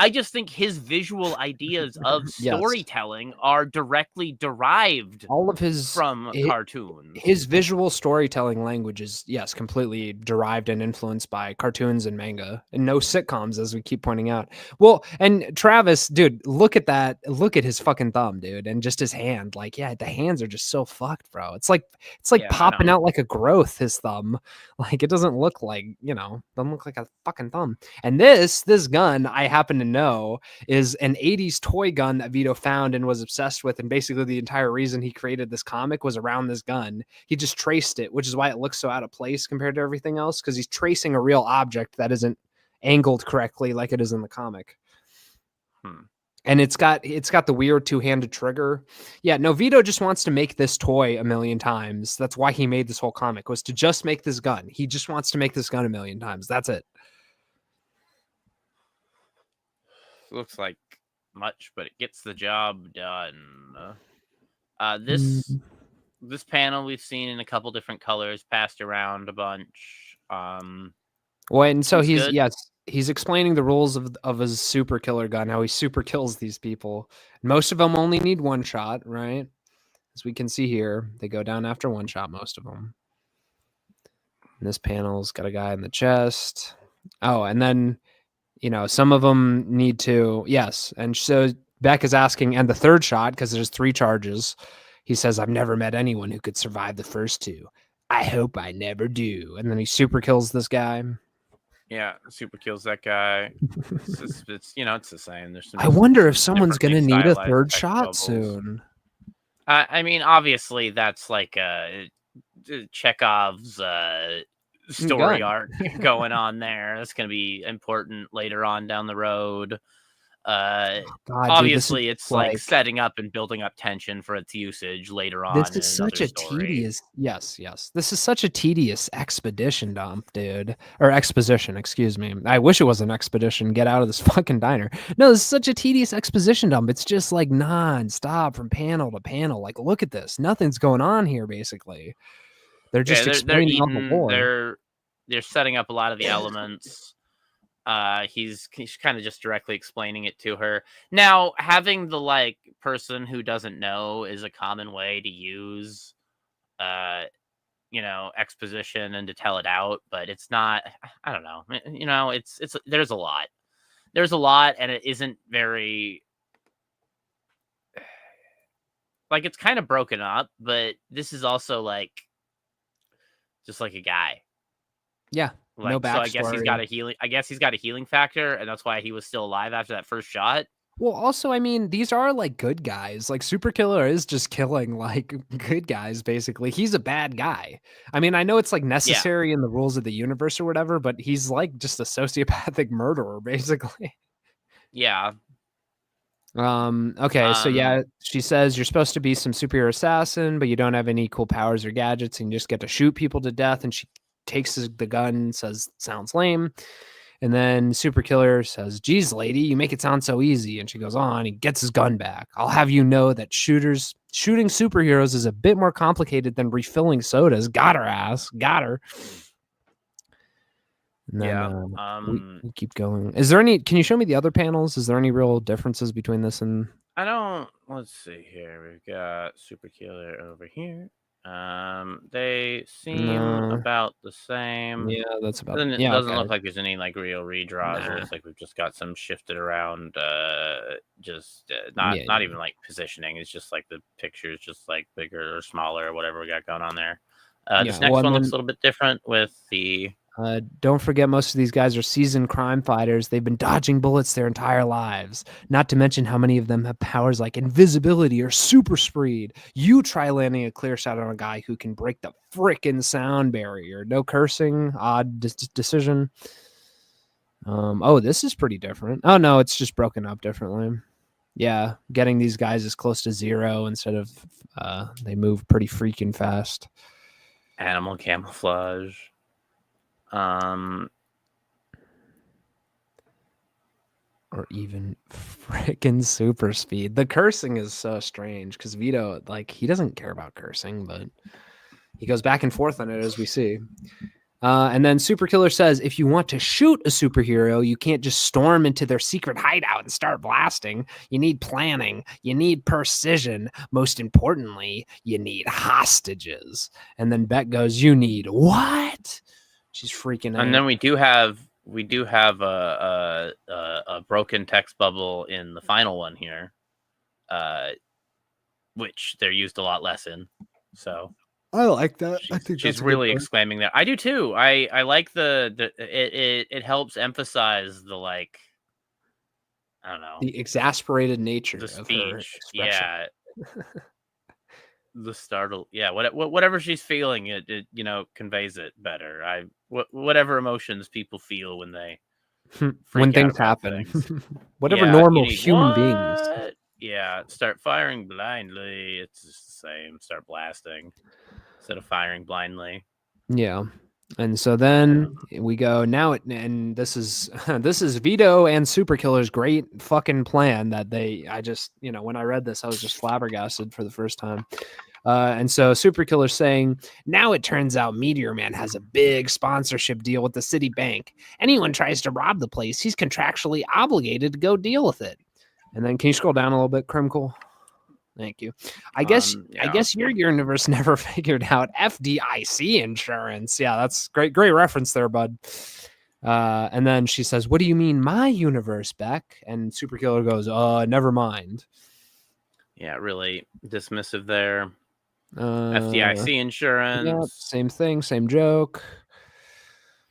I just think his visual ideas of Yes. storytelling are directly derived All of his from cartoons. His visual storytelling language is, yes, completely derived and influenced by cartoons and manga, and no sitcoms, as we keep pointing out. Well, and Travis, dude, look at that. Look at his fucking thumb, dude, and just his hand. Like, yeah, the hands are just so fucked, bro. It's like Yeah, I popping know. out like a growth, his thumb. Like, it doesn't look like, doesn't look like a fucking thumb. And this gun, I happen to know, is an 80s toy gun that Vito found and was obsessed with, and basically the entire reason he created this comic was around this gun. He just traced it, which is why it looks so out of place compared to everything else, because he's tracing a real object that isn't angled correctly like it is in the comic. And it's got the weird two-handed trigger. Yeah, no, Vito just wants to make this toy a million times. That's why he made this whole comic, was to just make this gun. He just wants to make this gun a million times. That's it. Looks like much, but it gets the job done. This panel we've seen in a couple different colors, passed around a bunch. Well, and so Seems good. he's explaining the rules of his super killer gun, how he super kills these people. Most of them only need one shot, right? As we can see here, they go down after one shot, most of them. And this panel's got a guy in the chest. Oh, and then, some of them need to, yes. And so Beck is asking, and the third shot, because there's 3 charges, he says, I've never met anyone who could survive the first 2. I hope I never do. And then he super kills this guy. Yeah, super kills that guy. It's it's the same. There's some, I wonder if some someone's going to differently need a stylized third text shot bubbles. soon. I mean, obviously, that's like Chekhov's story Gun. arc going on there. That's going to be important later on down the road. God, Obviously, dude, it's like setting up and building up tension for its usage later on. This is such a tedious. Yes. This is such a tedious expedition dump, dude. Or exposition, excuse me. I wish it was an expedition. Get out of this fucking diner. No, this is such a tedious exposition dump. It's just like non-stop from panel to panel. Like, look at this. Nothing's going on here, basically. They're just explaining all the lore. They're setting up a lot of the elements. He's kind of just directly explaining it to her. Now, having the like person who doesn't know is a common way to use exposition and to tell it out, but it's not, I don't know. It's there's a lot. And it isn't very like it's kind of broken up, but this is also like just like a guy. Yeah. Like, No so I guess he's backstory. got a healing. I guess he's got a healing factor, and that's why he was still alive after that first shot. Well, also, I mean, these are like good guys. Like SuperKiller is just killing like good guys, basically. He's a bad guy. I mean, I know it's like necessary in the rules of the universe or whatever, but he's like just a sociopathic murderer, basically. Yeah. Okay, so yeah, she says you're supposed to be some superior assassin, but you don't have any cool powers or gadgets, and you just get to shoot people to death. And she takes the gun and says, sounds lame. And then Superkiller says, geez, lady, you make it sound so easy. And she goes on, he gets his gun back. I'll have you know that shooting superheroes is a bit more complicated than refilling sodas. Got her ass. Got her. And then, we keep going. Is there any, can you show me the other panels? Is there any real differences between this and? I don't, let's see here. We've got Superkiller over here. They seem about the same. Yeah, that's about it. Doesn't look like there's any like real redraws. Nah. It looks like we've just got some shifted around, not even like positioning. It's just like the picture's just like bigger or smaller or whatever we got going on there. This next one looks a little bit different with the. Don't forget, most of these guys are seasoned crime fighters. They've been dodging bullets their entire lives. Not to mention how many of them have powers like invisibility or super speed. You try landing a clear shot on a guy who can break the frickin' sound barrier. No cursing. Odd decision. Oh, this is pretty different. Oh, no, it's just broken up differently. Yeah, getting these guys as close to 0 instead of they move pretty freaking fast. Animal camouflage. Or even freaking super speed. The cursing is so strange because Vito, like, he doesn't care about cursing, but he goes back and forth on it as we see. And then Superkiller says, if you want to shoot a superhero, you can't just storm into their secret hideout and start blasting. You need planning. You need precision. Most importantly, you need hostages. And then Beck goes, you need what? She's freaking out. And then we do have a broken text bubble in the final one here, which they're used a lot less in. So I like that. I think she's really exclaiming that. I do too. I like it helps emphasize the like, I don't know, the exasperated nature of speech. Her expression. Yeah. The startle, yeah, whatever she's feeling, it conveys it better. Whatever emotions people feel when they when things happen, whatever normal human beings. Yeah, start firing blindly. It's just the same. Start blasting instead of firing blindly. Yeah. And so then we go now, and this is Vito and Superkiller's great fucking plan that I just, when I read this, I was just flabbergasted for the first time. And so Superkiller's saying, now it turns out Meteor Man has a big sponsorship deal with the city bank. Anyone tries to rob the place, he's contractually obligated to go deal with it. And then can you scroll down a little bit, Crimcool? Thank you. I guess your universe never figured out FDIC insurance. Yeah, that's great reference there, bud. And then she says, what do you mean my universe, Beck? And Superkiller goes, never mind. Yeah, really dismissive there. FDIC insurance. Yeah, same thing, same joke.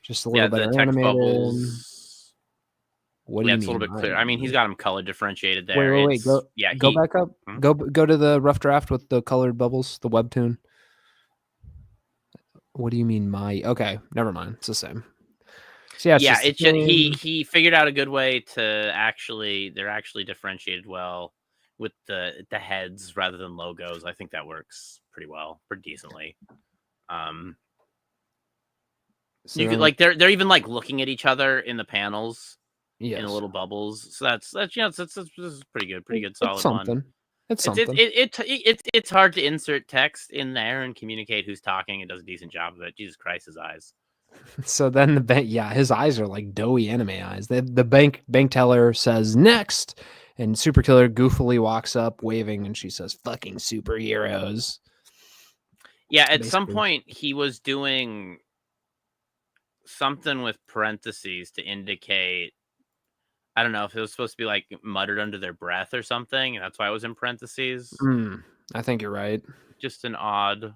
Just a little better animated. Bubbles. What do you mean? It's a little bit clear. I mean, he's got them color differentiated there. Wait. Go back up. Go to the rough draft with the colored bubbles, the webtoon. What do you mean my? Okay, never mind. It's the same. So yeah, it's just, he figured out a good way to they're actually differentiated well with the heads rather than logos. I think that works pretty well, pretty decently. So you could like they're even like looking at each other in the panels. Yes. In the little bubbles, so that's this is pretty good, solid one. It's something. It's hard to insert text in there and communicate who's talking. It does a decent job of it. Jesus Christ, his eyes. So then the bank, his eyes are like doughy anime eyes. The bank teller says next, and Superkiller goofily walks up waving, and she says, "Fucking superheroes." Yeah, at some point he was doing something with parentheses to indicate. I don't know if it was supposed to be like muttered under their breath or something, and that's why it was in parentheses. I think you're right. Just an odd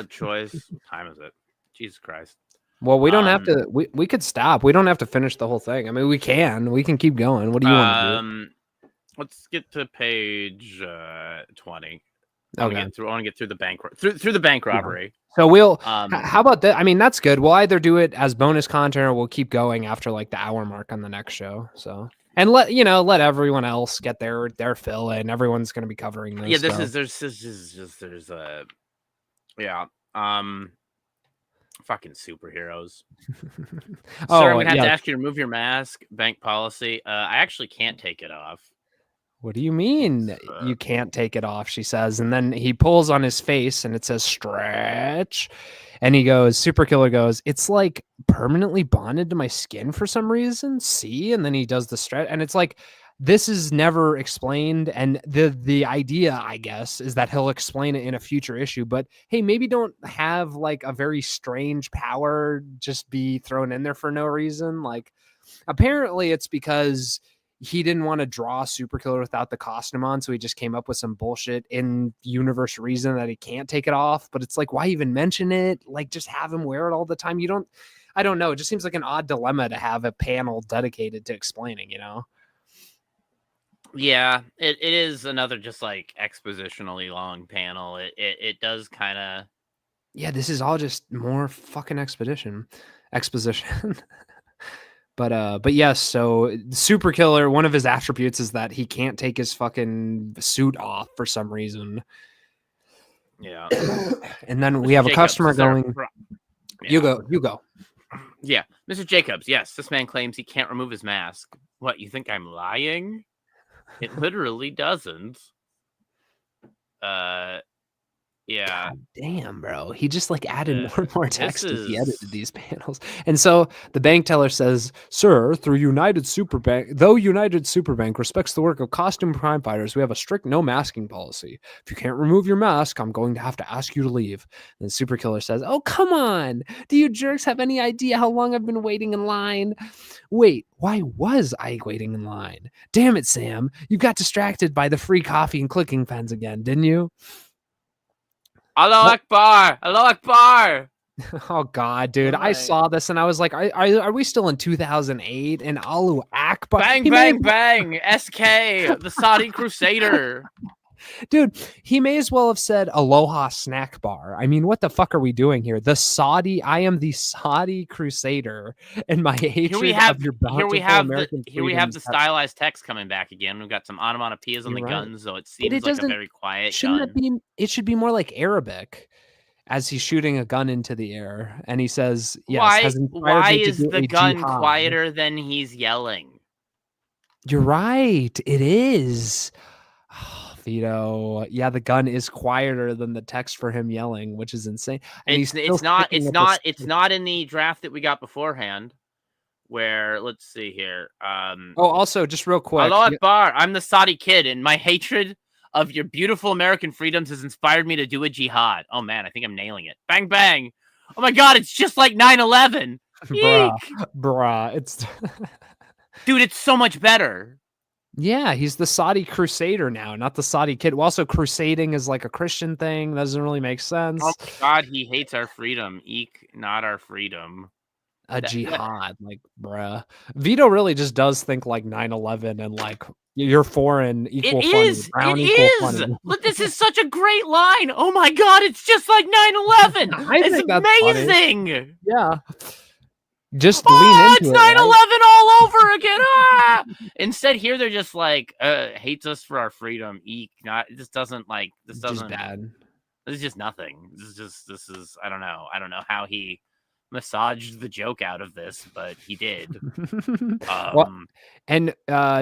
choice. What time is it? Jesus Christ. Well, we don't have to. We could stop. We don't have to finish the whole thing. I mean, we can. We can keep going. What do you want to do? Let's get to page 20. Okay. I want to get through the bank through the bank robbery. So we'll. How about that? I mean, that's good. We'll either do it as bonus content or we'll keep going after like the hour mark on the next show. So and let everyone else get their fill in. Everyone's going to be covering this. Yeah, there's fucking superheroes. Sir, I'm gonna have to ask you to remove your mask. Bank policy. I actually can't take it off. What do you mean you can't take it off? She says, and then he pulls on his face and it says stretch. And he goes, SuperKiller goes, it's like permanently bonded to my skin for some reason. See? And then he does the stretch. And it's like, this is never explained. And the idea, I guess, is that he'll explain it in a future issue. But hey, maybe don't have like a very strange power just be thrown in there for no reason. Like, apparently it's because he didn't want to draw SuperKiller without the costume on, so he just came up with some bullshit in universe reason that he can't take it off. But it's like, why even mention it? Like, just have him wear it all the time. I don't know. It just seems like an odd dilemma to have a panel dedicated to explaining, Yeah, it is another just like expositionally long panel. It does kind of. Yeah, this is all just more fucking exposition. But yes, so SuperKiller, one of his attributes is that he can't take his fucking suit off for some reason. Yeah. And then we have a customer going. You go. Yeah. Mr. Jacobs, yes, this man claims he can't remove his mask. What, you think I'm lying? It literally doesn't. Yeah. God damn, bro. He just like added more and more text as he edited these panels. And so the bank teller says, sir, though United Superbank respects the work of costume crime fighters, we have a strict no masking policy. If you can't remove your mask, I'm going to have to ask you to leave. And SuperKiller says, oh, come on. Do you jerks have any idea how long I've been waiting in line? Wait, why was I waiting in line? Damn it, Sam. You got distracted by the free coffee and clicking pens again, didn't you? Allahu Akbar! Allahu Akbar! Oh God, dude! I saw this and I was like, "Are we still in 2008?" And Allahu Akbar! Bang, bang, bang! SK, the Saudi Crusader. Dude, he may as well have said Aloha Snack Bar. I mean, what the fuck are we doing here? I am the Saudi Crusader, and my hatred of your bountiful American Here we have the stylized text coming back again. We've got some onomatopoeias on the guns, so it seems like a very quiet gun. It should be more like Arabic, as he's shooting a gun into the air, and he says, "Yes." Why is the gun quieter than he's yelling? You're right. It is. Vito, yeah, the gun is quieter than the text for him yelling, which is insane. And it's not in the draft that we got beforehand. Where let's see here. Also, just real quick, Allahu Akbar, I'm the Saudi kid, and my hatred of your beautiful American freedoms has inspired me to do a jihad. Oh man, I think I'm nailing it. Bang bang. Oh my God, it's just like 9/11. Bruh, it's dude, it's so much better. Yeah, he's the Saudi Crusader now, not the Saudi kid. Well, also, crusading is like a Christian thing. That doesn't really make sense. Oh my God, he hates our freedom. Eek, not our freedom. Jihad, like, bruh. Vito really just does think like 9/11 and like you're foreign equal funny. Brown equal funny. Look, this is such a great line. Oh my God, it's just like 9/11. It's amazing. Funny. Yeah. Just lean into it's 9/11 all over again. Ah! Instead, here they're just like hates us for our freedom. Eek, not this doesn't. Just bad. This is just nothing. This is I don't know how he massaged the joke out of this, but he did.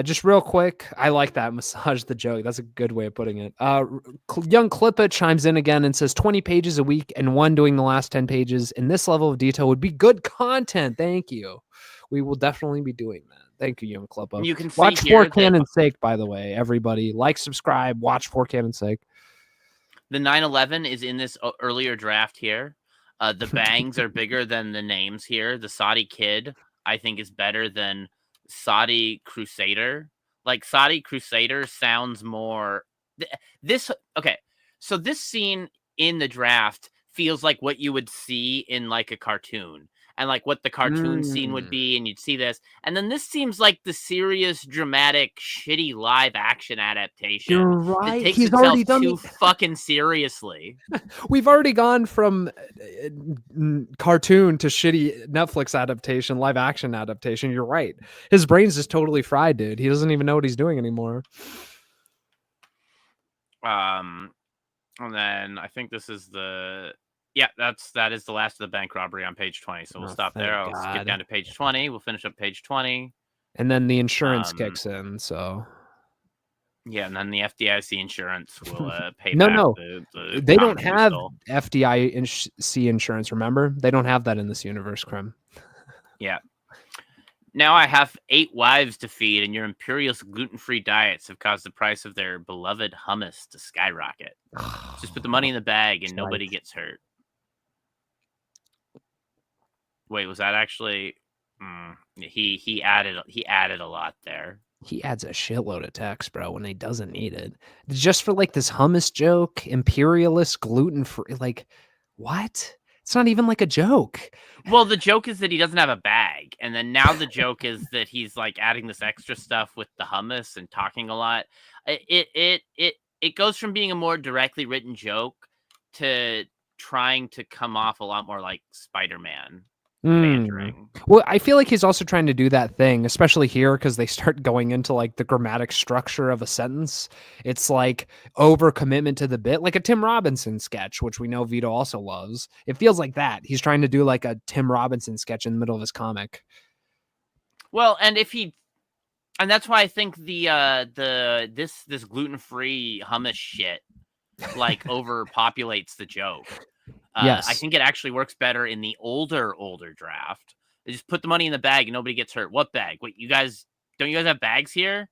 Just real quick, I like that, massage the joke. That's a good way of putting it. Young Klippa chimes in again and says 20 pages a week and one doing the last 10 pages in this level of detail would be good content. Thank you. We will definitely be doing that. Thank you, Young Klippa. You can watch For Cannon's Sake, by the way, everybody. Like, subscribe, watch For Cannon's Sake. The 9/11 is in this earlier draft here. The bangs are bigger than the names here. The Saudi kid, I think, is better than Saudi Crusader. Like, Saudi Crusader sounds more This okay. So this scene in the draft feels like what you would see in like a cartoon, and like what the cartoon scene would be, and you'd see this. And then this seems like the serious, dramatic, shitty live action adaptation You're that right. takes He's itself already done too fucking seriously. We've already gone from cartoon to shitty Netflix adaptation, live action adaptation. You're right. His brain's just totally fried, dude. He doesn't even know what he's doing anymore. And then I think this is that is the last of the bank robbery on page 20. So we'll stop there. I'll skip down to page 20. We'll finish up page 20. And then the insurance kicks in. So yeah, and then the FDIC insurance will pay no, back no, the they don't comic we have stole. FDIC insurance. Remember, they don't have that in this universe, Krim. Yeah. Now I have 8 wives to feed, and your imperious gluten-free diets have caused the price of their beloved hummus to skyrocket. Just put the money in the bag, and nobody gets hurt. Wait, was that actually? He added a lot there. He adds a shitload of text, bro, when he doesn't need it. Just for like this hummus joke, imperialist, gluten-free. Like, what? It's not even like a joke. Well, the joke is that he doesn't have a bag. And then now the joke is that he's like adding this extra stuff with the hummus and talking a lot. It goes from being a more directly written joke to trying to come off a lot more like Spider-Man. Well, I feel like he's also trying to do that thing, especially here, because they start going into like the grammatic structure of a sentence. It's like overcommitment to the bit, like a Tim Robinson sketch, which we know Vito also loves. It feels like that. He's trying to do like a Tim Robinson sketch in the middle of his comic. Well, and that's why I think this gluten-free hummus shit like overpopulates the joke. Yes. I think it actually works better in the older draft. They just put the money in the bag and nobody gets hurt. What bag? Wait, don't you guys have bags here?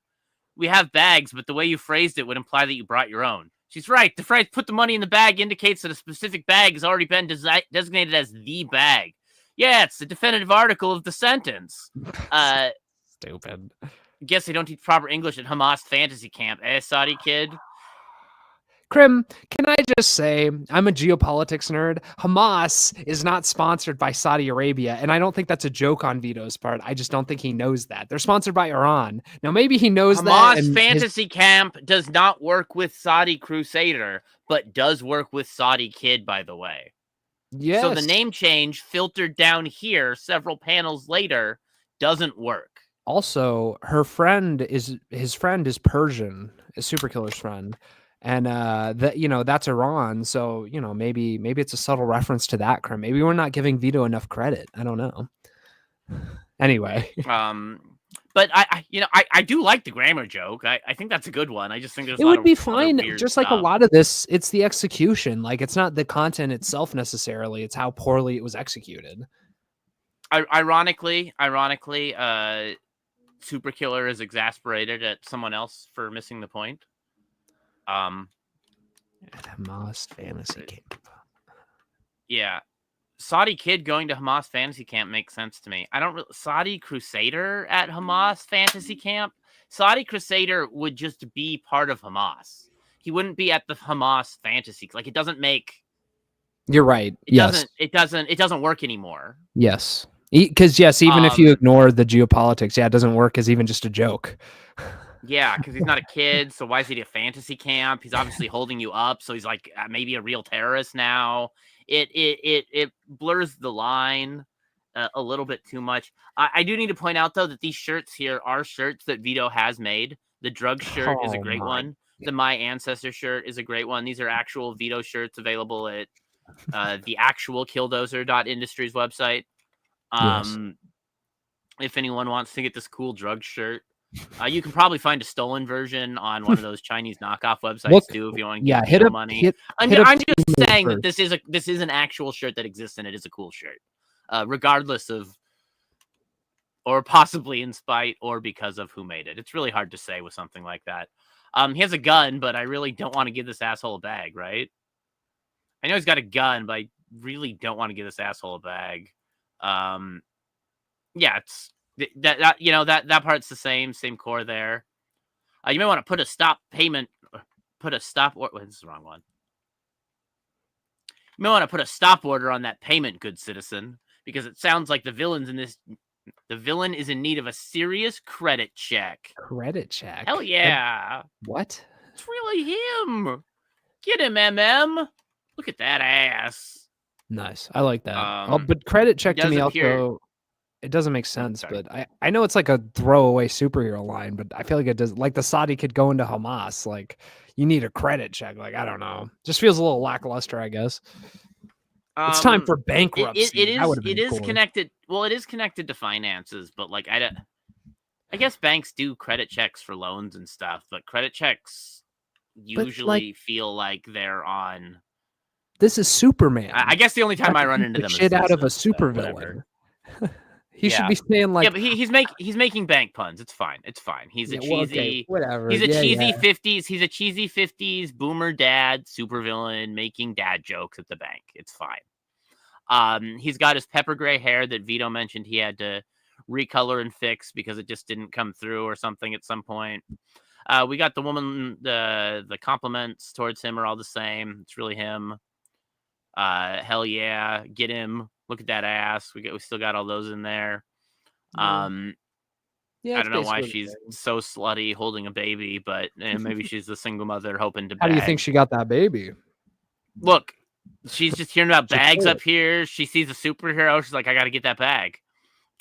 We have bags, but the way you phrased it would imply that you brought your own. She's right. The phrase "put the money in the bag" indicates that a specific bag has already been designated as the bag. Yeah, it's the definitive article of the sentence. Stupid. Guess they don't teach proper English at Hamas fantasy camp, Saudi kid? Krim, can I just say, I'm a geopolitics nerd. Hamas is not sponsored by Saudi Arabia, and I don't think that's a joke on Vito's part. I just don't think he knows that. They're sponsored by Iran. Now, maybe he knows that. Hamas fantasy camp does not work with Saudi Crusader, but does work with Saudi Kid, by the way. Yes. So the name change filtered down here several panels later doesn't work. Also, his friend is Persian, is SuperKiller's friend. And that's Iran. So, maybe it's a subtle reference to that, Krim. Maybe we're not giving Vito enough credit. I don't know. Anyway. But I do like the grammar joke. I think that's a good one. I just think it would be fine. Just like a lot of this, it's the execution. Like, it's not the content itself necessarily. It's how poorly it was executed. Ironically, SuperKiller is exasperated at someone else for missing the point. At Hamas fantasy camp. Yeah, Saudi Kid going to Hamas fantasy camp makes sense to me. Saudi Crusader at Hamas fantasy camp. Saudi Crusader would just be part of Hamas. He wouldn't be at the Hamas fantasy. Like, it doesn't make. You're right. It doesn't work anymore. Yes. Because even if you ignore the geopolitics, it doesn't work as even just a joke. Yeah, because he's not a kid, so why is he at a fantasy camp? He's obviously holding you up, so he's like maybe a real terrorist now. It blurs the line a little bit too much. I do need to point out though that these shirts here are shirts that Vito has made. The drug shirt is a great one. The My Ancestor shirt is a great one. These are actual Vito shirts available at the actual Killdozer.industries website. Yes. If anyone wants to get this cool drug shirt. You can probably find a stolen version on one of those Chinese knockoff websites too if you want to get money. I'm just saying that this is an actual shirt that exists and it is a cool shirt, regardless of, or possibly in spite or because of who made it. It's really hard to say with something like that. He has a gun, but I really don't want to give this asshole a bag, right? I know he's got a gun, but I really don't want to give this asshole a bag. Yeah, it's. That part's the same core there. You may want to put a stop payment put a stop order. Wait, this is the wrong one. You may want to put a stop order on that payment, good citizen, because it sounds like the villain is in need of a serious credit check. Credit check. Hell yeah. What? It's really him. Get him, MM. Look at that ass. Nice. I like that. Um, but credit check to does me appear- also, it doesn't make sense. sorry. But I know it's like a throwaway superhero line, but I feel like it does. Like the Saudi could go into Hamas. Like you need a credit check. Like I don't know. Just feels a little lackluster, I guess. It's time for bankruptcy. It is connected. Well, it is connected to finances, but like I guess banks do credit checks for loans and stuff, but credit checks usually feel like they're on. This is Superman. I guess the only time I run into them shit is out of a this, but supervillain. whatever. He should be saying like, yeah, but he's making bank puns. It's fine. It's fine. He's a cheesy, whatever. He's a cheesy 50s. He's a cheesy 50s boomer dad supervillain making dad jokes at the bank. It's fine. He's got his pepper gray hair that Vito mentioned he had to recolor and fix because it just didn't come through or something at some point. We got the woman. The compliments towards him are all the same. It's really him. Hell yeah, get him. Look at that ass. We still got all those in there. Yeah, I don't know why she's so slutty holding a baby, but maybe she's a single mother hoping to. How do you think she got that baby? Look, she's just hearing about bags up here. She sees a superhero. She's like, I got to get that bag.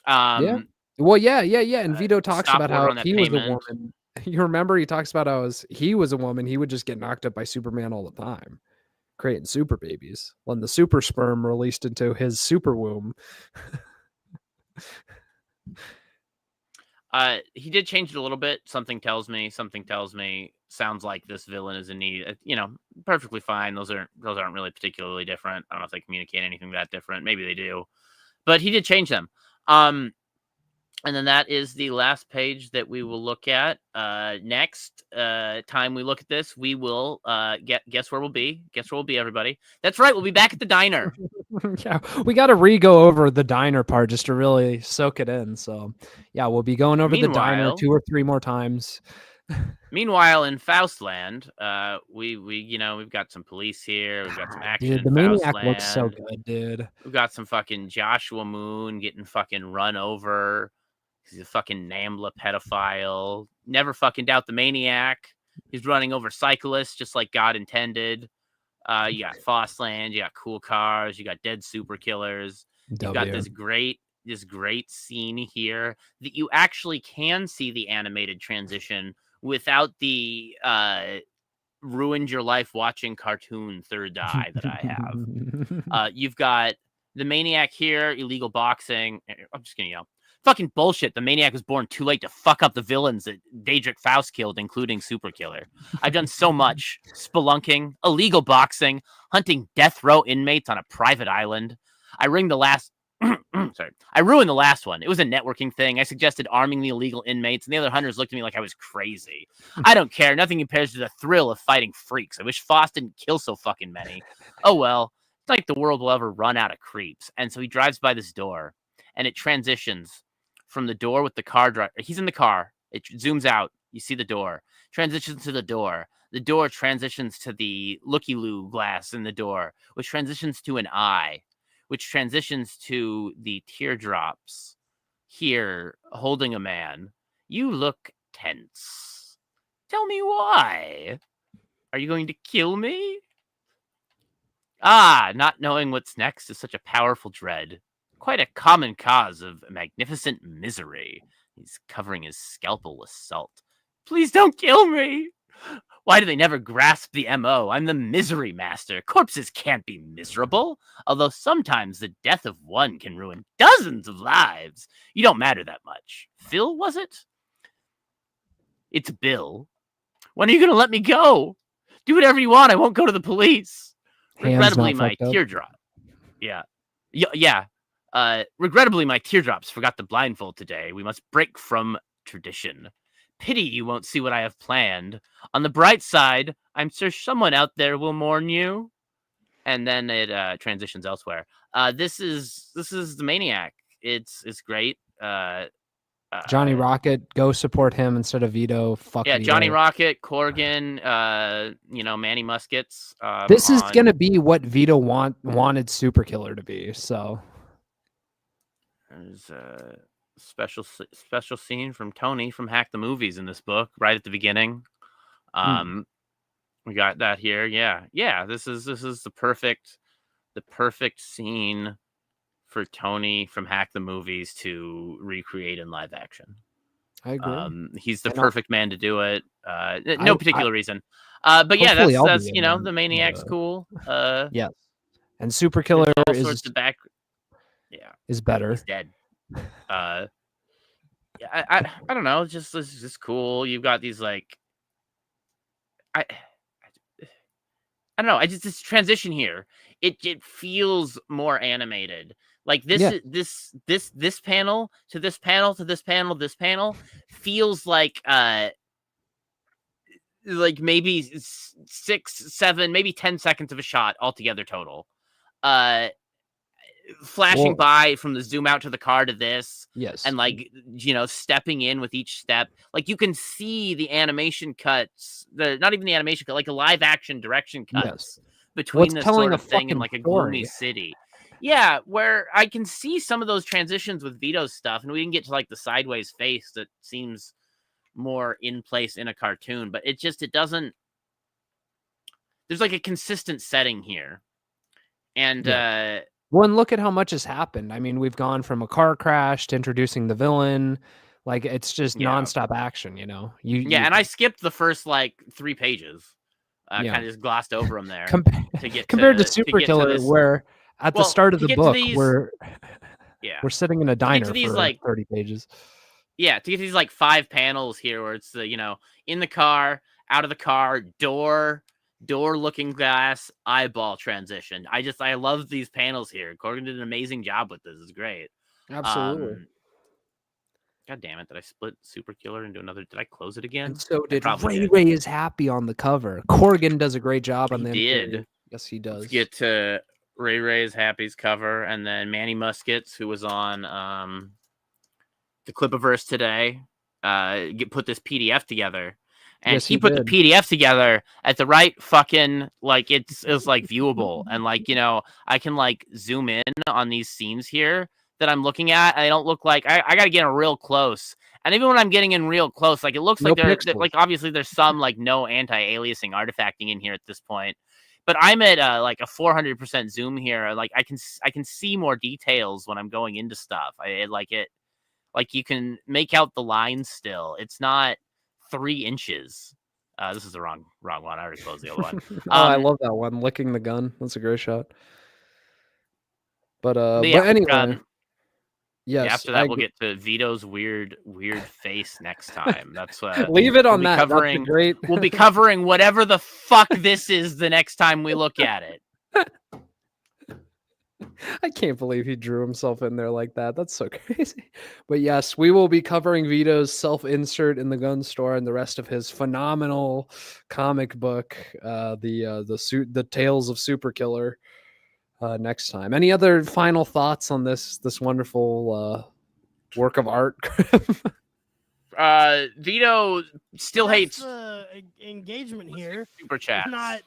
Yeah. Well, yeah. And Vito talks about how he was a woman. You remember he talks about how he was a woman. He would just get knocked up by Superman all the time, creating super babies. When the super sperm released into his super womb. He did change it a little bit. Something tells me. Sounds like this villain is in need. Perfectly fine. Those aren't really particularly different. I don't know if they communicate anything that different. Maybe they do, but he did change them. And then that is the last page that we will look at. Next time we look at this, we will guess where we'll be. Guess where we'll be, everybody. That's right. We'll be back at the diner. Yeah, we got to re-go over the diner part just to really soak it in. So, yeah, we'll be going over the diner 2 or 3 more times. Meanwhile, in Faustland, we've got some police here. We've got some action. Dude, the Maniac looks so good, dude. We've got some fucking Joshua Moon getting fucking run over. He's a fucking NAMBLA pedophile. Never fucking doubt the Maniac. He's running over cyclists just like God intended. You got Faustland. You got cool cars. You got dead super killers. You've got this great scene here that you actually can see the animated transition without the ruined your life watching cartoon third eye that I have. You've got the Maniac here, illegal boxing. I'm just gonna yell. Fucking bullshit. The Maniac was born too late to fuck up the villains that Daedric Faust killed, including SuperKiller. I've done so much. Spelunking, illegal boxing, hunting death row inmates on a private island. I ruined the last one. It was a networking thing. I suggested arming the illegal inmates, and the other hunters looked at me like I was crazy. I don't care. Nothing compares to the thrill of fighting freaks. I wish Faust didn't kill so fucking many. Oh well. It's like the world will ever run out of creeps. And so he drives by this door, and it transitions from the door with the car driver. He's in the car. It zooms out. You see the door. Transitions to the door. The door transitions to the looky-loo glass in the door, which transitions to an eye, which transitions to the teardrops here holding a man. You look tense. Tell me why. Are you going to kill me? Not knowing what's next is such a powerful dread. Quite a common cause of magnificent misery. He's covering his scalpel with salt. Please don't kill me. Why do they never grasp the MO? I'm the misery master. Corpses can't be miserable. Although sometimes the death of one can ruin dozens of lives. You don't matter that much. Phil, was it? It's Bill. When are you going to let me go? Do whatever you want. I won't go to the police. Regrettably, my teardrop. Yeah. Regrettably, my teardrops forgot the blindfold today. We must break from tradition. Pity you won't see what I have planned. On the bright side, I'm sure someone out there will mourn you. And then it transitions elsewhere. This is the Maniac. It's great. Johnny Rocket, go support him instead of Vito. Fuck yeah, Vito. Johnny Rocket, Corgan, Manny Muskets. This is gonna be what Vito wanted SuperKiller to be. So there's a special scene from Tony from Hack the Movies in this book right at the beginning. We got that here. Yeah. This is the perfect scene for Tony from Hack the Movies to recreate in live action. I agree. He's the perfect man to do it. No particular reason. But yeah, that's the Maniac's cool. Yes. And SuperKiller is better. He's dead. I don't know. It's just cool. You've got these like I don't know. This transition here. It feels more animated. Like this panel to this panel to this panel, this panel feels like maybe 6, 7, maybe 10 seconds of a shot altogether total. Flashing by from the zoom out to the car to this. Yes. And stepping in with each step. Like you can see the animation cuts, not even the animation cut, like the live action direction cuts between this sort of thing and like a gloomy city. Yeah, where I can see some of those transitions with Vito's stuff, and we can get to like the sideways face that seems more in place in a cartoon, but it doesn't. There's like a consistent setting here, and and look at how much has happened. I mean, we've gone from a car crash to introducing the villain. Like it's just nonstop action, and I skipped the first like 3 pages. Kind of just glossed over them there compared to SuperKiller, where at the start of the book, we're sitting in a diner for 30 pages. Yeah, to get these like 5 panels here where it's in the car, out of the car, door looking glass, eyeball transition. I love these panels here. Corgan did an amazing job with this. It's great. Absolutely. God damn it! Did I split SuperKiller into another? Did I close it again? And so did Ray is happy on the cover. Corgan does a great job on the. He did. Yes, he does. Let's get to Ray is Happy's cover, and then Manny Muskets, who was on the Clipaverse today, put this PDF together, and he put the PDF together at the right fucking it's like viewable, and I can like zoom in on these scenes here that I'm looking at. And they don't look like I got to get in real close, and even when I'm getting in real close, like it looks like they're obviously there's some like no anti-aliasing artifacting in here at this point. But I'm at like a 400% zoom here. Like I can see more details when I'm going into stuff. Like you can make out the lines still. It's not 3 inches. This is the wrong one. I already closed the other one. I love that one. Licking the gun. That's a great shot. But anyway. Yes. After that, we'll get to Vito's weird face next time. That's leave it on that. That's great. We'll be covering whatever the fuck this is the next time we look at it. I can't believe he drew himself in there like that. That's so crazy. But yes, we will be covering Vito's self-insert in the gun store and the rest of his phenomenal comic book, the Tales of SuperKiller. Next time. Any other final thoughts on this wonderful work of art? Vito still hates engagement here. Super chats.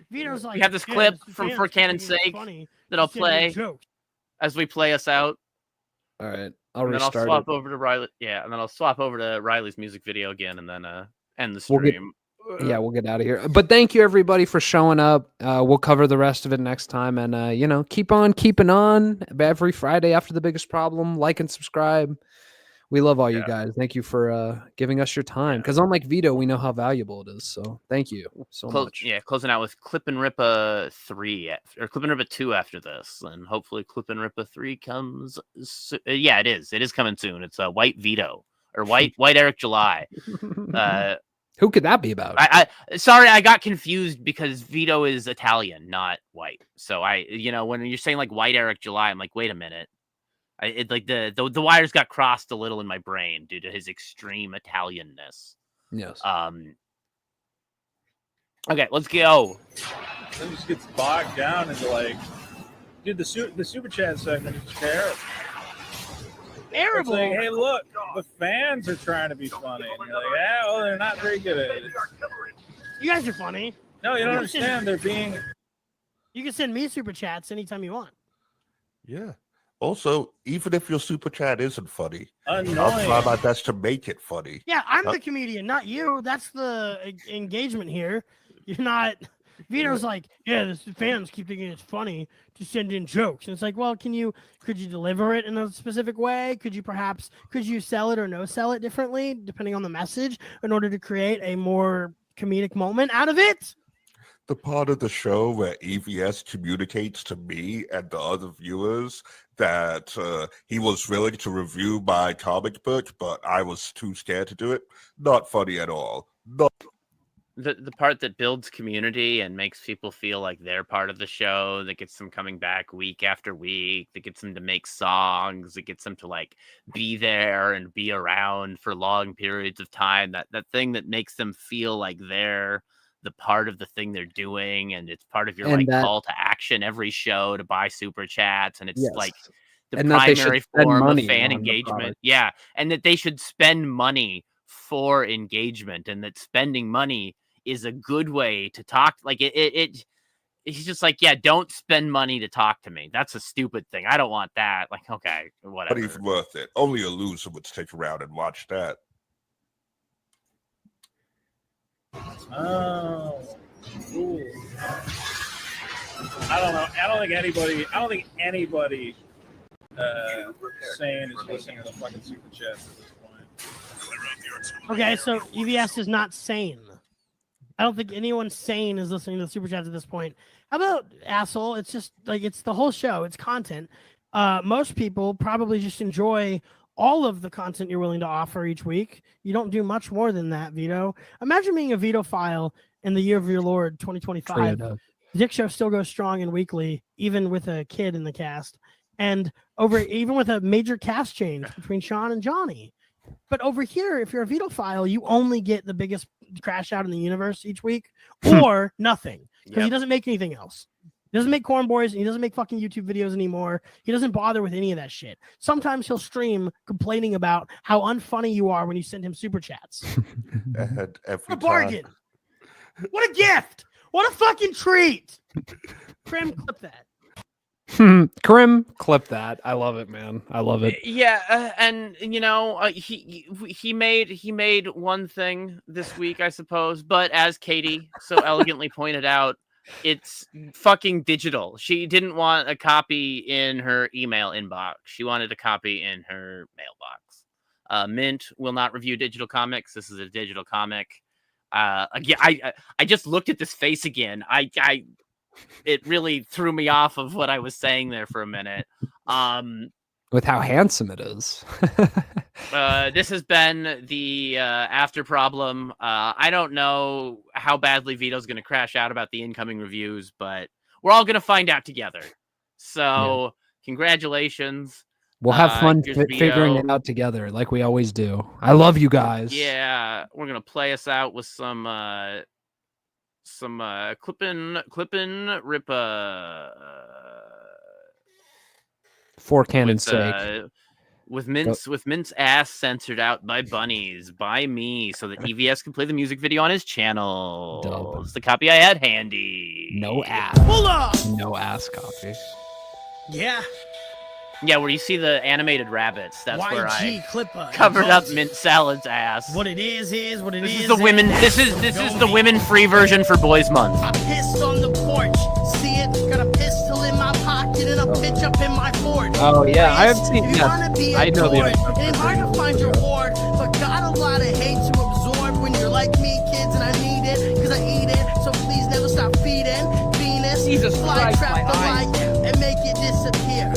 Vito's like, we have this clip from For Cannon's Sake that I'll play as we play us out. All right, I'll restart. Then I'll swap over to Riley. Yeah, and then I'll swap over to Riley's music video again, and then end the stream. We'll get out of here. But thank you everybody for showing up. We'll cover the rest of it next time, and keep on keeping on every Friday after The Biggest Problem. Like and subscribe. We love all you guys. Thank you for giving us your time. Because unlike Vito, we know how valuable it is. So thank you so much. Yeah, closing out with Clip and Rippa 3 or Clip and Rippa 2 after this, and hopefully Clip and Rippa 3 comes. Yeah, it is. It is coming soon. It's White Vito or White Eric July. Who could that be about? Sorry, I got confused because Vito is Italian, not white. So when you're saying like White Eric July, I'm like, wait a minute. The wires got crossed a little in my brain due to his extreme Italianness. Yes. Okay, let's go. Then just gets bogged down into like, dude, the super chat segment is terrible. terrible. It's like, hey, look, the fans are trying to be funny. And you're like, yeah, well, they're not very good at it. You guys are funny. No, you don't understand. They're being. You can send me super chats anytime you want. Yeah. Also, even if your super chat isn't funny, Annoying. I'll try my best to make it funny. Yeah, I'm the comedian, not you. That's the engagement here. You're not. Vito's like, yeah, the fans keep thinking it's funny to send in jokes. And it's like, well, could you deliver it in a specific way? Could you sell it or no sell it differently, depending on the message, in order to create a more comedic moment out of it? The part of the show where EVS communicates to me and the other viewers that he was willing to review my comic book, but I was too scared to do it. Not funny at all. Not. The part that builds community and makes people feel like they're part of the show, that gets them coming back week after week, that gets them to make songs, that gets them to like be there and be around for long periods of time, that thing that makes them feel like they're the part of the thing they're doing, and it's part of your call to action every show to buy super chats, and it's like the primary form of fan engagement. Yeah, and that they should spend money for engagement, and that spending money is a good way to talk. Like he's just like, yeah, don't spend money to talk to me. That's a stupid thing. I don't want that. Like, okay, whatever. Not even worth it. Only a loser would stick around and watch that. Oh, cool. I don't know. I don't think anybody sane is listening to the fucking super chats at this point. Okay, so EVS is not sane. I don't think anyone sane is listening to the super chats at this point. How about asshole? It's just like, it's the whole show. It's content. Most people probably just enjoy all of the content you're willing to offer each week. You don't do much more than that, Vito. Imagine being a Vito-phile in the year of your Lord 2025. Dick Show still goes strong and weekly, even with a kid in the cast, and even with a major cast change between Sean and Johnny. But over here, if you're a Vito-phile, you only get the biggest crash out in the universe each week, or nothing, because he doesn't make anything else. He doesn't make Corn Boys, and he doesn't make fucking YouTube videos anymore. He doesn't bother with any of that shit. Sometimes he'll stream complaining about how unfunny you are when you send him super chats. And every What a bargain. Time. What a gift. What a fucking treat. Crim, clip that. Crim, clip that. I love it, man. I love it. Yeah, and you know, he made one thing this week, I suppose, but as Katie so elegantly pointed out, it's fucking digital. She didn't want a copy in her email inbox. She wanted a copy in her mailbox. Mint will not review digital comics. This is a digital comic. Again, I just looked at this face again. It really threw me off of what I was saying there for a minute. With how handsome it is. This has been the after problem. I don't know how badly Vito's going to crash out about the incoming reviews, but we're all going to find out together. So Congratulations. We'll have fun figuring it out together like we always do. I love you guys. Yeah, we're going to play us out with some clippin' rip for canon's sake. With Mint's ass censored out by bunnies, by me, so that EVS can play the music video on his channel. Dub. It's the copy I had handy. No ass. Hold up! No ass copy. Yeah. Yeah, where you see the animated rabbits. That's where I Clipper covered up Mint Salad's ass. What it is what it is. This is the women. This is the women-free version for Boys Month. I pissed on the porch. See it? Got a pistol in my pocket and a bitch up in my Ford. Oh yeah, I have seen that. I know the. It ain't hard to find your ward, but got a lot of hate to absorb when you're like me, kids, and I need it because I eat it. So please never stop feeding Venus. Jesus fly Christ, trap the light and make it disappear.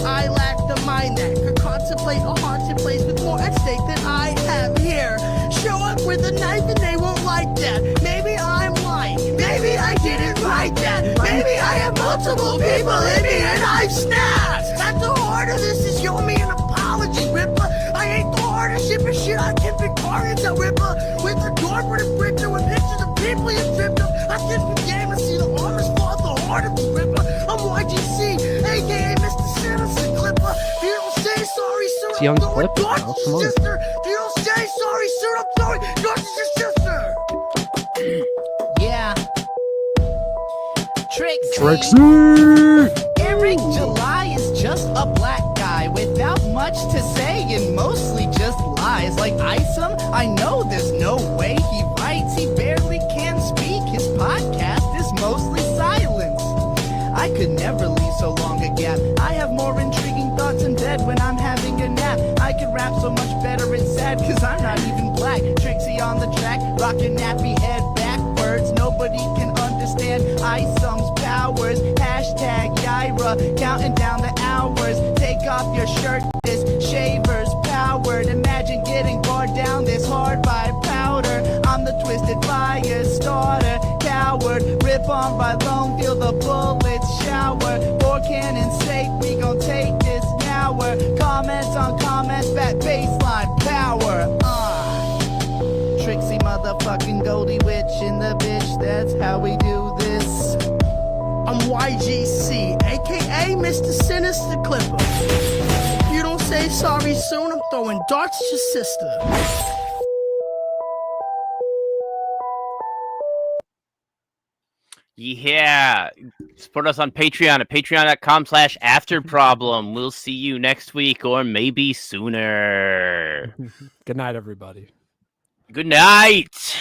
I lack the mind that could contemplate a haunted place with more at stake than I have here. Show up with a knife and they won't like that. Maybe I'm lying. Maybe I didn't write that. Maybe I have multiple people in me and I've snapped. At the heart of this is show me an apology, Ripper. I ain't the hardest shipping shit. I can pick targets at Ripper. With the door for the printer with pictures of people you tripped up. I can the game and see the armors fall at the heart of the Ripper. I'm YGC, aka Mr. Citizen Clipper. If you don't say sorry, sir, It's young Clip. Come on. Sister, you don't say sorry, sir. I'm sorry. Yours is your sister. Yeah. Trixie. Eric July is just a black guy without much to say and mostly just lies. Like Isom, I know there's no way he writes. He barely can speak. His podcast is mostly silence. I could never leave so long a gap. I have more intriguing thoughts in bed when I'm having a nap. I could rap so much better, it's sad, cause I'm not even black. Trixie on the track, rockin' nappy head backwards. Nobody can understand Isom's powers. Hashtag Yaira, counting down the hours. Take off your shirt, this shaver's powered. Imagine getting bored down this hard by powder. I'm the twisted fire starter, coward. Rip on by lone, feel the bullets shower. 4 cannons sake, we gon' take this hour. Comments on comments, fat baseline power. Trixie motherfucking Goldie Witch in the bitch, that's how we do this. I'm YGC, aka Mr. Sinister Clipper. If you don't say sorry soon, I'm throwing darts at your sister. Yeah. Support us on Patreon at patreon.com/afterproblem. We'll see you next week or maybe sooner. Good night, everybody. Good night.